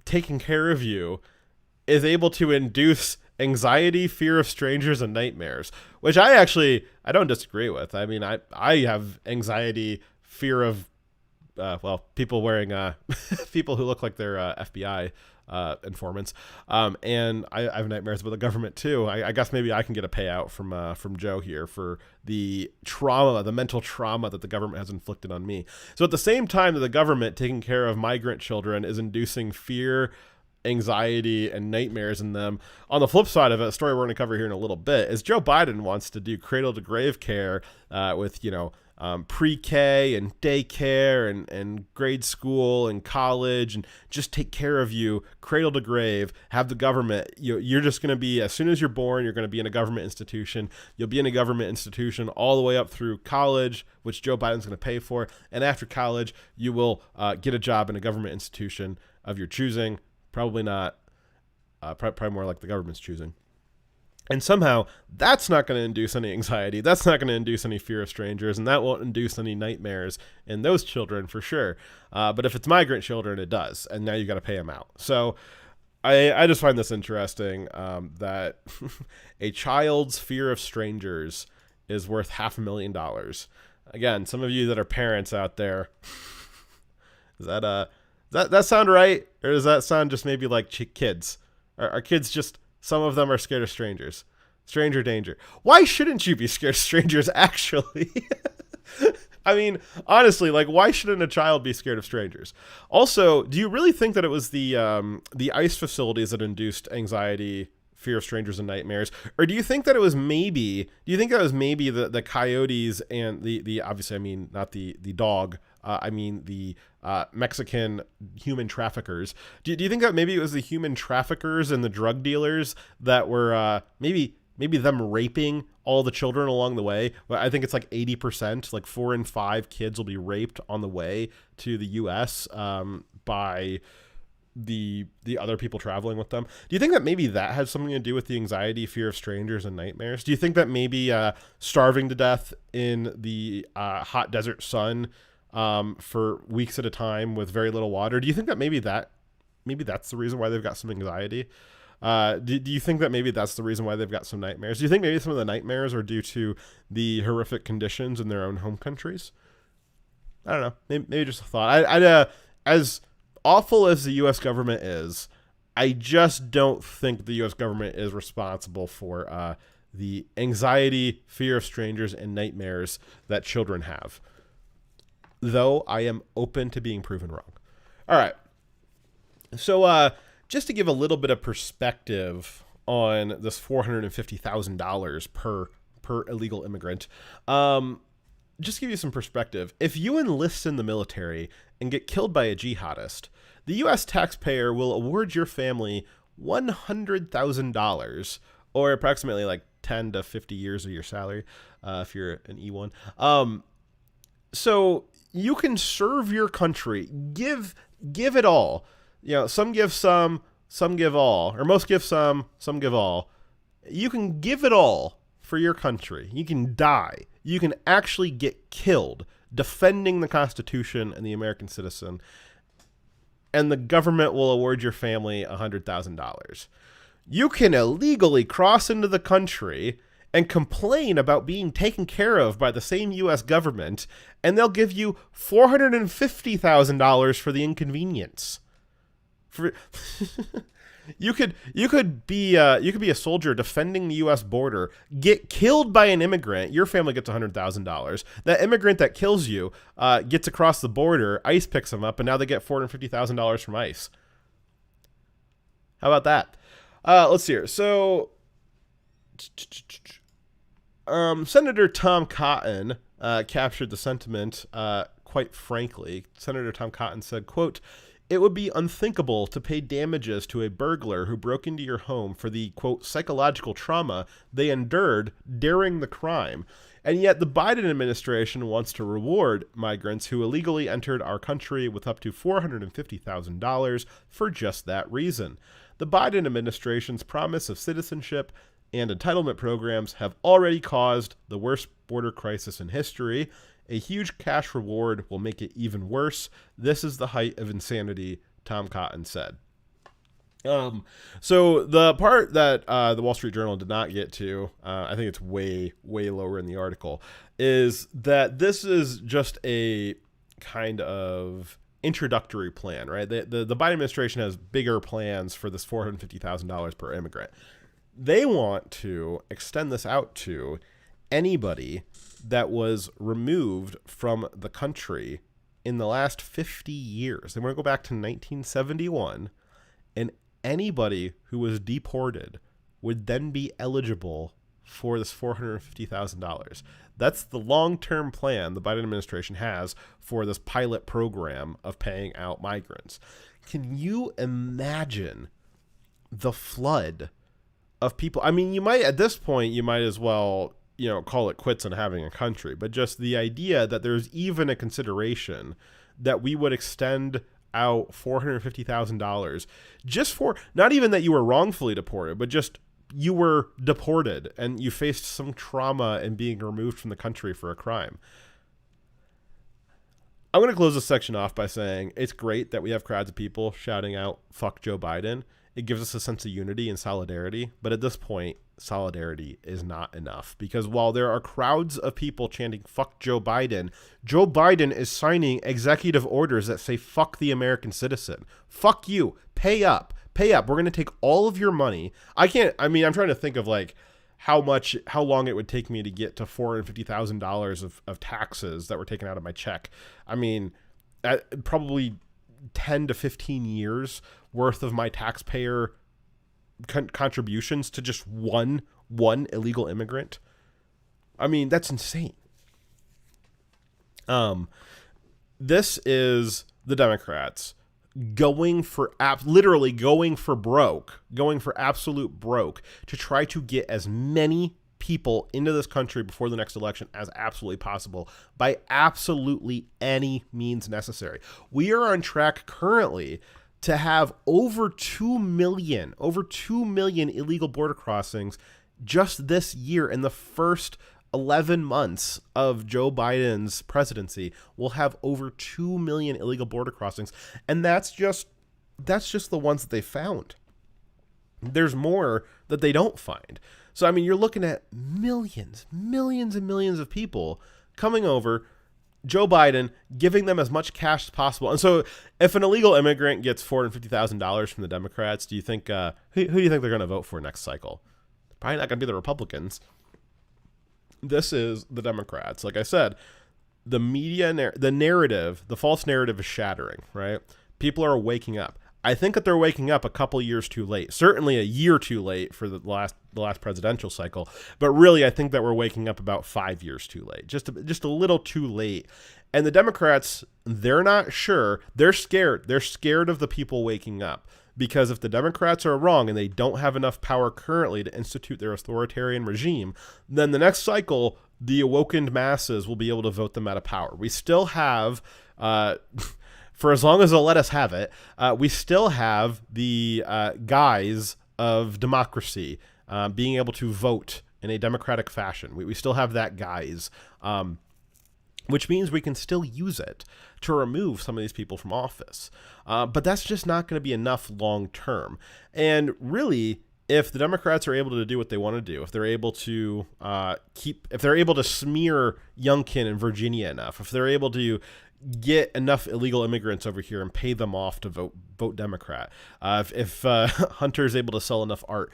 taking care of you is able to induce anxiety, fear of strangers, and nightmares, which I don't disagree with. I mean, I have anxiety, fear of people wearing people who look like they're FBI informants, and I have nightmares about the government too. I guess maybe I can get a payout from Joe here for the mental trauma that the government has inflicted on me. So at the same time that the government taking care of migrant children is inducing fear, anxiety, and nightmares in them, on the flip side of it, a story we're going to cover here in a little bit, is Joe Biden wants to do cradle to grave care with pre-K and daycare and grade school and college, and just take care of you cradle to grave. Have the government, you're just going to be, as soon as you're born, you're going to be in a government institution. You'll be in a government institution all the way up through college, which Joe Biden's going to pay for. And after college, you will get a job in a government institution of your choosing. Probably not, probably more like the government's choosing. And somehow that's not going to induce any anxiety. That's not going to induce any fear of strangers. And that won't induce any nightmares in those children for sure. But if it's migrant children, it does. And now you got to pay them out. So I just find this interesting that a child's fear of strangers is worth $500,000. Again, some of you that are parents out there, does that sound right? Or does that sound just maybe like kids? Are kids just... Some of them are scared of strangers. Stranger danger. Why shouldn't you be scared of strangers, actually? I mean, honestly, like, why shouldn't a child be scared of strangers? Also, do you really think that it was the ICE facilities that induced anxiety, fear of strangers, and nightmares? Or do you think that it was maybe... Do you think that was maybe the coyotes and the obviously, I mean, not the dog... I mean, the Mexican human traffickers. Do you think that maybe it was the human traffickers and the drug dealers that were maybe them raping all the children along the way? I think it's like 80%, like 4 in 5 kids will be raped on the way to the U.S. By the other people traveling with them. Do you think that maybe that has something to do with the anxiety, fear of strangers, and nightmares? Do you think that maybe starving to death in the hot desert sun for weeks at a time with very little water? Do you think that maybe that's the reason why they've got some anxiety? Do you think that maybe that's the reason why they've got some nightmares? Do you think maybe some of the nightmares are due to the horrific conditions in their own home countries? I don't know. Maybe just a thought. I as awful as the U.S. government is, I just don't think the U.S. government is responsible for the anxiety, fear of strangers, and nightmares that children have. Though I am open to being proven wrong. All right. So just to give a little bit of perspective on this $450,000 per illegal immigrant, just to give you some perspective. If you enlist in the military and get killed by a jihadist, the U.S. taxpayer will award your family $100,000, or approximately like 10 to 50 years of your salary if you're an E1. So you can serve your country, give it all. You know, some give some give all, or most give some give all. You can give it all for your country. You can die. You can actually get killed defending the Constitution and the American citizen, and the government will award your family $100,000. You can illegally cross into the country and complain about being taken care of by the same U.S. government, and they'll give you $450,000 for the inconvenience. You could be a soldier defending the U.S. border, get killed by an immigrant. Your family gets $100,000. That immigrant that kills you gets across the border. ICE picks them up, and now they get $450,000 from ICE. How about that? Let's see here. So, Senator Tom Cotton captured the sentiment quite frankly. Senator Tom Cotton said, quote, "It would be unthinkable to pay damages to a burglar who broke into your home for the, quote, psychological trauma they endured during the crime. And yet the Biden administration wants to reward migrants who illegally entered our country with up to $450,000 for just that reason. The Biden administration's promise of citizenship and entitlement programs have already caused the worst border crisis in history. A huge cash reward will make it even worse. This is the height of insanity," Tom Cotton said. So the part that the Wall Street Journal did not get to, I think it's way, way lower in the article, is that this is just a kind of introductory plan, right? The Biden administration has bigger plans for this $450,000 per immigrant. They want to extend this out to anybody that was removed from the country in the last 50 years. They want to go back to 1971, and anybody who was deported would then be eligible for this $450,000. That's the long-term plan the Biden administration has for this pilot program of paying out migrants. Can you imagine the flood of people? I mean, you might, at this point, you might as well, call it quits on having a country, but just the idea that there's even a consideration that we would extend out $450,000 just for, not even that you were wrongfully deported, but just you were deported and you faced some trauma and being removed from the country for a crime. I'm going to close this section off by saying it's great that we have crowds of people shouting out, "Fuck Joe Biden." It gives us a sense of unity and solidarity. But at this point, solidarity is not enough, because while there are crowds of people chanting "Fuck Joe Biden is signing executive orders that say "fuck the American citizen." Fuck you. Pay up. Pay up. We're going to take all of your money. I'm trying to think of like how long it would take me to get to $450,000 of taxes that were taken out of my check. I mean, probably 10 to 15 years worth of my taxpayer contributions to just one illegal immigrant. I mean, that's insane. This is the Democrats literally going for absolute broke to try to get as many people into this country before the next election as absolutely possible by absolutely any means necessary. We are on track currently to have over 2 million illegal border crossings just this year. In the first 11 months of Joe Biden's presidency, we'll have over 2 million illegal border crossings. And that's just the ones that they found. There's more that they don't find. So, I mean, you're looking at millions and millions of people coming over, Joe Biden giving them as much cash as possible. And so if an illegal immigrant gets $450,000 from the Democrats, do you think, who do you think they're going to vote for next cycle? Probably not going to be the Republicans. This is the Democrats. Like I said, the media, the narrative, the false narrative is shattering, right? People are waking up. I think that they're waking up a couple years too late, certainly a year too late for the last presidential cycle. But really, I think that we're waking up about 5 years too late, just a little too late. And the Democrats, they're not sure. They're scared. They're scared of the people waking up, because if the Democrats are wrong and they don't have enough power currently to institute their authoritarian regime, then the next cycle, the awakened masses will be able to vote them out of power. We still have, for as long as they'll let us have it, we still have the guise of democracy, being able to vote in a democratic fashion. We still have that guise, which means we can still use it to remove some of these people from office. But that's just not going to be enough long term. And really, if the Democrats are able to do what they want to do, if they're able to smear Youngkin in Virginia enough, if they're able to get enough illegal immigrants over here and pay them off to vote Democrat, if Hunter is able to sell enough art,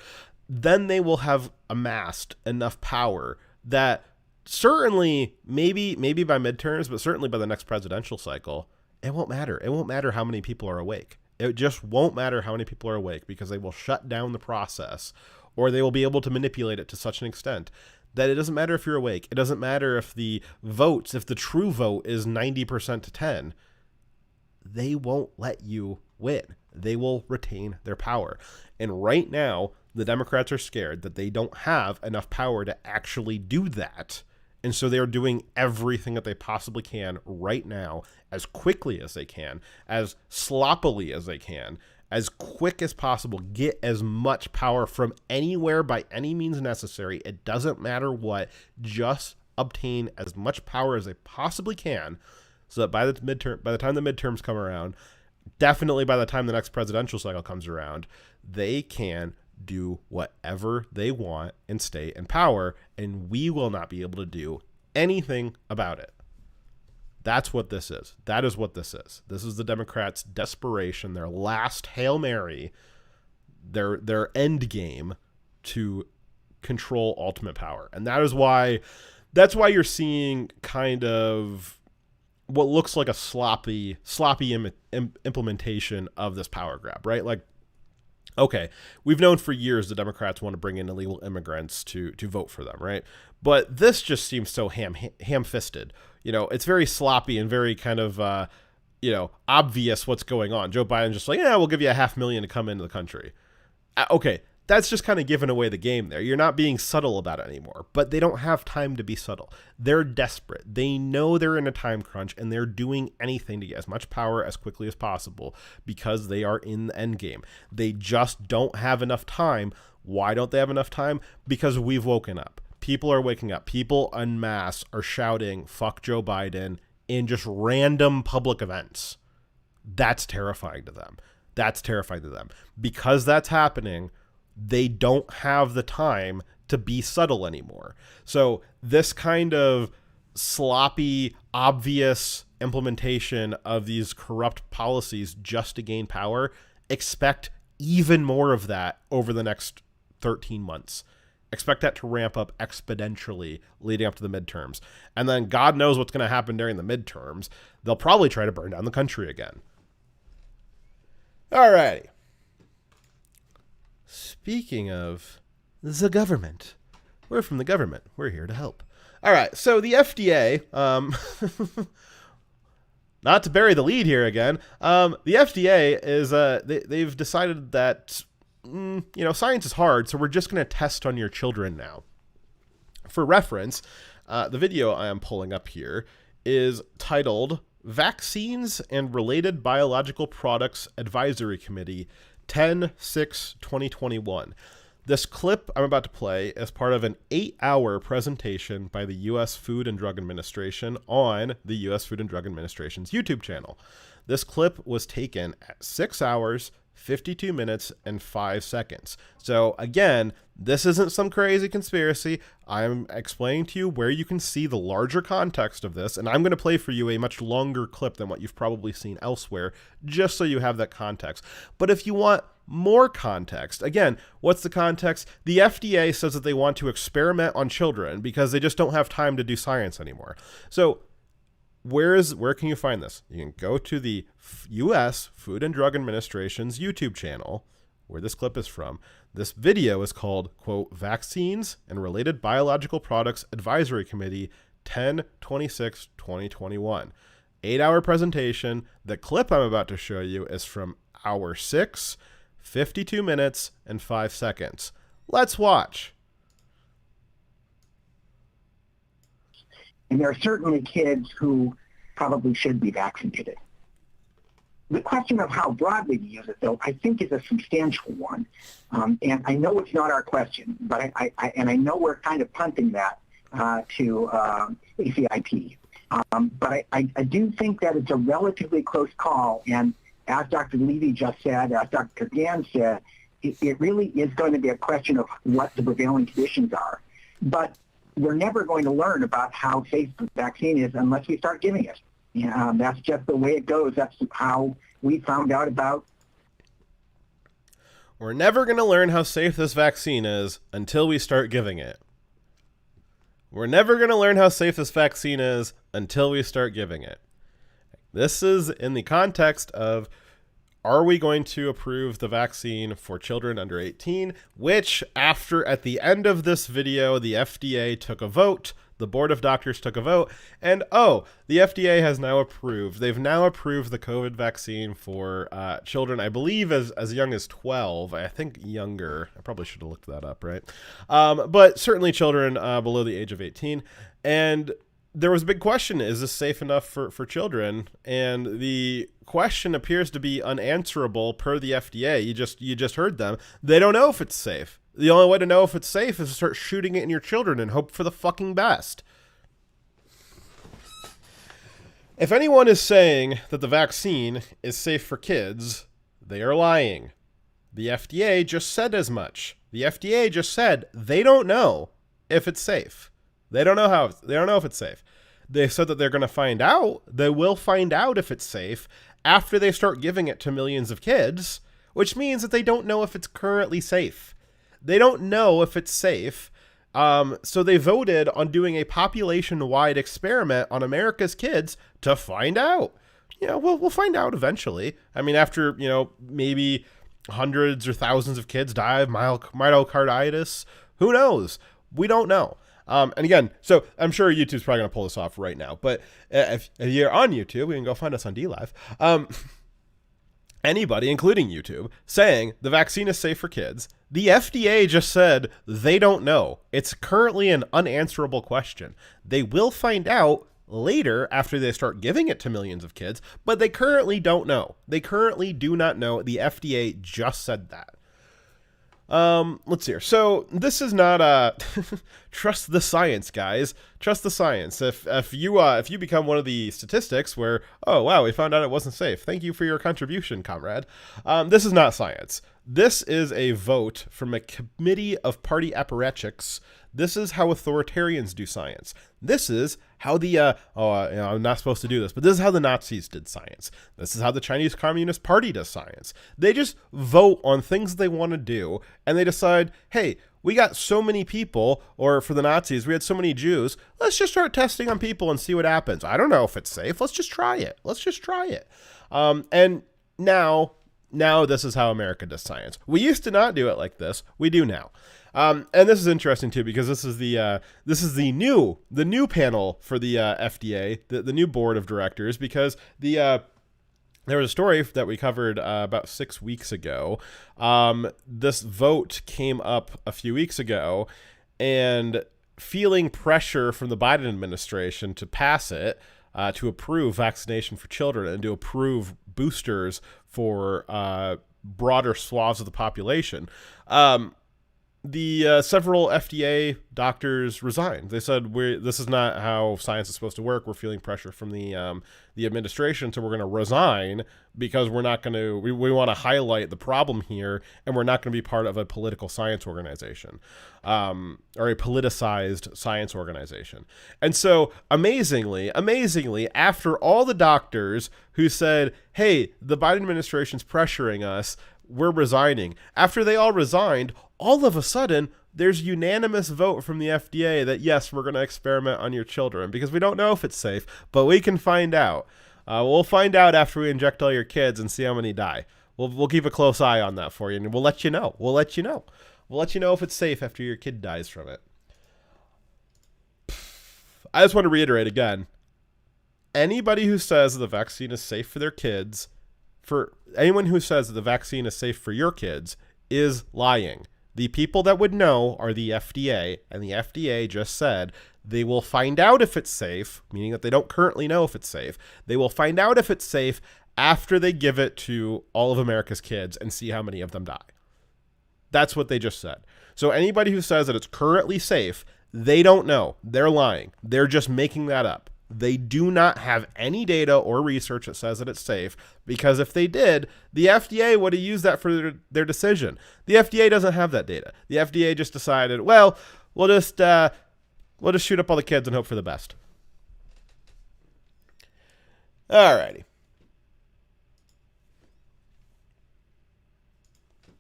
then they will have amassed enough power that certainly, maybe by midterms, but certainly by the next presidential cycle, it won't matter. It won't matter how many people are awake. It just won't matter how many people are awake, because they will shut down the process, or they will be able to manipulate it to such an extent that it doesn't matter if you're awake. It doesn't matter if the true vote is 90% to 10. They won't let you win. They will retain their power. And right now, the Democrats are scared that they don't have enough power to actually do that. And so they are doing everything that they possibly can right now, as quickly as they can, as sloppily as they can, as quick as possible. Get as much power from anywhere by any means necessary. It doesn't matter what. Just obtain as much power as they possibly can, so that by the time the midterms come around, definitely by the time the next presidential cycle comes around, they can do whatever they want and stay in power, and we will not be able to do anything about it. That's what this is. That is what this is. This is the Democrats' desperation, their last Hail Mary, their end game to control ultimate power. And that's why you're seeing kind of what looks like a sloppy implementation of this power grab, right? Like, okay, we've known for years the Democrats want to bring in illegal immigrants to vote for them, right? But this just seems so ham-fisted. You know, it's very sloppy and very kind of, obvious what's going on. Joe Biden's just like, yeah, we'll give you 500,000 to come into the country. Okay, that's just kind of giving away the game there. You're not being subtle about it anymore. But they don't have time to be subtle. They're desperate. They know they're in a time crunch, and they're doing anything to get as much power as quickly as possible because they are in the end game. They just don't have enough time Why don't they have enough time? Because we've woken up. People are waking up. People en masse are shouting, fuck Joe Biden in just random public events. That's terrifying to them. That's terrifying to them. Because that's happening, they don't have the time to be subtle anymore. So this kind of sloppy, obvious implementation of these corrupt policies just to gain power, expect even more of that over the next 13 months. Expect that to ramp up exponentially leading up to the midterms. And then God knows what's going to happen during the midterms. They'll probably try to burn down the country again. All right. Speaking of the government, we're from the government. We're here to help. All right. So the FDA, not to bury the lead here again, the FDA is they've decided that science is hard, so we're just going to test on your children now. For reference, the video I am pulling up here is titled Vaccines and Related Biological Products Advisory Committee 10/6/2021. This clip I'm about to play is part of an 8-hour presentation by the U.S. Food and Drug Administration on the U.S. Food and Drug Administration's YouTube channel. This clip was taken at 6 hours, 52 minutes, and 5 seconds. So again, this isn't some crazy conspiracy. I'm explaining to you where you can see the larger context of this, and I'm going to play for you a much longer clip than what you've probably seen elsewhere, just so you have that context. But if you want more context, again, what's the context? The FDA says that they want to experiment on children because they just don't have time to do science anymore. So where can you find this? You can go to the U.S. Food and Drug Administration's YouTube channel, where this clip is from. This video is called, quote, Vaccines and Related Biological Products Advisory Committee 10/26/2021. 8-hour presentation. The clip I'm about to show you is from hour 6, 52 minutes, and 5 seconds. Let's watch. And there are certainly kids who probably should be vaccinated. The question of how broadly to use it, though, I think is a substantial one. And I know it's not our question, but I know we're kind of punting that to ACIP. But I do think that it's a relatively close call. And as Dr. Levy just said, as Dr. Gann said, it really is going to be a question of what the prevailing conditions are. But we're never going to learn about how safe the vaccine is unless we start giving it. That's just the way it goes. That's how we found out about. We're never going to learn how safe this vaccine is until we start giving it. We're never going to learn how safe this vaccine is until we start giving it. This is in the context of, are we going to approve the vaccine for children under 18? Which, at the end of this video, the FDA took a vote. The board of doctors took a vote. And, the FDA has now approved. They've now approved the COVID vaccine for children, I believe, as young as 12. I think younger. I probably should have looked that up, right? But certainly children below the age of 18. And there was a big question, is this safe enough for children? And the question appears to be unanswerable per the FDA. You just heard them. They don't know if it's safe. The only way to know if it's safe is to start shooting it in your children and hope for the fucking best. If anyone is saying that the vaccine is safe for kids, they are lying. The FDA just said as much. The FDA just said they don't know if it's safe. They don't know if it's safe. They said that they're going to find out. They will find out if it's safe after they start giving it to millions of kids, which means that they don't know if it's currently safe. They don't know if it's safe. So they voted on doing a population-wide experiment on America's kids to find out. We'll find out eventually. I mean, after, maybe hundreds or thousands of kids die of myocarditis, who knows? We don't know. And again, so I'm sure YouTube's probably going to pull this off right now. But if you're on YouTube, you can go find us on DLive. Anybody, including YouTube, saying the vaccine is safe for kids. The FDA just said they don't know. It's currently an unanswerable question. They will find out later after they start giving it to millions of kids, but they currently don't know. They currently do not know. The FDA just said that. Let's see here. So this is not a trust the science, guys. Trust the science. If you become one of the statistics where, oh wow, we found out it wasn't safe. Thank you for your contribution, comrade. This is not science. This is a vote from a committee of party apparatchiks. This is how authoritarians do science. This is how the I'm not supposed to do this, but this is how the Nazis did science. This is how the Chinese Communist Party does science. They just vote on things they want to do, and they decide, hey, we got so many people, or for the Nazis, we had so many Jews. Let's just start testing on people and see what happens. I don't know if it's safe. Let's just try it. And now this is how America does science. We used to not do it like this. We do now. And this is interesting too, because this is the new panel for the FDA, the new board of directors, because there was a story that we covered about 6 weeks ago. This vote came up a few weeks ago, and feeling pressure from the Biden administration to pass it, to approve vaccination for children and to approve boosters for broader swaths of the population. The several FDA doctors resigned. They said, this is not how science is supposed to work. We're feeling pressure from the administration, so we're going to resign because we're not going to. We want to highlight the problem here, and we're not going to be part of a political science organization, or a politicized science organization. And so, amazingly, after all the doctors who said, "Hey, the Biden administration's pressuring us," we're resigning. After they all resigned, all of a sudden, there's unanimous vote from the FDA that, yes, we're going to experiment on your children because we don't know if it's safe, but we can find out. We'll find out after we inject all your kids and see how many die. We'll keep a close eye on that for you, and we'll let you know. We'll let you know if it's safe after your kid dies from it. I just want to reiterate again, anybody who says the vaccine is safe for their kids, for anyone who says that the vaccine is safe for your kids, is lying. The people that would know are the FDA, and the FDA just said they will find out if it's safe, meaning that they don't currently know if it's safe. They will find out if it's safe after they give it to all of America's kids and see how many of them die. That's what they just said. So anybody who says that it's currently safe, they don't know. They're lying. They're just making that up. They do not have any data or research that says that it's safe, because if they did, the FDA would have used that for their decision. The FDA doesn't have that data. The FDA just decided, well, we'll just shoot up all the kids and hope for the best. Alrighty.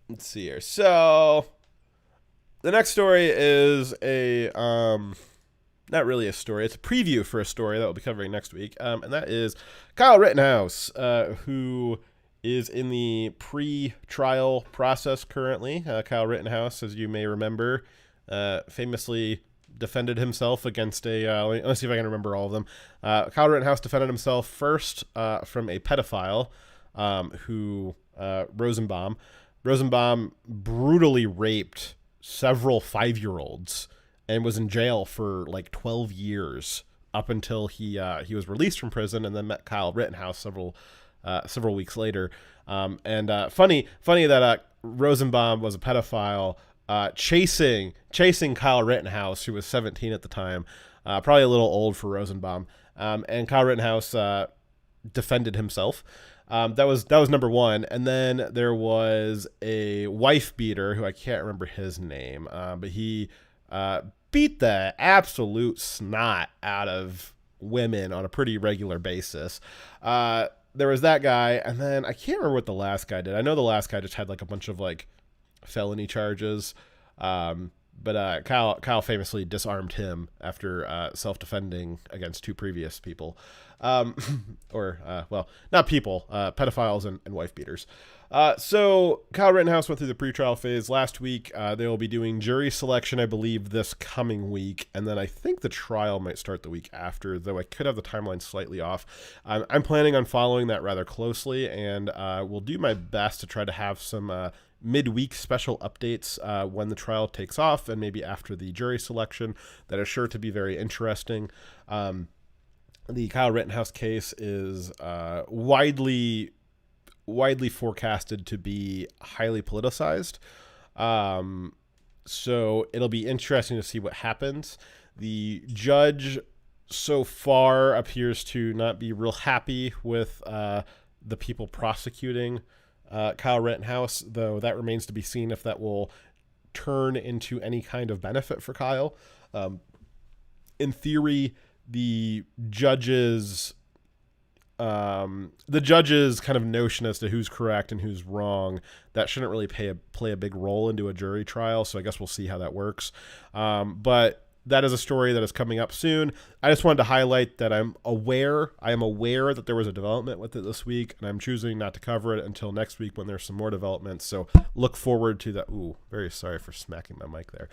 Let's see here. So the next story is not really a story. It's a preview for a story that we'll be covering next week. And that is Kyle Rittenhouse, who is in the pre-trial process currently. Kyle Rittenhouse, as you may remember, famously defended himself against let's see if I can remember all of them. Kyle Rittenhouse defended himself first from a pedophile who, Rosenbaum. Rosenbaum brutally raped several 5-year-olds and was in jail for like 12 years up until he was released from prison, and then met Kyle Rittenhouse several weeks later. Funny that Rosenbaum was a pedophile, chasing Kyle Rittenhouse, who was 17 at the time, probably a little old for Rosenbaum. And Kyle Rittenhouse defended himself. That was number one. And then there was a wife beater who I can't remember his name, but he beat the absolute snot out of women on a pretty regular basis. There was that guy, and then I can't remember what the last guy did. I know the last guy just had like a bunch of like felony charges. But Kyle famously disarmed him after self-defending against 2 previous people. Not people, pedophiles and wife beaters. So Kyle Rittenhouse went through the pretrial phase last week. They will be doing jury selection, I believe, this coming week. And then I think the trial might start the week after, though I could have the timeline slightly off. I'm planning on following that rather closely, and will do my best to try to have some midweek special updates when the trial takes off, and maybe after the jury selection. That is sure to be very interesting. The Kyle Rittenhouse case is widely forecasted to be highly politicized. So it'll be interesting to see what happens. The judge so far appears to not be real happy with the people prosecuting Kyle Rittenhouse, though that remains to be seen if that will turn into any kind of benefit for Kyle. In theory, the judge's kind of notion as to who's correct and who's wrong, that shouldn't really play a big role into a jury trial. So I guess we'll see how that works. But that is a story that is coming up soon. I just wanted to highlight that I am aware that there was a development with it this week, and I'm choosing not to cover it until next week when there's some more developments. So look forward to that. Ooh, very sorry for smacking my mic there.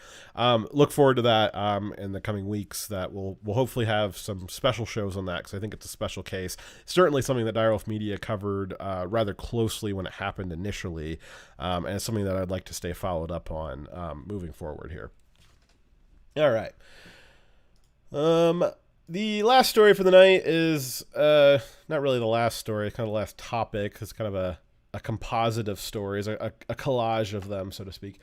Look forward to that in the coming weeks. That we'll hopefully have some special shows on that, because I think it's a special case. Certainly something that Direwolf Media covered rather closely when it happened initially, and it's something that I'd like to stay followed up on moving forward here. All right. The last story for the night is not really the last story, kind of the last topic. It's kind of a composite of stories, a collage of them, so to speak.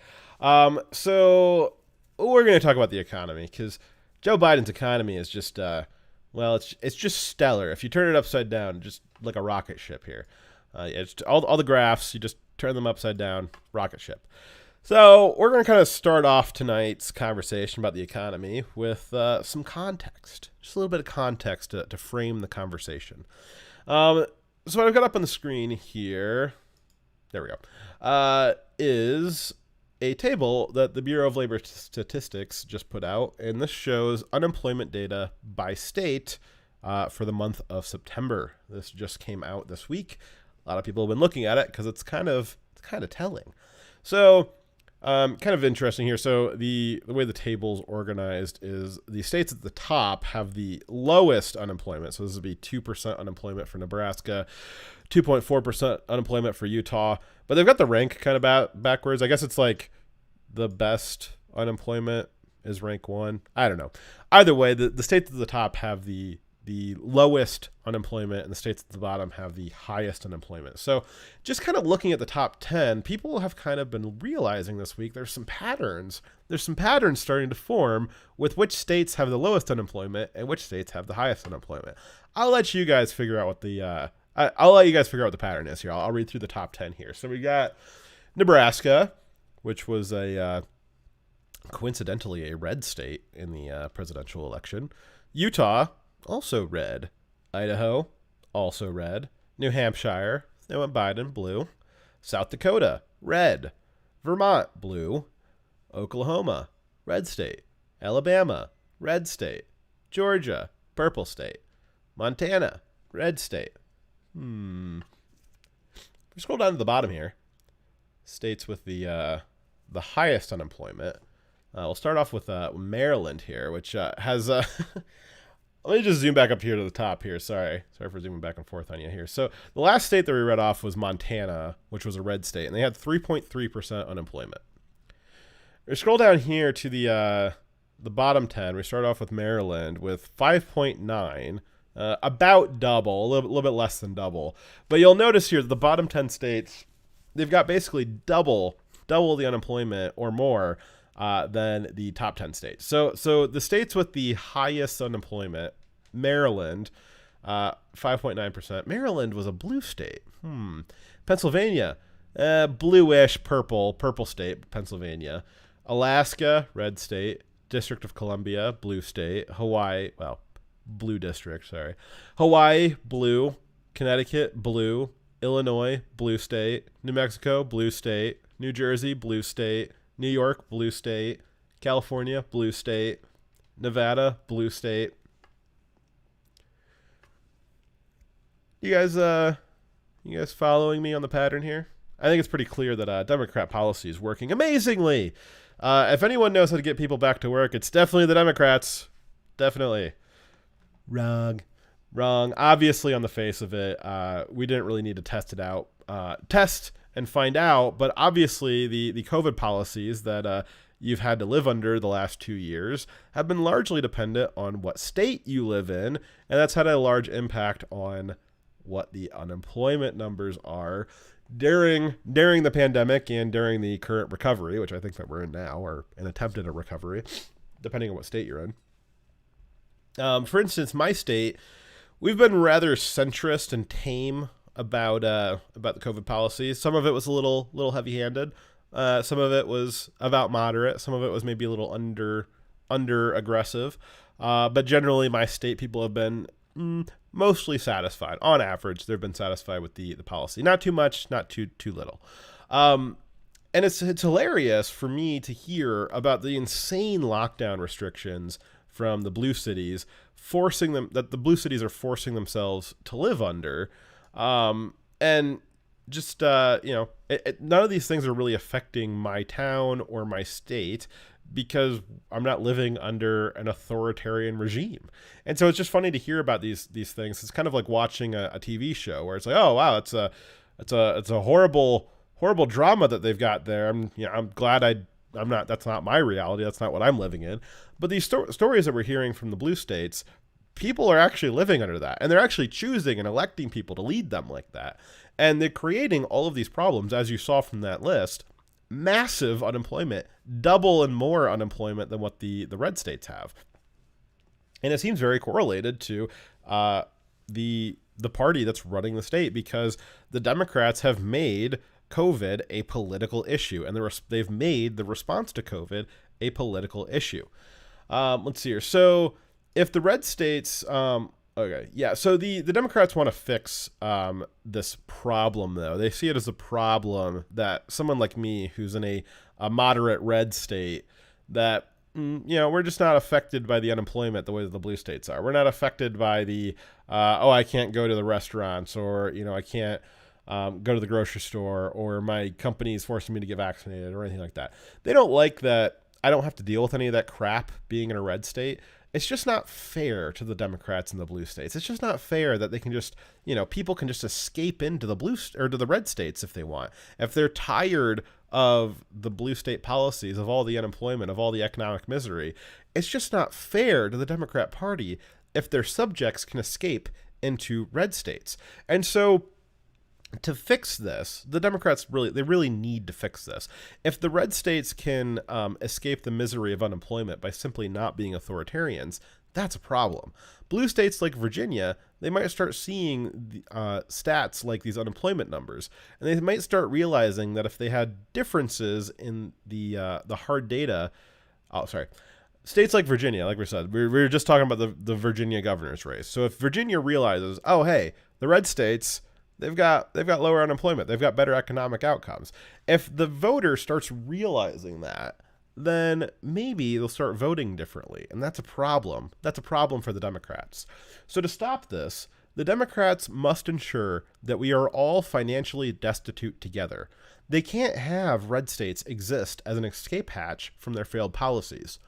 So we're going to talk about the economy, because Joe Biden's economy is just, it's just stellar. If you turn it upside down, just like a rocket ship here. It's all the graphs, you just turn them upside down, rocket ship. So we're going to kind of start off tonight's conversation about the economy with some context, just a little bit of context to frame the conversation. So what I've got up on the screen here, there we go, is a table that the Bureau of Labor Statistics just put out, and this shows unemployment data by state for the month of September. This just came out this week. A lot of people have been looking at it because it's kind of telling. So kind of interesting here. So the way the table's organized is the states at the top have the lowest unemployment. So this would be 2% unemployment for Nebraska, 2.4% unemployment for Utah. But they've got the rank kind of backwards. I guess it's like the best unemployment is rank 1. I don't know. Either way, the states at the top have the lowest unemployment, and the states at the bottom have the highest unemployment. So just kind of looking at the top 10, people have kind of been realizing this week there's some patterns. There's some patterns starting to form with which states have the lowest unemployment and which states have the highest unemployment. I'll let you guys figure out what the pattern is here. I'll read through the top 10 here. So we got Nebraska, which was coincidentally a red state in the presidential election. Utah, also red. Idaho, also red. New Hampshire, they went Biden, blue. South Dakota, red. Vermont, blue. Oklahoma, red state. Alabama, red state. Georgia, purple state. Montana, red state. We scroll down to the bottom here. States with the highest unemployment. We'll start off with Maryland here, which has let me just zoom back up here to the top here. Sorry for zooming back and forth on you here. So the last state that we read off was Montana, which was a red state, and they had 3.3% unemployment. We scroll down here to the bottom 10. We start off with Maryland with 5.9, about double, a little bit less than double. But you'll notice here the bottom 10 states, they've got basically double the unemployment or more than the top 10 states. So the states with the highest unemployment, Maryland, 5.9%. Maryland was a blue state. Pennsylvania, bluish purple state, Pennsylvania. Alaska, red state. District of Columbia, blue state. Hawaii, blue district, sorry. Hawaii, blue. Connecticut, blue. Illinois, blue state. New Mexico, blue state. New Jersey, blue state. New York, blue state. California, blue state. Nevada, blue state. You guys following me on the pattern here? I think it's pretty clear that Democrat policy is working amazingly. If anyone knows how to get people back to work, it's definitely the Democrats. Definitely. Wrong. Obviously, on the face of it, we didn't really need to test and find out, but obviously the COVID policies that you've had to live under the last 2 years have been largely dependent on what state you live in, and that's had a large impact on what the unemployment numbers are during the pandemic and during the current recovery, which I think that we're in now, or an attempt at a recovery, depending on what state you're in. For instance, my state, we've been rather centrist and tame about the COVID policies. Some of it was a little heavy-handed. Some of it was about moderate. Some of it was maybe a little under aggressive. But generally, my state people have been mostly satisfied. On average, they've been satisfied with the policy. Not too much, not too little. And it's hilarious for me to hear about the insane lockdown restrictions from the blue cities, that the blue cities are forcing themselves to live under. And just, none of these things are really affecting my town or my state because I'm not living under an authoritarian regime. And so it's just funny to hear about these things. It's kind of like watching a TV show where it's like, oh, wow, it's a horrible drama that they've got there. I'm glad that's not my reality. That's not what I'm living in. But these stories that we're hearing from the blue states, people are actually living under that, and they're actually choosing and electing people to lead them like that. And they're creating all of these problems, as you saw from that list, massive unemployment, double and more unemployment than what the red states have. And it seems very correlated to the party that's running the state, because the Democrats have made COVID a political issue, and they've made the response to COVID a political issue. Let's see here. So if the red states, so the Democrats want to fix this problem, though. They see it as a problem that someone like me, who's in a moderate red state, that, we're just not affected by the unemployment the way that the blue states are. We're not affected by the, I can't go to the restaurants, or, I can't go to the grocery store, or my company is forcing me to get vaccinated, or anything like that. They don't like that I don't have to deal with any of that crap being in a red state. It's just not fair to the Democrats in the blue states. It's just not fair that they can just, people can just escape into the blue or to the red states if they want. If they're tired of the blue state policies, of all the unemployment, of all the economic misery, it's just not fair to the Democrat Party if their subjects can escape into red states. And so to fix this, the Democrats really need to fix this. If the red states can escape the misery of unemployment by simply not being authoritarians, that's a problem. Blue states like Virginia, they might start seeing stats like these unemployment numbers, and they might start realizing that if they had differences in the hard data, states like Virginia, like we said, we were just talking about the Virginia governor's race. So if Virginia realizes, oh hey, the red states, They've got lower unemployment. They've got better economic outcomes. If the voter starts realizing that, then maybe they'll start voting differently. And that's a problem. That's a problem for the Democrats. So to stop this, the Democrats must ensure that we are all financially destitute together. They can't have red states exist as an escape hatch from their failed policies.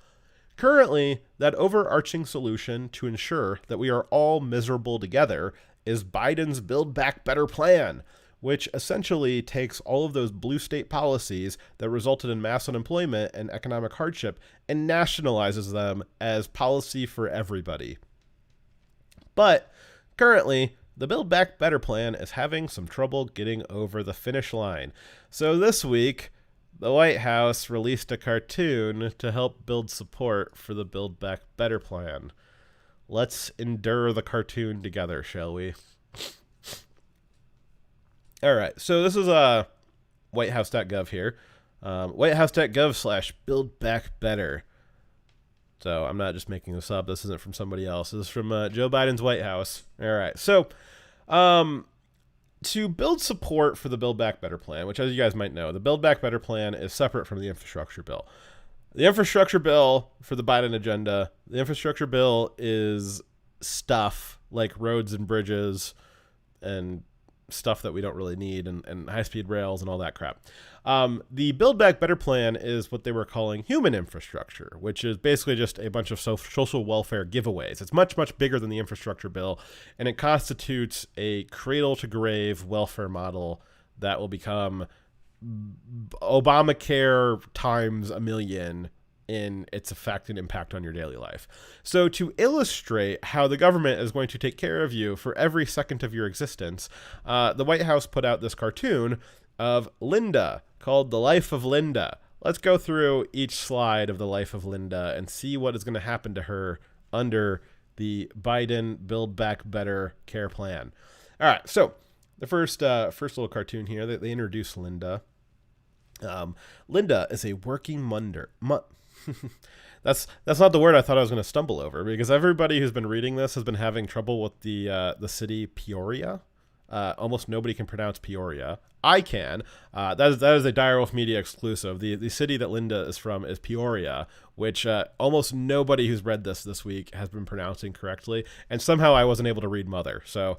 Currently, that overarching solution to ensure that we are all miserable together is Biden's Build Back Better plan, which essentially takes all of those blue state policies that resulted in mass unemployment and economic hardship and nationalizes them as policy for everybody. But currently, the Build Back Better plan is having some trouble getting over the finish line. So this week, the White House released a cartoon to help build support for the Build Back Better plan. Let's endure the cartoon together, shall we? All right, so this is whitehouse.gov here. whitehouse.gov/Build Back Better. So I'm not just making this up. This isn't from somebody else. This is from Joe Biden's White House. All right, so to build support for the Build Back Better plan, which, as you guys might know, the Build Back Better plan is separate from the infrastructure bill. The infrastructure bill for the Biden agenda, the infrastructure bill is stuff like roads and bridges and stuff that we don't really need, and high-speed rails and all that crap. The Build Back Better plan is what they were calling human infrastructure, which is basically just a bunch of social welfare giveaways. It's much, much bigger than the infrastructure bill, and it constitutes a cradle-to-grave welfare model that will become Obamacare times a million in its effect and impact on your daily life. So to illustrate how the government is going to take care of you for every second of your existence, the White House put out this cartoon of Linda called The Life of Linda. Let's go through each slide of The Life of Linda and see what is going to happen to her under the Biden Build Back Better care plan. All right, so the first little cartoon here, they introduce Linda. Linda is a working that's not the word I thought I was going to stumble over, because everybody who's been reading this has been having trouble with the city Peoria. Almost nobody can pronounce Peoria. I can. That is a Direwolf Media exclusive. The city that Linda is from is Peoria, which almost nobody who's read this week has been pronouncing correctly, and somehow I wasn't able to read Mother. So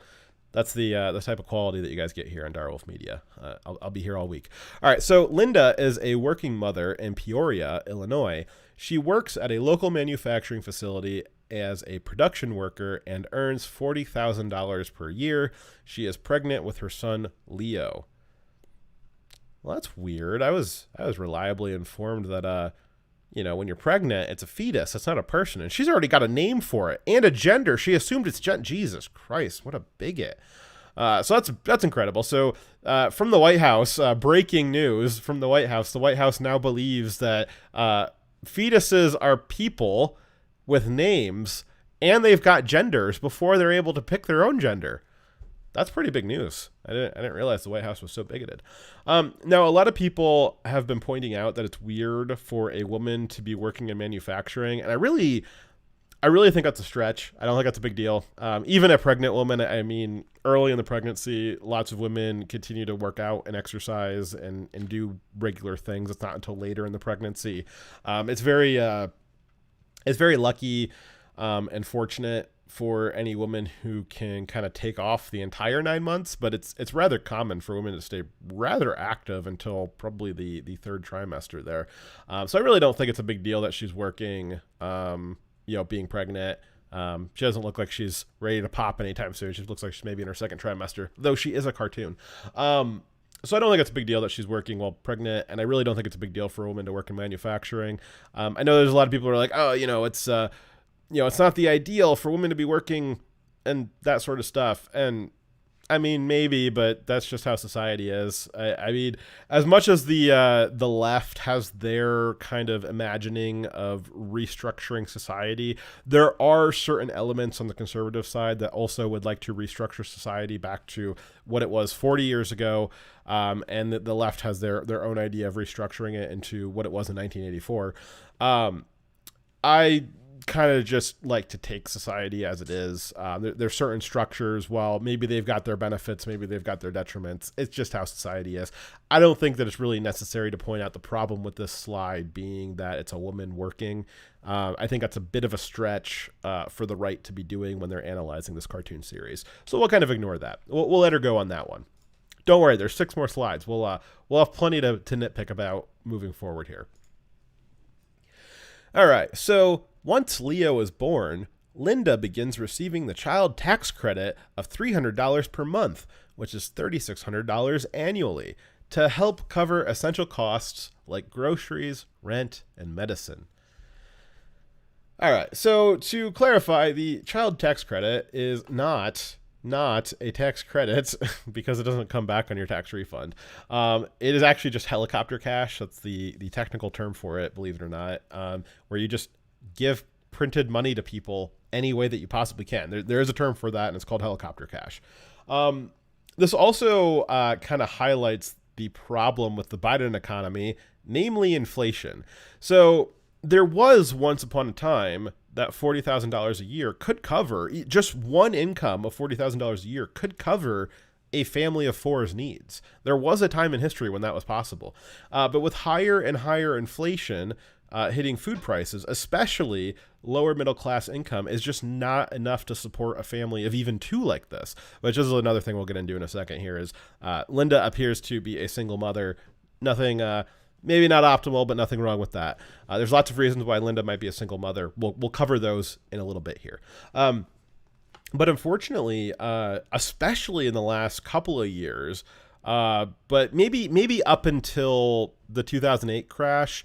that's the type of quality that you guys get here on Direwolf Media. I'll be here all week. All right, so Linda is a working mother in Peoria, Illinois. She works at a local manufacturing facility as a production worker and earns $40,000 per year. She is pregnant with her son, Leo. Well, that's weird. I was reliably informed that, when you're pregnant, it's a fetus. It's not a person. And she's already got a name for it and a gender. She assumed it's Jesus Christ. What a bigot. So that's incredible. So from the White House, breaking news from the White House now believes that fetuses are people with names, and they've got genders before they're able to pick their own gender. That's pretty big news. I didn't realize the White House was so bigoted. Now, a lot of people have been pointing out that it's weird for a woman to be working in manufacturing, and I really think that's a stretch. I don't think that's a big deal. Even a pregnant woman, I mean, early in the pregnancy, lots of women continue to work out and exercise and do regular things. It's not until later in the pregnancy. It's very lucky and fortunate for any woman who can kind of take off the entire 9 months, but it's rather common for women to stay rather active until probably the third trimester there. So I really don't think it's a big deal that she's working, being pregnant. She doesn't look like she's ready to pop anytime soon. She looks like she's maybe in her second trimester, though she is a cartoon. So I don't think it's a big deal that she's working while pregnant, and I really don't think it's a big deal for a woman to work in manufacturing. I know there's a lot of people who are like, it's not the ideal for women to be working and that sort of stuff. And I mean, maybe, but that's just how society is. I mean, as much as the left has their kind of imagining of restructuring society, there are certain elements on the conservative side that also would like to restructure society back to what it was 40 years ago. And the left has their own idea of restructuring it into what it was in 1984. I kind of just like to take society as it is. There's certain structures, while maybe they've got their benefits, maybe they've got their detriments. It's just how society is. I don't think that it's really necessary to point out the problem with this slide being that it's a woman working. I think that's a bit of a stretch for the right to be doing when they're analyzing this cartoon series. So we'll kind of ignore that. We'll let her go on that one. Don't worry, there's 6 more slides. We'll have plenty to nitpick about moving forward here. All right, so once Leo is born, Linda begins receiving the child tax credit of $300 per month, which is $3,600 annually, to help cover essential costs like groceries, rent, and medicine. All right, so to clarify, the child tax credit is not a tax credit because it doesn't come back on your tax refund. It is actually just helicopter cash. That's the technical term for it, believe it or not, where you just give printed money to people any way that you possibly can. There is a term for that, and it's called helicopter cash. This also kind of highlights the problem with the Biden economy, namely inflation. So there was once upon a time that $40,000 a year could cover, just one income of $40,000 a year could cover a family of 4's needs. There was a time in history when that was possible. But with higher and higher inflation hitting food prices, especially lower middle class income, is just not enough to support a family of even 2 like this, which is another thing we'll get into in a second here. Is Linda appears to be a single mother. Nothing, maybe not optimal, but nothing wrong with that. There's lots of reasons why Linda might be a single mother. We'll cover those in a little bit here. But unfortunately, especially in the last couple of years, but maybe up until the 2008 crash,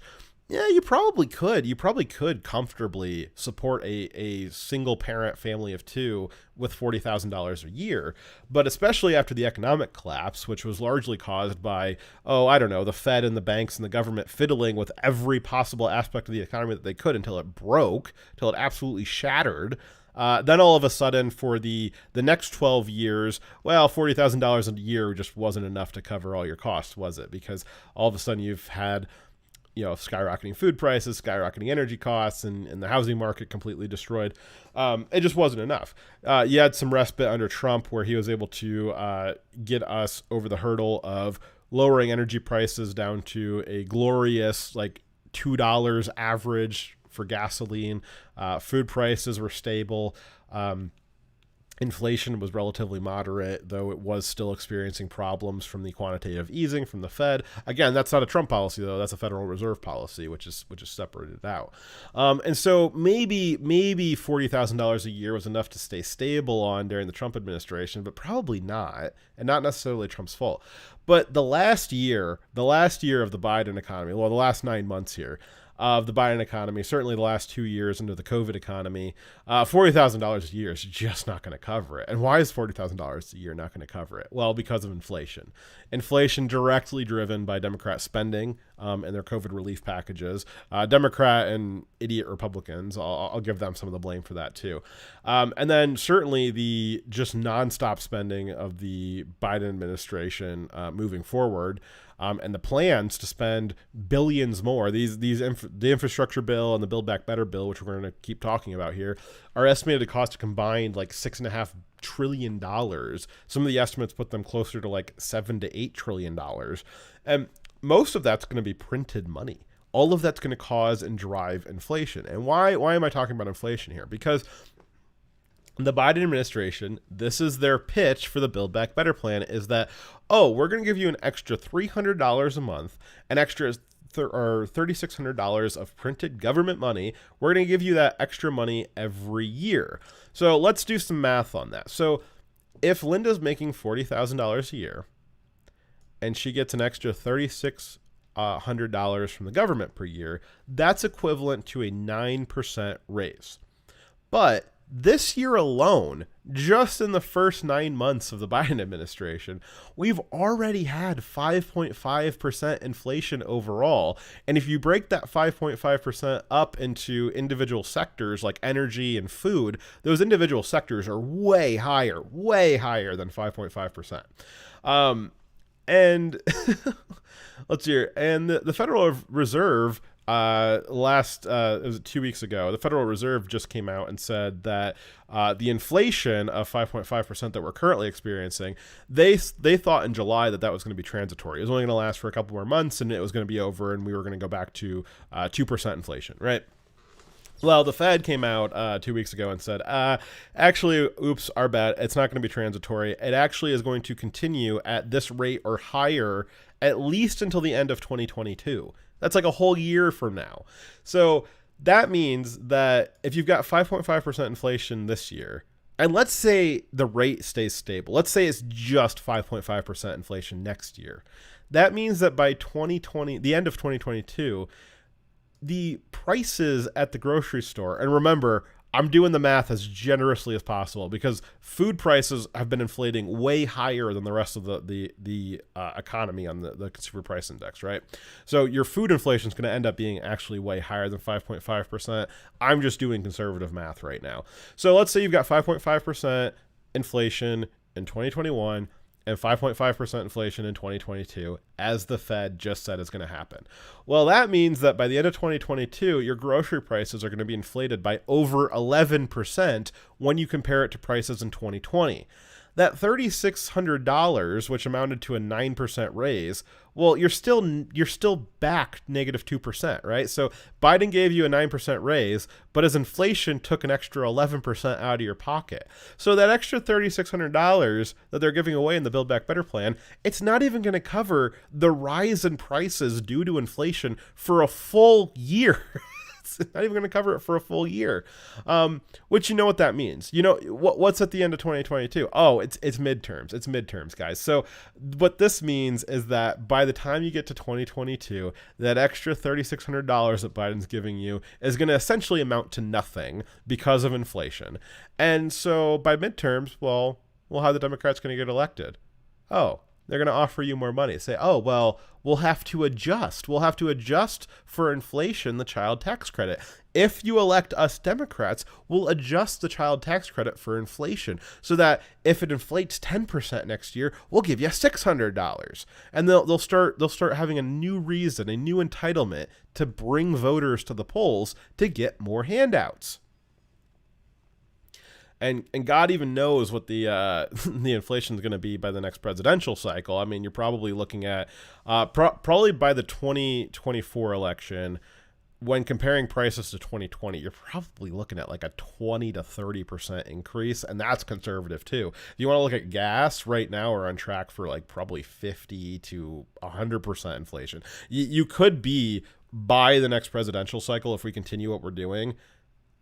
Yeah, you probably could. You probably could comfortably support a single parent family of two with $40,000 a year. But especially after the economic collapse, which was largely caused by, I don't know, the Fed and the banks and the government fiddling with every possible aspect of the economy that they could until it broke, till it absolutely shattered. Then all of a sudden for the next 12 years, well, $40,000 a year just wasn't enough to cover all your costs, was it? Because all of a sudden you've had skyrocketing food prices, skyrocketing energy costs, and the housing market completely destroyed. It just wasn't enough. You had some respite under Trump where he was able to get us over the hurdle of lowering energy prices down to a glorious $2 average for gasoline. Food prices were stable. Inflation was relatively moderate, though it was still experiencing problems from the quantitative easing from the Fed. Again, that's not a Trump policy, though. That's a Federal Reserve policy, which is separated out. And so maybe $40,000 a year was enough to stay stable on during the Trump administration, but probably not, and not necessarily Trump's fault. But the last year of the Biden economy, well, the last 9 months here, of the Biden economy, certainly the last 2 years into the COVID economy, $40,000 a year is just not going to cover it. And why is $40,000 a year not going to cover it? Well, because of inflation. Inflation directly driven by Democrat spending and their COVID relief packages. Democrat and idiot Republicans, I'll give them some of the blame for that too. And then certainly the just nonstop spending of the Biden administration moving forward. And the plans to spend billions more, the infrastructure bill and the Build Back Better bill, which we're going to keep talking about here, are estimated to cost a combined $6.5 trillion. Some of the estimates put them closer to $7 to $8 trillion. And most of that's going to be printed money. All of that's going to cause and drive inflation. And why am I talking about inflation here? Because the Biden administration, this is their pitch for the Build Back Better plan, is that, we're going to give you an extra $300 a month, an extra $3,600 of printed government money. We're going to give you that extra money every year. So let's do some math on that. So if Linda's making $40,000 a year and she gets an extra $3,600 from the government per year, that's equivalent to a 9% raise. But this year alone, just in the first 9 months of the Biden administration, we've already had 5.5% inflation overall. And if you break that 5.5% up into individual sectors like energy and food, those individual sectors are way higher than 5.5%. And let's see here. And the Federal Reserve, it was 2 weeks ago, the Federal Reserve just came out and said that the inflation of 5.5% that we're currently experiencing, they thought in July that was going to be transitory. It was only going to last for a couple more months, and it was going to be over, and we were going to go back to 2% inflation, right? Well, the Fed came out 2 weeks ago and said, actually, oops, our bad. It's not going to be transitory. It actually is going to continue at this rate or higher at least until the end of 2022. That's a whole year from now. So that means that if you've got 5.5% inflation this year, and let's say the rate stays stable, let's say it's just 5.5% inflation next year, that means that by the end of 2022, the prices at the grocery store, and remember, I'm doing the math as generously as possible because food prices have been inflating way higher than the rest of the economy on the consumer price index, right? So your food inflation is going to end up being actually way higher than 5.5%. I'm just doing conservative math right now. So let's say you've got 5.5% inflation in 2021 and 5.5% inflation in 2022, as the Fed just said is going to happen. Well, that means that by the end of 2022, your grocery prices are going to be inflated by over 11% when you compare it to prices in 2020. That $3,600, which amounted to a 9% raise, well, you're still back negative 2%, right? So Biden gave you a 9% raise, but as inflation took an extra 11% out of your pocket. So that extra $3,600 that they're giving away in the Build Back Better plan, it's not even going to cover the rise in prices due to inflation for a full year. It's not even going to cover it for a full year. Which, you know what that means. You know, what's at the end of 2022? Oh, it's midterms. It's midterms, guys. So what this means is that by the time you get to 2022, that extra $3,600 that Biden's giving you is going to essentially amount to nothing because of inflation. And so by midterms, well, how are the Democrats going to get elected? Oh, they're going to offer you more money. Say, oh, well, we'll have to adjust. We'll have to adjust for inflation the child tax credit. If you elect us Democrats, we'll adjust the child tax credit for inflation so that if it inflates 10% next year, we'll give you $600. And they'll start having a new reason, a new entitlement to bring voters to the polls to get more handouts. And God even knows what the the inflation is going to be by the next presidential cycle. I mean, you're probably looking at probably by the 2024 election, when comparing prices to 2020, you're probably looking at like a 20 to 30% increase, and that's conservative too. If you want to look at gas, right now we're on track for like probably 50 to 100% inflation. You could be, by the next presidential cycle, if we continue what we're doing,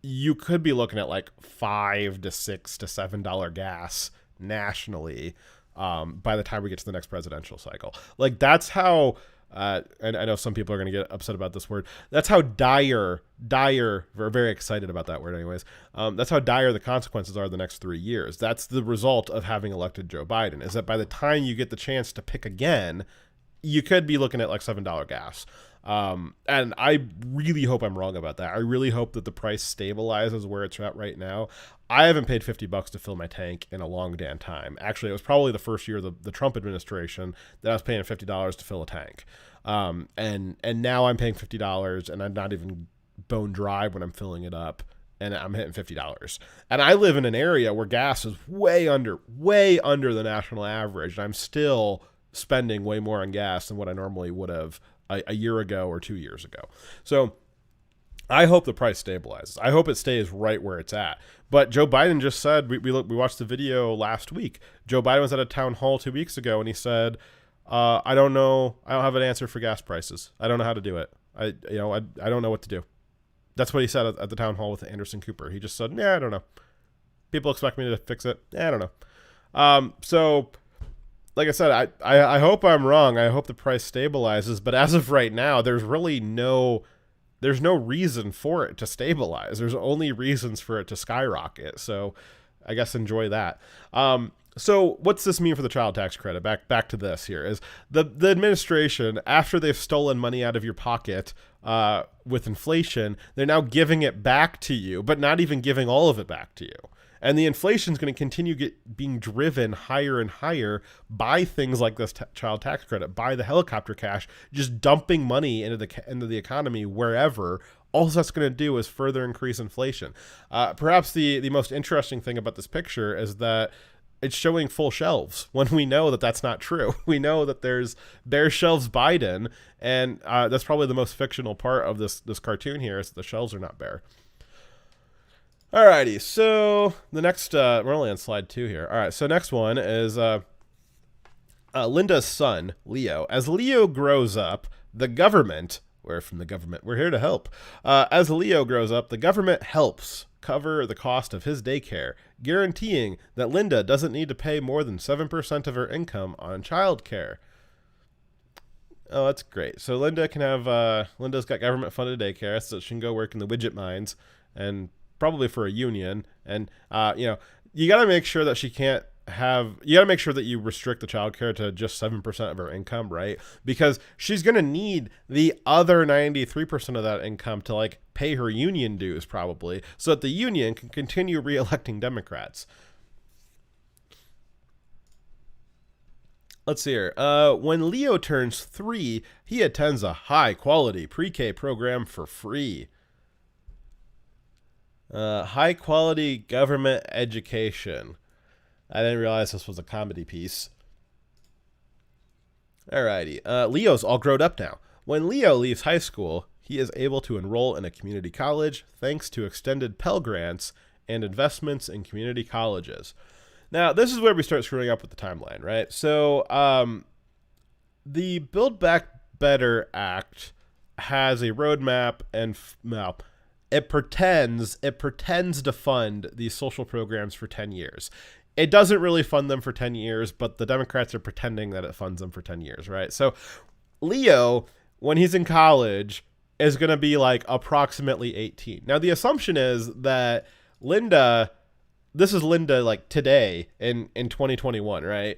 you could be looking at like $5 to $6 to $7 gas nationally by the time we get to the next presidential cycle. Like, that's how, and I know some people are going to get upset about this word, that's how dire, we're very excited about that word anyways, that's how dire the consequences are the next 3 years. That's the result of having elected Joe Biden, is that by the time you get the chance to pick again, you could be looking at like $7 gas. And I really hope I'm wrong about that. I really hope that the price stabilizes where it's at right now. I haven't paid $50 to fill my tank in a long damn time. Actually, it was probably the first year of the Trump administration that I was paying $50 to fill a tank. And now I'm paying $50 and I'm not even bone dry when I'm filling it up, and I'm hitting $50. And I live in an area where gas is way under the national average. And I'm still spending way more on gas than what I normally would have a year ago or 2 years ago. So I hope the price stabilizes. I hope it stays right where it's at. But Joe Biden just said, we watched the video last week. Joe Biden was at a town hall 2 weeks ago, and he said, I don't know. I don't have an answer for gas prices. I don't know how to do it. I don't know what to do. That's what he said at the town hall with Anderson Cooper. He just said, yeah, I don't know. People expect me to fix it. I don't know. So like I said, I hope I'm wrong. I hope the price stabilizes. But as of right now, there's really no reason for it to stabilize. There's only reasons for it to skyrocket. So I guess enjoy that. So what's this mean for the child tax credit? Back to this here is the administration, after they've stolen money out of your pocket with inflation, they're now giving it back to you, but not even giving all of it back to you. And the inflation is going to continue being driven higher and higher by things like this child tax credit, by the helicopter cash, just dumping money into the economy wherever. All that's going to do is further increase inflation. Perhaps the most interesting thing about this picture is that it's showing full shelves when we know that that's not true. We know that there's bare shelves Biden, and that's probably the most fictional part of this cartoon here, is that the shelves are not bare. Alrighty, so the next, we're only on slide 2 here. All right, so next one is Linda's son, Leo. As Leo grows up, the government, we're from the government, we're here to help. As Leo grows up, the government helps cover the cost of his daycare, guaranteeing that Linda doesn't need to pay more than 7% of her income on childcare. Oh, that's great. So Linda can have, Linda's got government funded daycare, so she can go work in the widget mines and probably for a union. And, you got to make sure that you got to make sure that you restrict the child care to just 7% of her income, right? Because she's going to need the other 93% of that income to like pay her union dues probably, so that the union can continue re-electing Democrats. Let's see here. When Leo turns 3, he attends a high-quality pre-K program for free. High-quality government education. I didn't realize this was a comedy piece. Alrighty. Leo's all grown up now. When Leo leaves high school, he is able to enroll in a community college thanks to extended Pell Grants and investments in community colleges. Now, this is where we start screwing up with the timeline, right? So, the Build Back Better Act has a roadmap and it pretends to fund these social programs for 10 years. It doesn't really fund them for 10 years, but the Democrats are pretending that it funds them for 10 years, right? So Leo, when he's in college, is going to be like approximately 18. Now, the assumption is that this is Linda like today in 2021, right?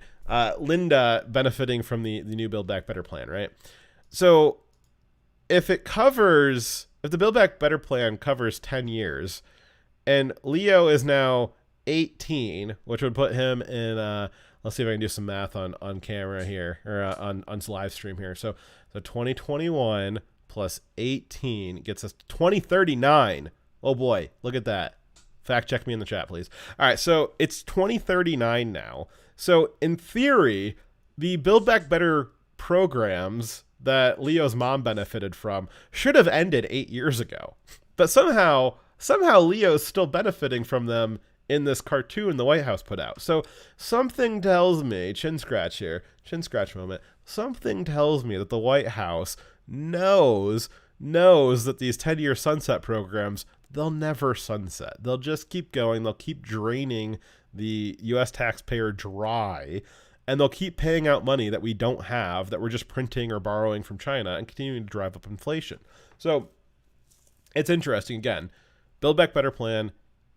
Linda benefiting from the new Build Back Better plan, right? So if the Build Back Better plan covers 10 years and Leo is now 18, which would put him in, let's see if I can do some math on camera here, or on live stream here. So 2021 plus 18 gets us to 2039. Oh boy, look at that. Fact check me in the chat, please. All right, so it's 2039 now. So in theory, the Build Back Better programs that Leo's mom benefited from should have ended 8 years ago. But somehow Leo's still benefiting from them in this cartoon the White House put out. So something tells me, chin scratch moment, something tells me that the White House knows that these 10-year sunset programs, they'll never sunset. They'll just keep going. They'll keep draining the U.S. taxpayer dry, and they'll keep paying out money that we don't have, that we're just printing or borrowing from China and continuing to drive up inflation. So it's interesting. Again, Build Back Better plan,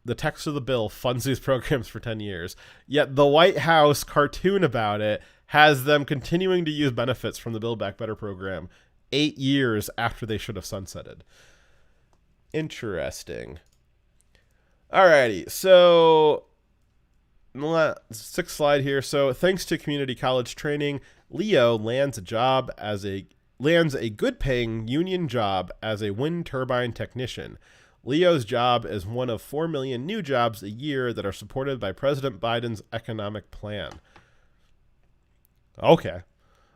the text of the bill funds these programs for 10 years, yet the White House cartoon about it has them continuing to use benefits from the Build Back Better program 8 years after they should have sunsetted. Interesting. Alrighty, so sixth slide here. So thanks to community college training, Leo lands a good paying union job as a wind turbine technician. Leo's job is one of 4 million new jobs a year that are supported by President Biden's economic plan. Okay.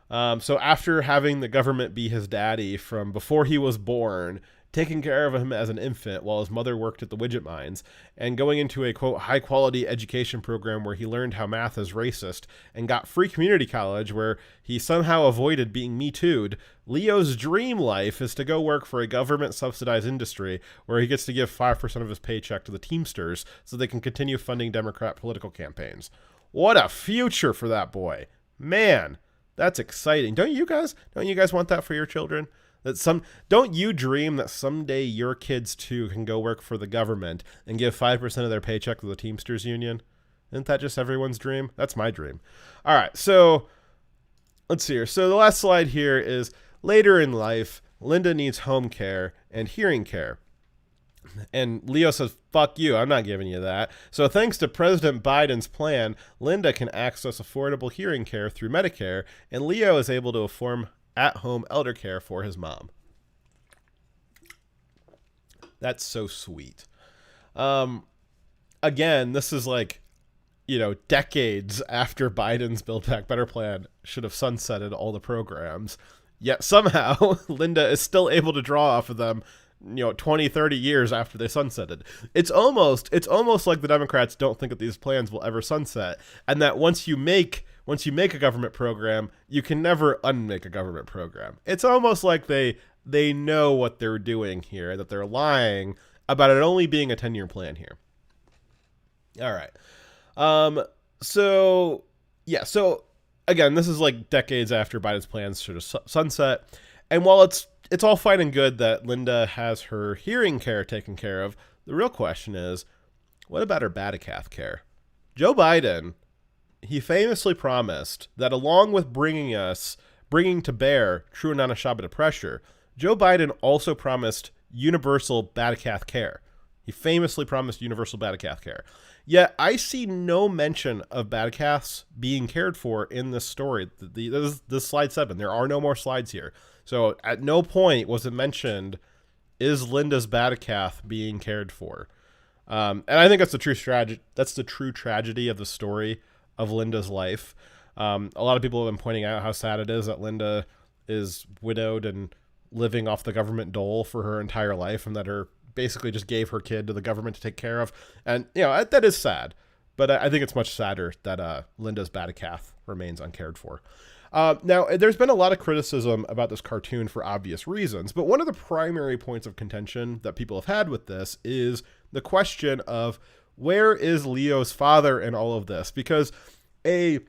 So after having the government be his daddy from before he was born, taking care of him as an infant while his mother worked at the widget mines, and going into a, quote, high-quality education program where he learned how math is racist and got free community college where he somehow avoided being Me Too'd, Leo's dream life is to go work for a government-subsidized industry where he gets to give 5% of his paycheck to the Teamsters so they can continue funding Democrat political campaigns. What a future for that boy. Man, that's exciting. Don't you guys want that for your children? Don't you dream that someday your kids too can go work for the government and give 5% of their paycheck to the Teamsters Union? Isn't that just everyone's dream? That's my dream. All right, so let's see here. So the last slide here is later in life, Linda needs home care and hearing care. And Leo says, fuck you, I'm not giving you that. So thanks to President Biden's plan, Linda can access affordable hearing care through Medicare, and Leo is able to afford at-home elder care for his mom. That's so sweet. Again, this is like, decades after Biden's Build Back Better plan should have sunsetted all the programs. Yet somehow Linda is still able to draw off of them 20, 30 years after they sunsetted. It's almost like the Democrats don't think that these plans will ever sunset, and that once you make a government program, you can never unmake a government program. It's almost like they know what they're doing here, that they're lying about it only being a 10-year plan here. All right. So again, this is like decades after Biden's plans should have sunset. And while it's all fine and good that Linda has her hearing care taken care of, the real question is, what about her Badacath care? Joe Biden, he famously promised that along with bringing to bear true non-Shabbat pressure, Joe Biden also promised universal Badacath care. He famously promised universal Badacath care. Yet I see no mention of Badacaths being cared for in this story. This is slide 7. There are no more slides here. So at no point was it mentioned, is Linda's Badacath being cared for? And I think that's the true tragedy. That's the true tragedy of the story of Linda's life. A lot of people have been pointing out how sad it is that Linda is widowed and living off the government dole for her entire life, and that her basically just gave her kid to the government to take care of. And that is sad. But I think it's much sadder that Linda's Badacath remains uncared for. Now, there's been a lot of criticism about this cartoon for obvious reasons, but one of the primary points of contention that people have had with this is the question of where is Leo's father in all of this? Because a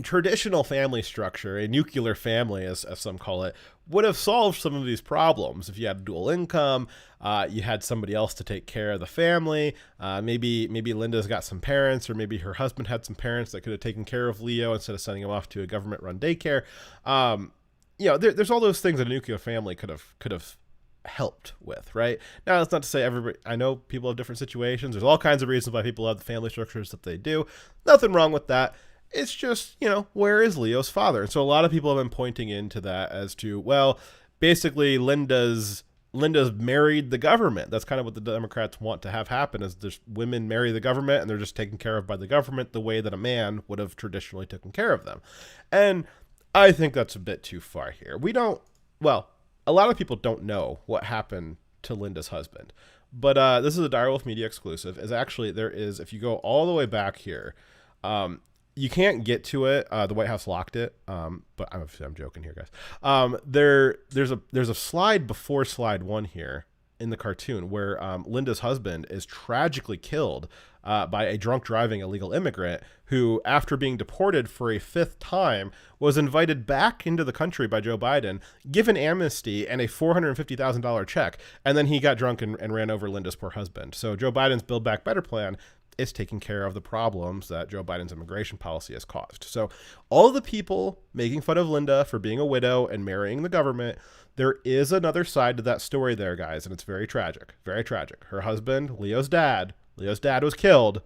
traditional family structure, a nuclear family, as some call it, would have solved some of these problems. If you had dual income, you had somebody else to take care of the family. Maybe Linda's got some parents, or maybe her husband had some parents that could have taken care of Leo instead of sending him off to a government-run daycare. There's all those things that a nuclear family could have helped with, right? Now, that's not to say everybody, I know people have different situations. There's all kinds of reasons why people have the family structures that they do. Nothing wrong with that. It's just, where is Leo's father? And so a lot of people have been pointing into that as to, well, basically Linda's married the government. That's kind of what the Democrats want to have happen, is just women marry the government and they're just taken care of by the government the way that a man would have traditionally taken care of them. And I think that's a bit too far here. A lot of people don't know what happened to Linda's husband, but this is a Direwolf Media exclusive. If you go all the way back here, you can't get to it. The White House locked it. But I'm joking here, guys. There's a slide before slide 1 here in the cartoon where Linda's husband is tragically killed by a drunk driving illegal immigrant who, after being deported for a 5th time, was invited back into the country by Joe Biden, given amnesty and a $450,000 check, and then he got drunk and ran over Linda's poor husband. So Joe Biden's Build Back Better plan is taking care of the problems that Joe Biden's immigration policy has caused. So all the people making fun of Linda for being a widow and marrying the government, there is another side to that story there, guys, and it's very tragic. Very tragic. Her husband, Leo's dad was killed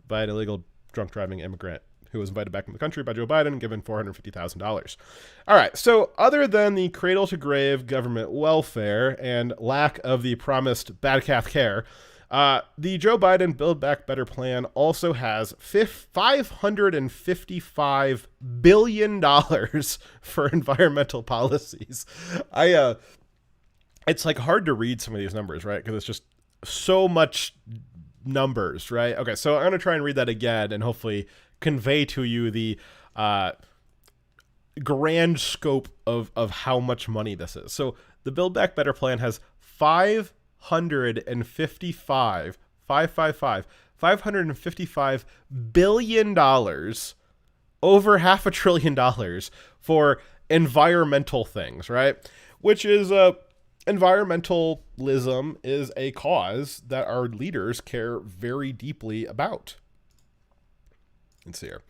by an illegal drunk driving immigrant who was invited back in the country by Joe Biden and given $450,000. All right, so other than the cradle-to-grave government welfare and lack of the promised bad calf care, the Joe Biden Build Back Better plan also has $555 billion for environmental policies. It's like hard to read some of these numbers, right? Because it's just so much numbers, right? Okay, so I'm going to try and read that again and hopefully convey to you the grand scope of how much money this is. So the Build Back Better plan has $555 billion, over $500 billion for environmental things, right? Which is environmentalism is a cause that our leaders care very deeply about. Let's see here.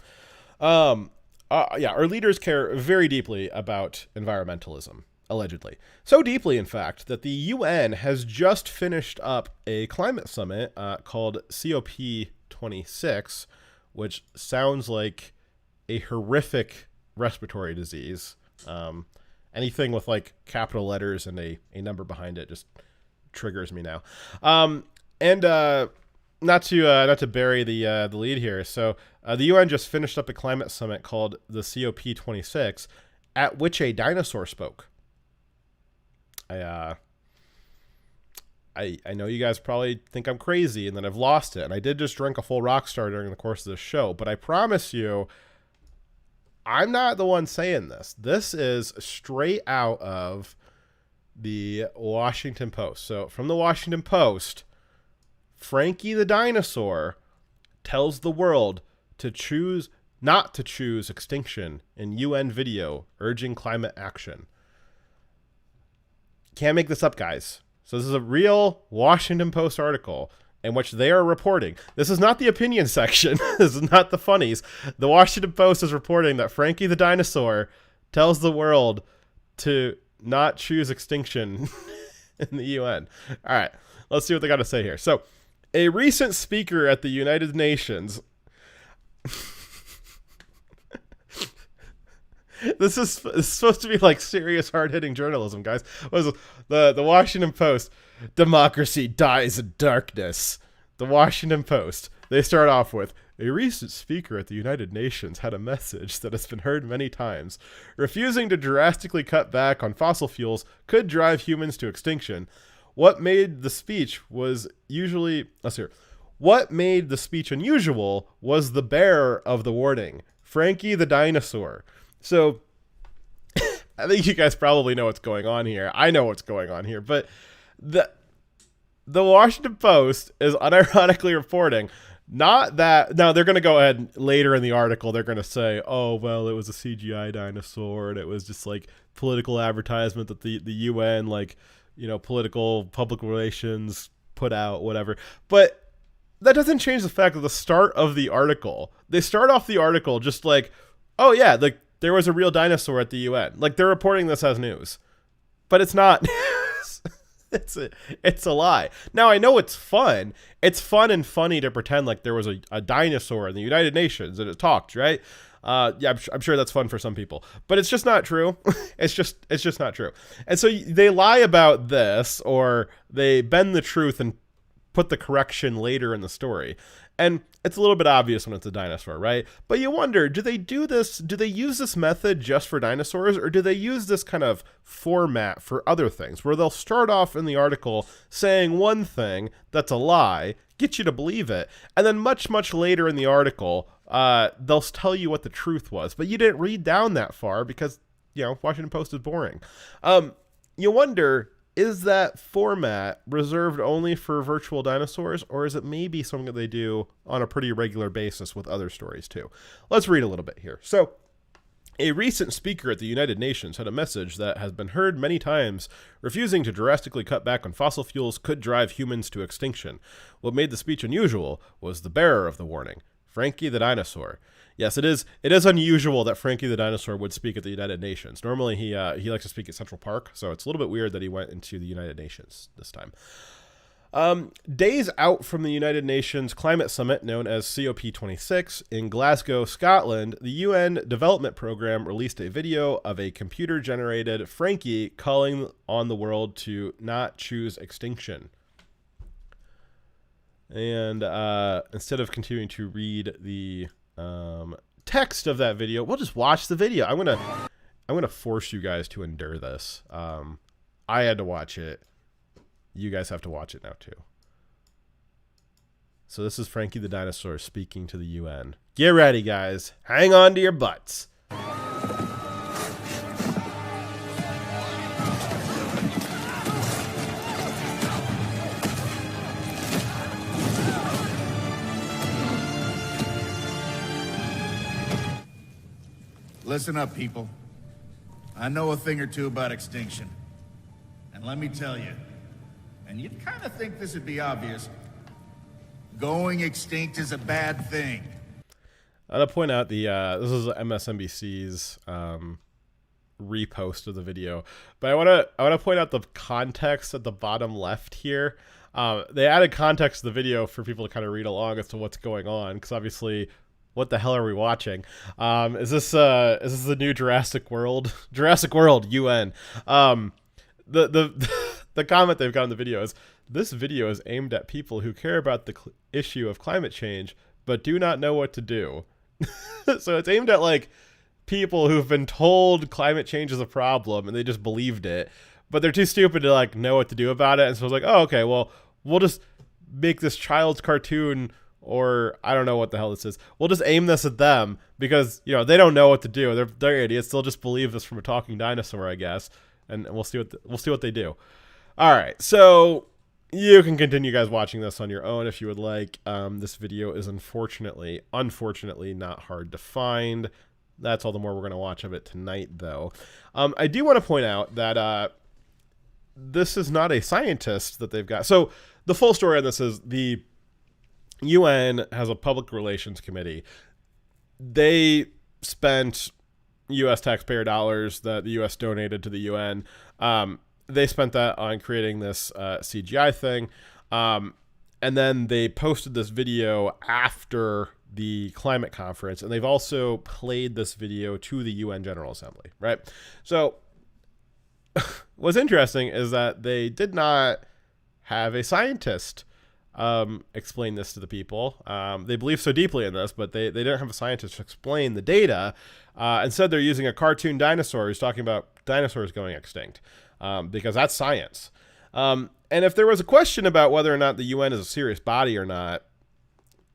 Our leaders care very deeply about environmentalism, allegedly. So deeply, in fact, that the UN has just finished up a climate summit called COP26, which sounds like a horrific respiratory disease. Anything with like capital letters and a number behind it just triggers me now. Not to bury the lead here. So the UN just finished up a climate summit called the COP26, at which a dinosaur spoke. I know you guys probably think I'm crazy and that I've lost it, and I did just drink a full Rockstar during the course of this show, but I promise you, I'm not the one saying this. This is straight out of the Washington Post. So from the Washington Post, Frankie the dinosaur tells the world not to choose extinction in UN video urging climate action. Can't make this up, guys. So this is a real Washington Post article in which they are reporting. This is not the opinion section. This is not the funnies. The Washington Post is reporting that Frankie the dinosaur tells the world to not choose extinction in the UN. All right, let's see what they got to say here. So, a recent speaker at the United Nations... This is supposed to be like serious, hard-hitting journalism, guys. What is the Washington Post? Democracy dies in darkness. The Washington Post. They start off with, a recent speaker at the United Nations had a message that has been heard many times. Refusing to drastically cut back on fossil fuels could drive humans to extinction. What made the speech unusual was the bearer of the warning, Frankie the dinosaur. So I think you guys probably know what's going on here. I know what's going on here, but the Washington Post is unironically reporting not that. Now they're going to go ahead later in the article. They're going to say, "Oh, well, it was a CGI dinosaur, and it was just like political advertisement that the UN, like, you know, political public relations put out, whatever." But that doesn't change the fact that the start of the article, they start off the article just like, "Oh yeah, like there was a real dinosaur at the UN." Like they're reporting this as news, but it's not. It's a lie. Now I know it's fun. It's fun and funny to pretend like there was a dinosaur in the United Nations and it talked, right? Yeah, I'm sure that's fun for some people, but it's just not true. It's just not true. And so they lie about this, or they bend the truth and put the correction later in the story. And it's a little bit obvious when it's a dinosaur, right? But you wonder, do they use this method just for dinosaurs, or do they use this kind of format for other things, where they'll start off in the article saying one thing that's a lie, get you to believe it, and then much, much later in the article, they'll tell you what the truth was, but you didn't read down that far because, you know, Washington Post is boring. You wonder, is that format reserved only for virtual dinosaurs, or is it maybe something that they do on a pretty regular basis with other stories too? Let's read a little bit here. So, a recent speaker at the United Nations had a message that has been heard many times: refusing to drastically cut back on fossil fuels could drive humans to extinction. What made the speech unusual was the bearer of the warning, Frankie the dinosaur. Yes, it is unusual that Frankie the dinosaur would speak at the United Nations. Normally he likes to speak at Central Park, so it's a little bit weird that he went into the United Nations this time. Days out from the United Nations Climate Summit, known as COP26, in Glasgow, Scotland, the UN Development Programme released a video of a computer-generated Frankie calling on the world to not choose extinction. And instead of continuing to read the text of that video, we'll just watch the video. I'm gonna force you guys to endure this. I had to watch it. You guys have to watch it now too. So this is Frankie the dinosaur speaking to the UN. Get ready, guys. Hang on to your butts. Listen up, people. I know a thing or two about extinction. And let me tell you, and you'd kind of think this would be obvious, going extinct is a bad thing. I want to point out this is MSNBC's repost of the video, but I want to point out the context at the bottom left here. They added context to the video for people to kind of read along as to what's going on, because obviously, what the hell are we watching? Is this the new Jurassic World? Jurassic World UN. The comment they've got in the video is, this video is aimed at people who care about the issue of climate change but do not know what to do. So it's aimed at like people who've been told climate change is a problem and they just believed it, but they're too stupid to like know what to do about it. And so it's like, oh, okay, well, we'll just make this child's cartoon, or I don't know what the hell this is. We'll just aim this at them because, you know, they don't know what to do. They're idiots. They'll just believe this from a talking dinosaur, I guess. And we'll see what they do. All right, so you can continue, guys, watching this on your own if you would like. This video is unfortunately not hard to find. That's all the more we're going to watch of it tonight, though. I do want to point out that this is not a scientist that they've got. So the full story on this is the UN has a public relations committee. They spent U.S. taxpayer dollars that the U.S. donated to the UN. They spent that on creating this CGI thing. And then they posted this video after the climate conference. And they've also played this video to the UN General Assembly, right? So what's interesting is that they did not have a scientist explain this to the people. They believe so deeply in this, but they didn't have a scientist to explain the data. Instead, they're using a cartoon dinosaur who's talking about dinosaurs going extinct, because that's science. And if there was a question about whether or not the UN is a serious body or not,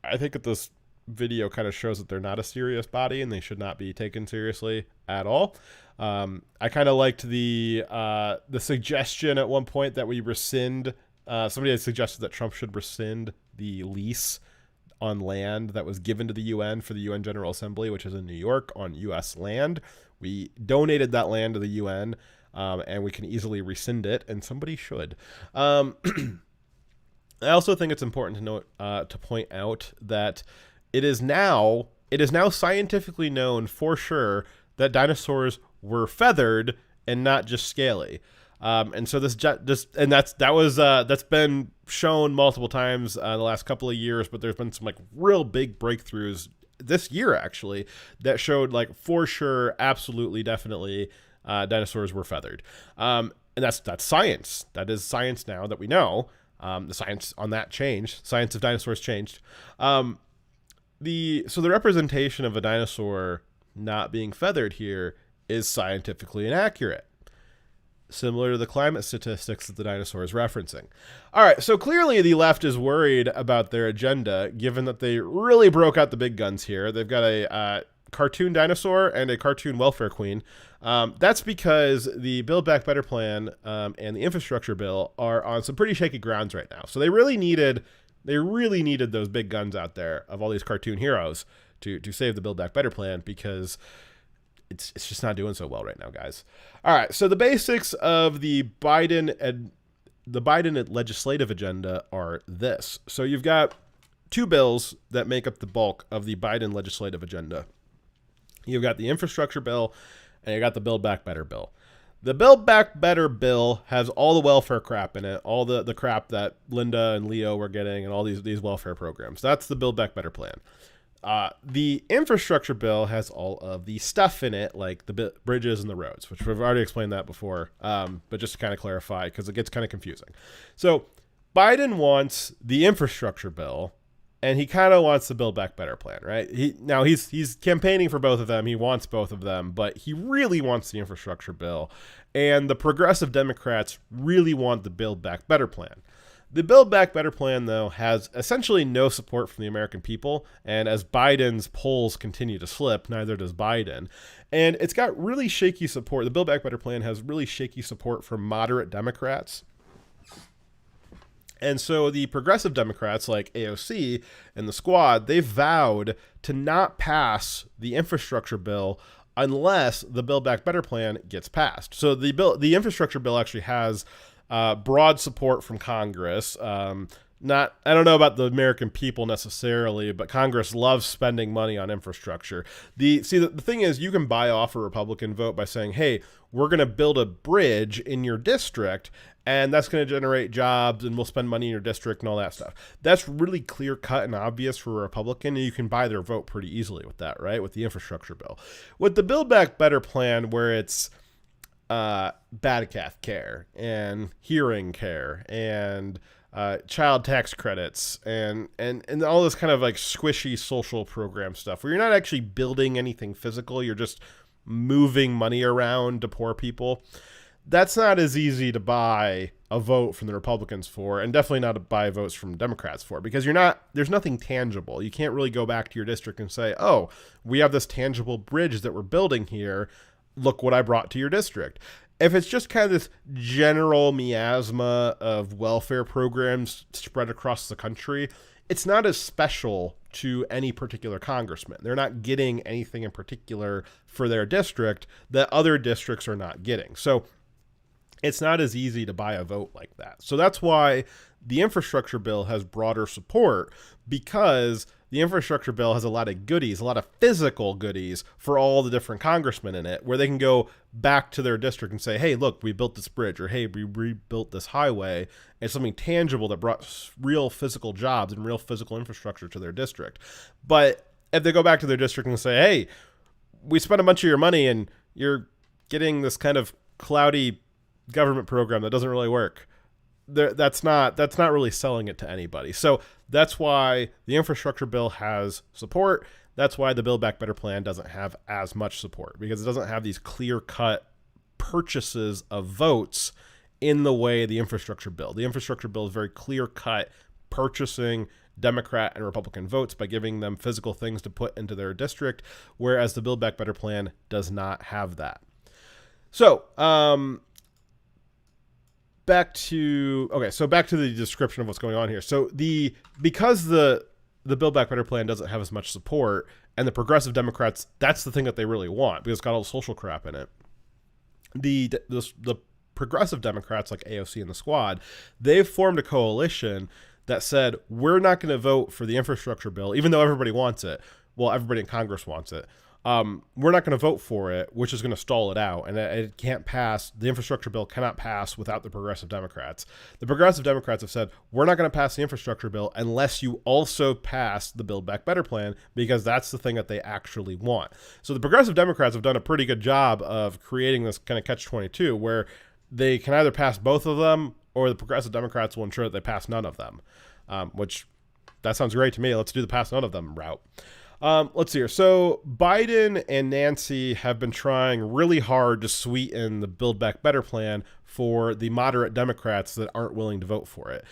I think at this video kind of shows that they're not a serious body and they should not be taken seriously at all. I kind of liked the suggestion at one point that we rescind. Somebody had suggested that Trump should rescind the lease on land that was given to the UN for the UN General Assembly, which is in New York on U.S. land. We donated that land to the UN, and we can easily rescind it, and somebody should. I also think it's important to note, to point out that it is now scientifically known for sure that dinosaurs were feathered and not just scaly. And so that's been shown multiple times the last couple of years, but there's been some like real big breakthroughs this year actually that showed like for sure, absolutely, definitely, dinosaurs were feathered. And that's science. That is science now that we know. The science on that changed. Science of dinosaurs changed. So the representation of a dinosaur not being feathered here is scientifically inaccurate, similar to the climate statistics that the dinosaur is referencing. All right, so clearly the left is worried about their agenda, given that they really broke out the big guns here. They've got a cartoon dinosaur and a cartoon welfare queen. That's because the Build Back Better plan and the infrastructure bill are on some pretty shaky grounds right now. So they really needed those big guns out there of all these cartoon heroes to save the Build Back Better plan, because it's just not doing so well right now, guys. All right, so the basics of the Biden legislative agenda are this. So you've got two bills that make up the bulk of the Biden legislative agenda. You've got the infrastructure bill and you got the Build Back Better bill. The Build Back Better bill has all the welfare crap in it, all the crap that Linda and Leo were getting and all these welfare programs. That's the Build Back Better plan. The infrastructure bill has all of the stuff in it, like the bridges and the roads, which we've already explained that before, but just to kind of clarify, because it gets kind of confusing. So Biden wants the infrastructure bill, and he kind of wants the Build Back Better plan, right? He's campaigning for both of them. He wants both of them, but he really wants the infrastructure bill, and the progressive Democrats really want the Build Back Better plan. The Build Back Better plan, though, has essentially no support from the American people, and as Biden's polls continue to slip, neither does Biden. And it's got really shaky support. The Build Back Better plan has really shaky support from moderate Democrats. And so the progressive Democrats like AOC and the Squad, they've vowed to not pass the infrastructure bill unless the Build Back Better plan gets passed. So the infrastructure bill actually has broad support from Congress. I don't know about the American people necessarily, but Congress loves spending money on infrastructure. The thing is, you can buy off a Republican vote by saying, hey, we're going to build a bridge in your district, and that's going to generate jobs, and we'll spend money in your district and all that stuff. That's really clear cut and obvious for a Republican, and you can buy their vote pretty easily with that, right? With the infrastructure bill. With the Build Back Better plan, where it's bad care and hearing care and child tax credits and all this kind of like squishy social program stuff where you're not actually building anything physical, you're just moving money around to poor people. That's not as easy to buy a vote from the Republicans for, and definitely not to buy votes from Democrats for, because there's nothing tangible. You can't really go back to your district and say, oh, we have this tangible bridge that we're building here. Look what I brought to your district. If it's just kind of this general miasma of welfare programs spread across the country, it's not as special to any particular congressman. They're not getting anything in particular for their district that other districts are not getting. So it's not as easy to buy a vote like that. So that's why the infrastructure bill has broader support, because the infrastructure bill has a lot of goodies, a lot of physical goodies for all the different congressmen in it, where they can go back to their district and say, hey, look, we built this bridge, or hey, we rebuilt this highway. It's something tangible that brought real physical jobs and real physical infrastructure to their district. But if they go back to their district and say, hey, we spent a bunch of your money and you're getting this kind of cloudy government program that doesn't really work, that's not really selling it to anybody. So that's why the infrastructure bill has support. That's why the Build Back Better plan doesn't have as much support, because it doesn't have these clear-cut purchases of votes in the way the infrastructure bill. The infrastructure bill is very clear-cut purchasing Democrat and Republican votes by giving them physical things to put into their district, whereas the Build Back Better plan does not have that. So, back to the description of what's going on here. So because the Build Back Better plan doesn't have as much support, and the progressive Democrats, that's the thing that they really want because it's got all the social crap in it. The progressive Democrats like AOC and the Squad, they've formed a coalition that said, we're not going to vote for the infrastructure bill, even though everybody wants it. Well, everybody in Congress wants it. We're not going to vote for it, which is going to stall it out. And it can't pass. The infrastructure bill cannot pass without the progressive Democrats. The progressive Democrats have said, we're not going to pass the infrastructure bill unless you also pass the Build Back Better plan, because that's the thing that they actually want. So the progressive Democrats have done a pretty good job of creating this kind of catch-22 where they can either pass both of them, or the progressive Democrats will ensure that they pass none of them, which that sounds great to me. Let's do the pass none of them route. Let's see here. So Biden and Nancy have been trying really hard to sweeten the Build Back Better plan for the moderate Democrats that aren't willing to vote for it.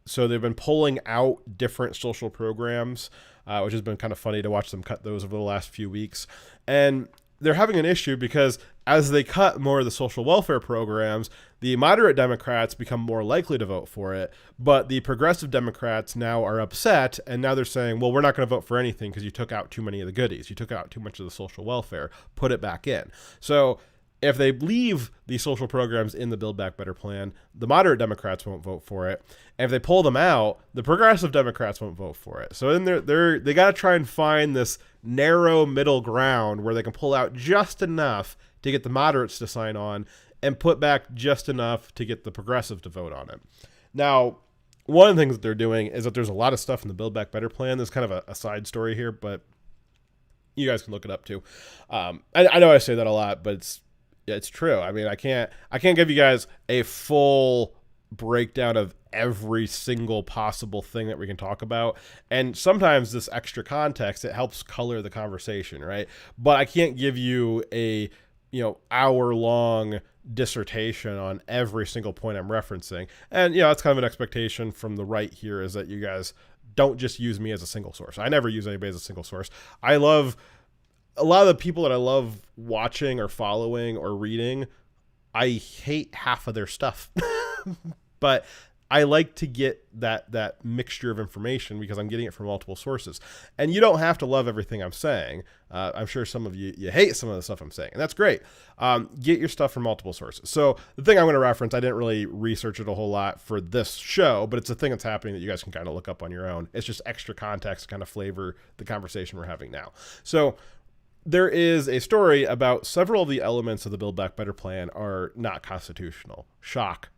So they've been pulling out different social programs, which has been kind of funny to watch them cut those over the last few weeks. And they're having an issue because as they cut more of the social welfare programs, the moderate Democrats become more likely to vote for it, but the progressive Democrats now are upset, and now they're saying, well, we're not going to vote for anything because you took out too many of the goodies. You took out too much of the social welfare. Put it back in. So if they leave the social programs in the Build Back Better plan, the moderate Democrats won't vote for it. And if they pull them out, the progressive Democrats won't vote for it. So then they got to try and find this narrow middle ground where they can pull out just enough to get the moderates to sign on and put back just enough to get the progressive to vote on it. Now, one of the things that they're doing is that there's a lot of stuff in the Build Back Better plan. There's kind of a side story here, but you guys can look it up too. I know I say that a lot, but it's true. I mean, I can't give you guys a full breakdown of every single possible thing that we can talk about. And sometimes this extra context, it helps color the conversation, right? But I can't give you a, hour-long dissertation on every single point I'm referencing. And, that's kind of an expectation from the right here, is that you guys don't just use me as a single source. I never use anybody as a single source. I love a lot of the people that I love watching or following or reading. I hate half of their stuff, but I like to get that mixture of information because I'm getting it from multiple sources. And you don't have to love everything I'm saying. I'm sure some of you hate some of the stuff I'm saying, and that's great. Get your stuff from multiple sources. So the thing I'm going to reference, I didn't really research it a whole lot for this show, but it's a thing that's happening that you guys can kind of look up on your own. It's just extra context to kind of flavor the conversation we're having now. So there is a story about several of the elements of the Build Back Better plan are not constitutional. Shock,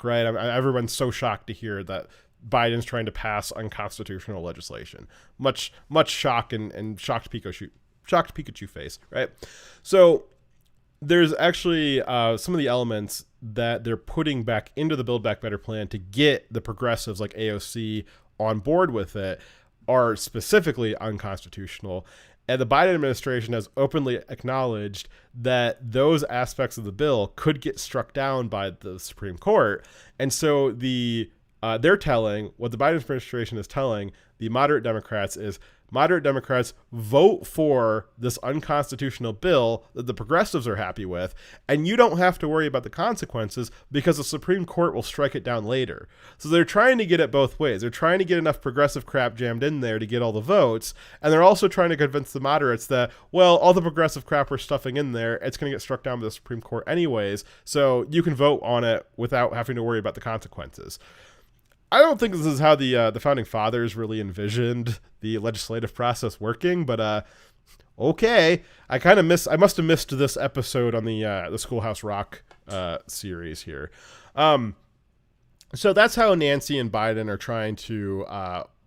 right? Everyone's so shocked to hear that Biden's trying to pass unconstitutional legislation. Much shock and shocked Pikachu face, right? So there's actually some of the elements that they're putting back into the Build Back Better plan to get the progressives like AOC on board with it are specifically unconstitutional. And the Biden administration has openly acknowledged that those aspects of the bill could get struck down by the Supreme Court. And so they're telling, what the Biden administration is telling the moderate Democrats is, moderate Democrats, vote for this unconstitutional bill that the progressives are happy with, and you don't have to worry about the consequences because the Supreme Court will strike it down later. So they're trying to get it both ways. They're trying to get enough progressive crap jammed in there to get all the votes, and they're also trying to convince the moderates that, well, all the progressive crap we're stuffing in there, it's going to get struck down by the Supreme Court anyways, so you can vote on it without having to worry about the consequences. I don't think this is how the founding fathers really envisioned the legislative process working, but okay. I must have missed this episode on the Schoolhouse Rock series here. So that's how Nancy and Biden are trying to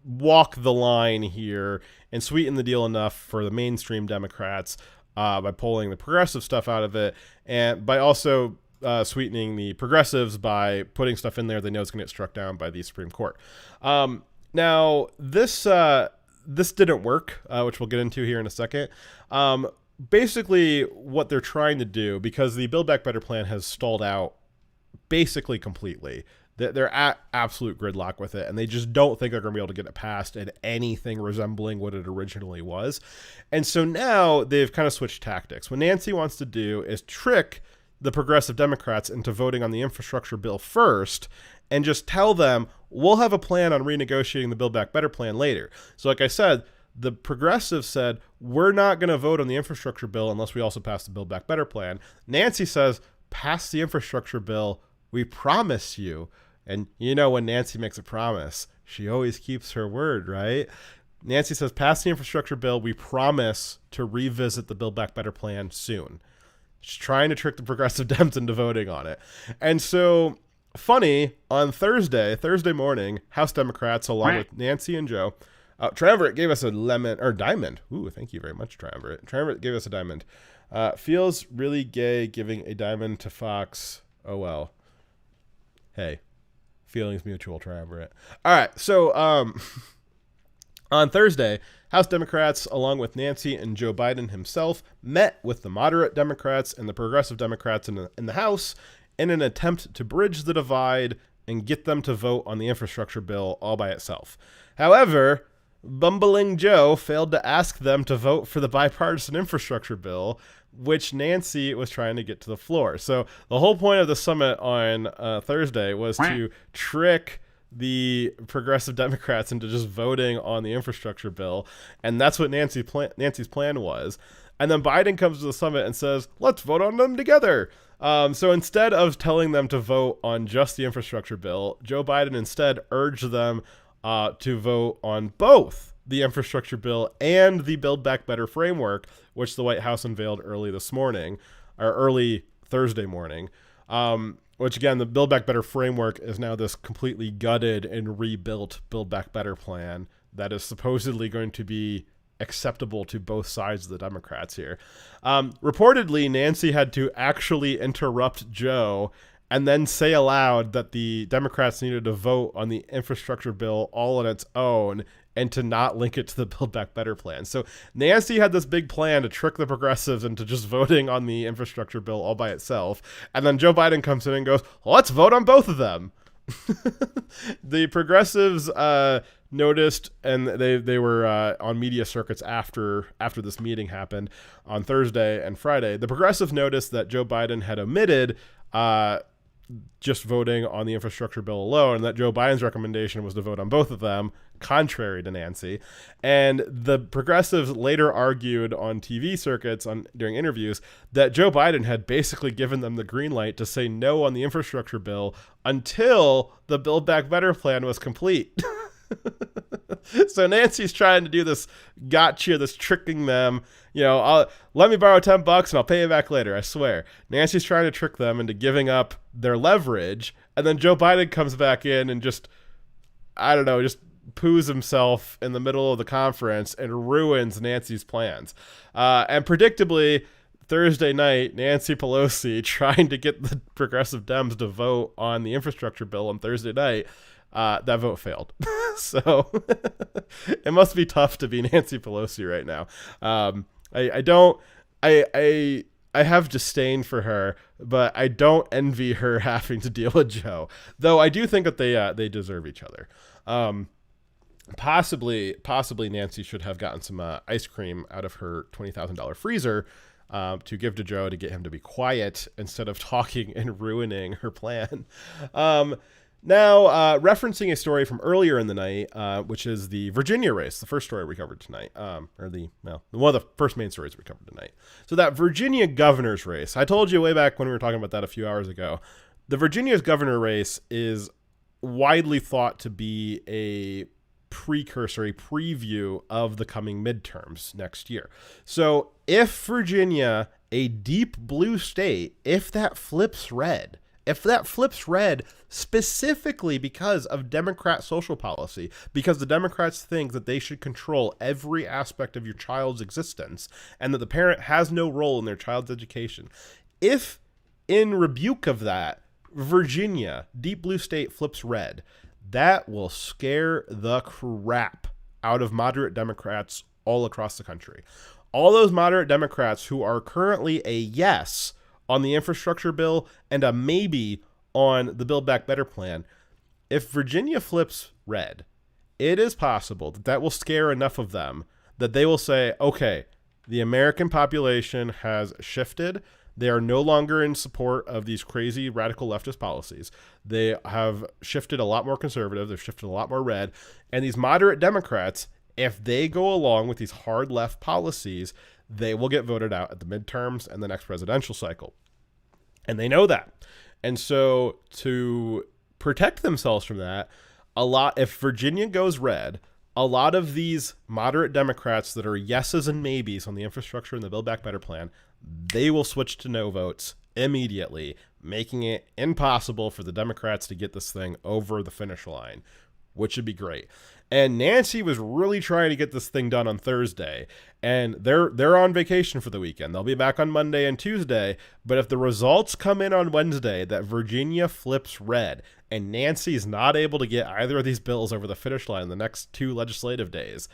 walk the line here and sweeten the deal enough for the mainstream Democrats by pulling the progressive stuff out of it, and by also sweetening the progressives by putting stuff in there they know is going to get struck down by the Supreme Court. Now, this didn't work, which we'll get into here in a second. Basically, what they're trying to do, because the Build Back Better plan has stalled out basically completely. They're at absolute gridlock with it, and they just don't think they're going to be able to get it passed in anything resembling what it originally was. And so now they've kind of switched tactics. What Nancy wants to do is trick the progressive Democrats into voting on the infrastructure bill first and just tell them, we'll have a plan on renegotiating the Build Back Better plan later. So like I said, the progressives said, we're not going to vote on the infrastructure bill unless we also pass the Build Back Better plan. Nancy says, pass the infrastructure bill. We promise you. And you know, when Nancy makes a promise, she always keeps her word, right? Nancy says, pass the infrastructure bill. We promise to revisit the Build Back Better plan soon. She's trying to trick the progressive Dems into voting on it. And so, funny, on Thursday morning, House Democrats, along with Nancy and Joe, Triumvirate gave us a diamond. Ooh, thank you very much, Triumvirate. Triumvirate gave us a diamond. Feels really gay giving a diamond to Fox. Oh, well. Hey, feelings mutual, Triumvirate. All right, so on Thursday, House Democrats, along with Nancy and Joe Biden himself, met with the moderate Democrats and the progressive Democrats in the House in an attempt to bridge the divide and get them to vote on the infrastructure bill all by itself. However, bumbling Joe failed to ask them to vote for the bipartisan infrastructure bill, which Nancy was trying to get to the floor. So the whole point of the summit on Thursday was to trick the progressive Democrats into just voting on the infrastructure bill. And that's what Nancy's plan was. And then Biden comes to the summit and says, let's vote on them together. So instead of telling them to vote on just the infrastructure bill, Joe Biden instead urged them to vote on both the infrastructure bill and the Build Back Better framework, which the White House unveiled early Thursday morning. Which again, the Build Back Better framework is now this completely gutted and rebuilt Build Back Better plan that is supposedly going to be acceptable to both sides of the Democrats here. Reportedly, Nancy had to actually interrupt Joe and then say aloud that the Democrats needed to vote on the infrastructure bill all on its own and to not link it to the Build Back Better plan. So Nancy had this big plan to trick the progressives into just voting on the infrastructure bill all by itself. And then Joe Biden comes in and goes, let's vote on both of them. The progressives noticed, and they were on media circuits after this meeting happened on Thursday and Friday. The progressives noticed that Joe Biden had omitted just voting on the infrastructure bill alone, and that Joe Biden's recommendation was to vote on both of them, contrary to Nancy. And the progressives later argued on TV circuits during interviews that Joe Biden had basically given them the green light to say no on the infrastructure bill until the Build Back Better plan was complete. So Nancy's trying to do this gotcha, this tricking them. Let me borrow $10 and I'll pay you back later, I swear. Nancy's trying to trick them into giving up their leverage. And then Joe Biden comes back in and just poos himself in the middle of the conference and ruins Nancy's plans. And predictably, Thursday night, Nancy Pelosi, trying to get the progressive Dems to vote on the infrastructure bill on Thursday night, that vote failed. So it must be tough to be Nancy Pelosi right now. I have disdain for her, but I don't envy her having to deal with Joe. Though I do think that they deserve each other. Possibly Nancy should have gotten some ice cream out of her $20,000 freezer to give to Joe to get him to be quiet instead of talking and ruining her plan. Now, referencing a story from earlier in the night, which is the Virginia race, the first story we covered tonight, one of the first main stories we covered tonight. So that Virginia governor's race, I told you way back when we were talking about that a few hours ago, the Virginia's governor race is widely thought to be a preview of the coming midterms next year. So if Virginia, a deep blue state, if that flips red specifically because of Democrat social policy, because the Democrats think that they should control every aspect of your child's existence and that the parent has no role in their child's education. If in rebuke of that, Virginia, deep blue state, flips red, that will scare the crap out of moderate Democrats all across the country. All those moderate Democrats who are currently a yes on the infrastructure bill and a maybe on the Build Back Better plan, if Virginia flips red, it is possible that that will scare enough of them that they will say, okay, the American population has shifted. They are no longer in support of these crazy radical leftist policies. They have shifted a lot more conservative. They've shifted a lot more red. And these moderate Democrats, if they go along with these hard left policies, they will get voted out at the midterms and the next presidential cycle. And they know that. And so to protect themselves from that, if Virginia goes red, a lot of these moderate Democrats that are yeses and maybes on the infrastructure and the Build Back Better plan, they will switch to no votes immediately, making it impossible for the Democrats to get this thing over the finish line, which would be great. And Nancy was really trying to get this thing done on Thursday, and they're on vacation for the weekend. They'll be back on Monday and Tuesday, but if the results come in on Wednesday that Virginia flips red and Nancy's not able to get either of these bills over the finish line in the next 2 legislative days,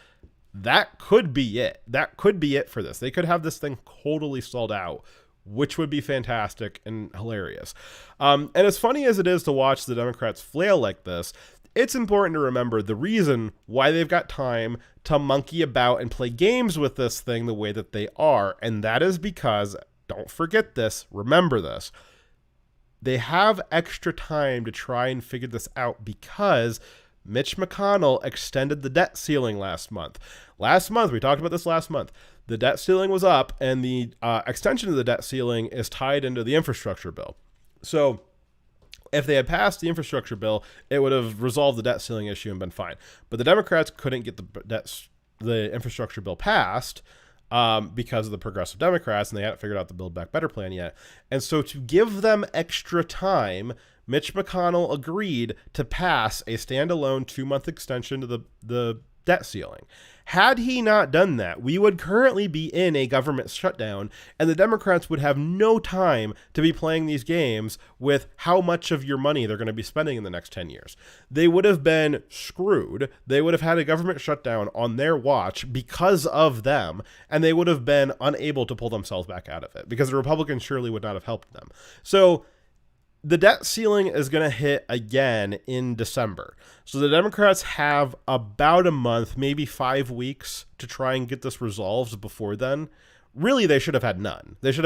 that could be it. That could be it for this. They could have this thing totally sold out, which would be fantastic and hilarious. And as funny as it is to watch the Democrats flail like this, it's important to remember the reason why they've got time to monkey about and play games with this thing the way that they are. And that is because, don't forget this, remember this, they have extra time to try and figure this out because Mitch McConnell extended the debt ceiling last month. We talked about this last month. The debt ceiling was up, and the extension of the debt ceiling is tied into the infrastructure bill. So if they had passed the infrastructure bill, it would have resolved the debt ceiling issue and been fine. But the Democrats couldn't get the infrastructure bill passed because of the progressive Democrats, and they hadn't figured out the Build Back Better plan yet. And so to give them extra time, Mitch McConnell agreed to pass a standalone 2-month extension to the debt ceiling. Had he not done that, we would currently be in a government shutdown, and the Democrats would have no time to be playing these games with how much of your money they're going to be spending in the next 10 years. They would have been screwed. They would have had a government shutdown on their watch because of them, and they would have been unable to pull themselves back out of it because the Republicans surely would not have helped them. So the debt ceiling is going to hit again in December. So the Democrats have about a month, maybe 5 weeks to try and get this resolved before then. Really, they should have had none. This should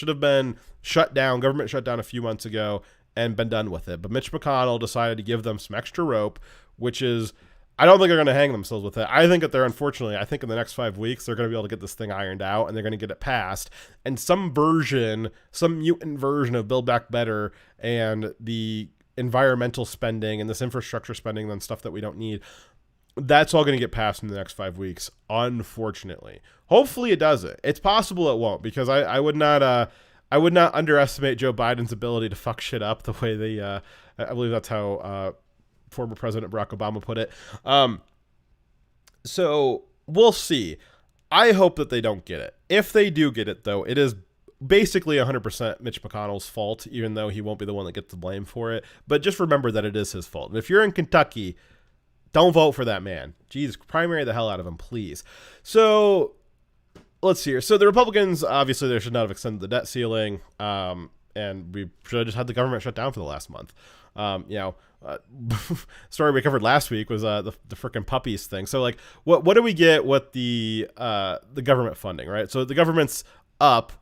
have been shut down, government shut down a few months ago and been done with it. But Mitch McConnell decided to give them some extra rope, which is, I don't think they're going to hang themselves with it. I think that I think in the next 5 weeks, they're going to be able to get this thing ironed out and they're going to get it passed. And some mutant version of Build Back Better and the environmental spending and this infrastructure spending and stuff that we don't need, that's all going to get passed in the next 5 weeks, unfortunately. Hopefully it doesn't. It's possible it won't, because I would not underestimate Joe Biden's ability to fuck shit up the way they, I believe that's how former President Barack Obama put it. So we'll see. I hope that they don't get it. If they do get it, though, it is basically 100% Mitch McConnell's fault, even though he won't be the one that gets the blame for it. But just remember that it is his fault. And if you're in Kentucky, don't vote for that man. Jeez, primary the hell out of him, please. So let's see here. So the Republicans, obviously, they should not have extended the debt ceiling. And we should have just had the government shut down for the last month. Story we covered last week was the frickin' puppies thing. So like, what do we get with the government funding, right? So the government's up.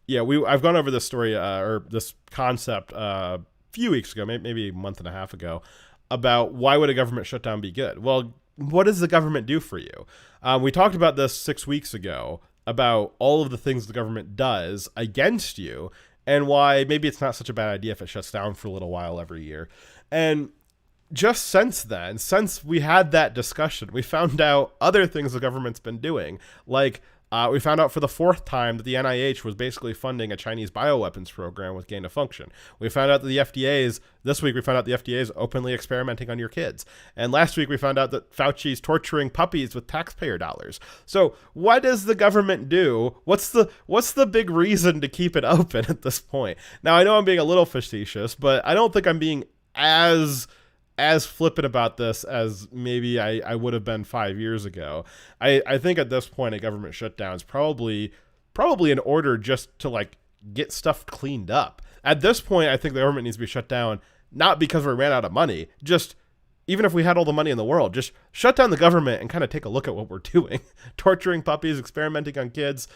Yeah, I've gone over this story or this concept a few weeks ago, maybe a month and a half ago, about why would a government shutdown be good? Well, what does the government do for you? We talked about this 6 weeks ago about all of the things the government does against you and why maybe it's not such a bad idea if it shuts down for a little while every year. And just since then, since we had that discussion, we found out other things the government's been doing. Like we found out for the 4th time that the NIH was basically funding a Chinese bioweapons program with gain of function. We found out that this week we found out the FDA is openly experimenting on your kids. And last week we found out that Fauci's torturing puppies with taxpayer dollars. So what does the government do? What's the big reason to keep it open at this point? Now, I know I'm being a little facetious, but I don't think I'm being as flippant about this as maybe I would have been 5 years ago. I think at this point a government shutdown is probably in order just to like get stuff cleaned up. At this point, I think the government needs to be shut down not because we ran out of money, just even if we had all the money in the world, just shut down the government and kind of take a look at what we're doing. Torturing puppies, experimenting on kids.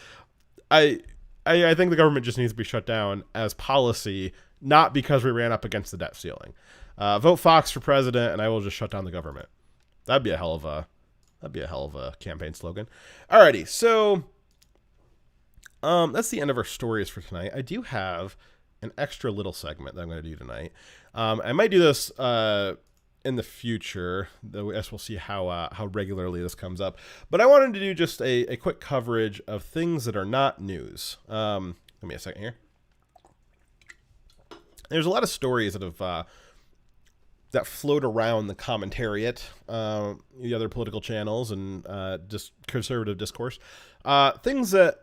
I think the government just needs to be shut down as policy, not because we ran up against the debt ceiling. Vote Fox for president, and I will just shut down the government. That'd be a hell of a campaign slogan. Alrighty, so that's the end of our stories for tonight. I do have an extra little segment that I'm going to do tonight. I might do this in the future, though I guess we'll see how regularly this comes up. But I wanted to do just a quick coverage of things that are not news. Give me a second here. There's a lot of stories that have that float around the commentariat, the other political channels, and just conservative discourse. Things that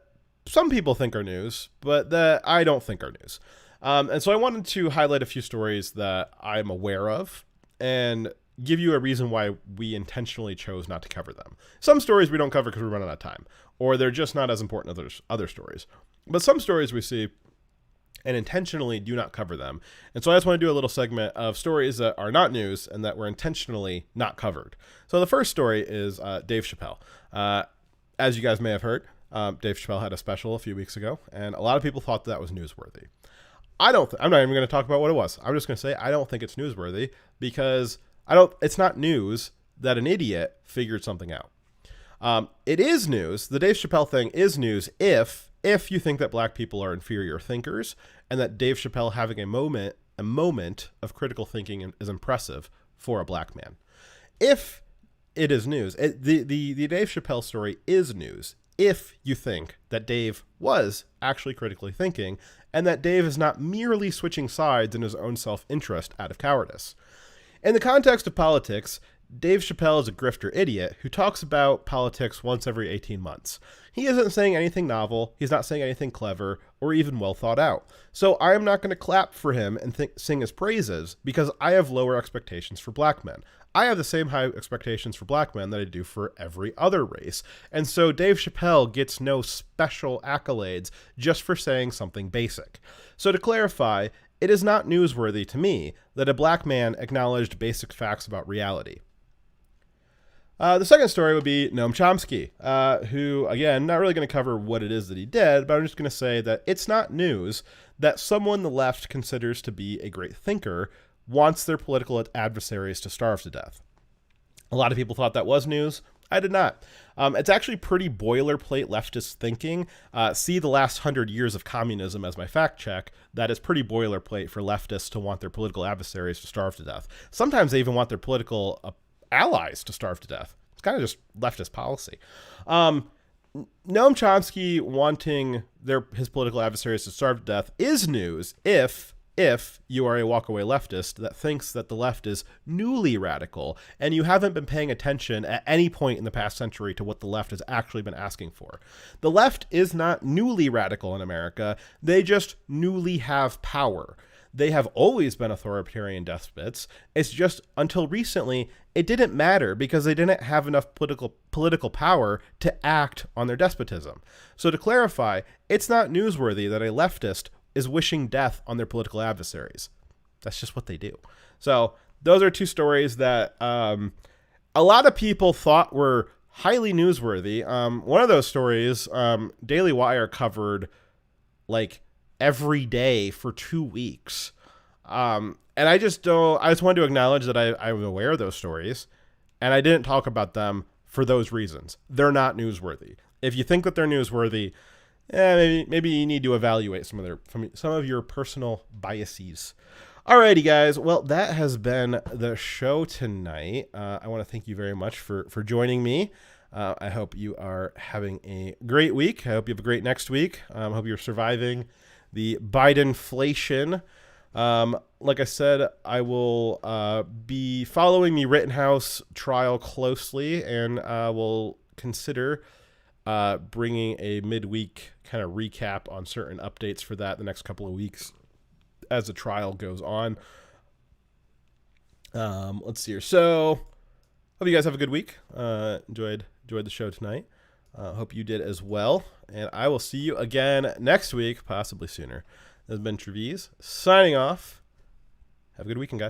some people think are news, but that I don't think are news. And so I wanted to highlight a few stories that I'm aware of and give you a reason why we intentionally chose not to cover them. Some stories we don't cover because we're running out of time, or they're just not as important as other stories. But some stories we see and intentionally do not cover them. And so I just want to do a little segment of stories that are not news and that were intentionally not covered. So the first story is Dave Chappelle. As you guys may have heard, Dave Chappelle had a special a few weeks ago, and a lot of people thought that was newsworthy. I'm not even going to talk about what it was. I'm just going to say I don't think it's newsworthy because it's not news that an idiot figured something out. It is news. The Dave Chappelle thing is news if you think that black people are inferior thinkers and that Dave Chappelle having a moment of critical thinking is impressive for a black man. If it is news, the Dave Chappelle story is news if you think that Dave was actually critically thinking and that Dave is not merely switching sides in his own self-interest out of cowardice. In the context of politics, Dave Chappelle is a grifter idiot who talks about politics once every 18 months. He isn't saying anything novel, he's not saying anything clever, or even well thought out. So I am not going to clap for him and sing his praises because I have lower expectations for black men. I have the same high expectations for black men that I do for every other race. And so Dave Chappelle gets no special accolades just for saying something basic. So to clarify, it is not newsworthy to me that a black man acknowledged basic facts about reality. The second story would be Noam Chomsky, who, again, not really going to cover what it is that he did, but I'm just going to say that it's not news that someone the left considers to be a great thinker wants their political adversaries to starve to death. A lot of people thought that was news. I did not. It's actually pretty boilerplate leftist thinking. See the last 100 years of communism as my fact check. That is pretty boilerplate for leftists to want their political adversaries to starve to death. Sometimes they even want their political allies to starve to death. It's kind of just leftist policy. Noam Chomsky wanting his political adversaries to starve to death is news if you are a walkaway leftist that thinks that the left is newly radical and you haven't been paying attention at any point in the past century to what the left has actually been asking for. The left is not newly radical in America. They just newly have power. They have always been authoritarian despots. It's just until recently, it didn't matter because they didn't have enough political power to act on their despotism. So to clarify, it's not newsworthy that a leftist is wishing death on their political adversaries. That's just what they do. So those are two stories that a lot of people thought were highly newsworthy. One of those stories, Daily Wire covered like every day for 2 weeks. And I just wanted to acknowledge that I'm aware of those stories and I didn't talk about them for those reasons. They're not newsworthy. If you think that they're newsworthy, maybe you need to evaluate some of your personal biases. Alrighty, guys. Well, that has been the show tonight. I want to thank you very much for joining me. I hope you are having a great week. I hope you have a great next week. I hope you're surviving the Bidenflation. Like I said, I will be following the Rittenhouse trial closely, and will consider bringing a midweek kind of recap on certain updates for that the next couple of weeks as the trial goes on. Let's see here. So, hope you guys have a good week. Enjoyed the show tonight. Hope you did as well. And I will see you again next week, possibly sooner. This has been Trevize signing off. Have a good weekend, guys.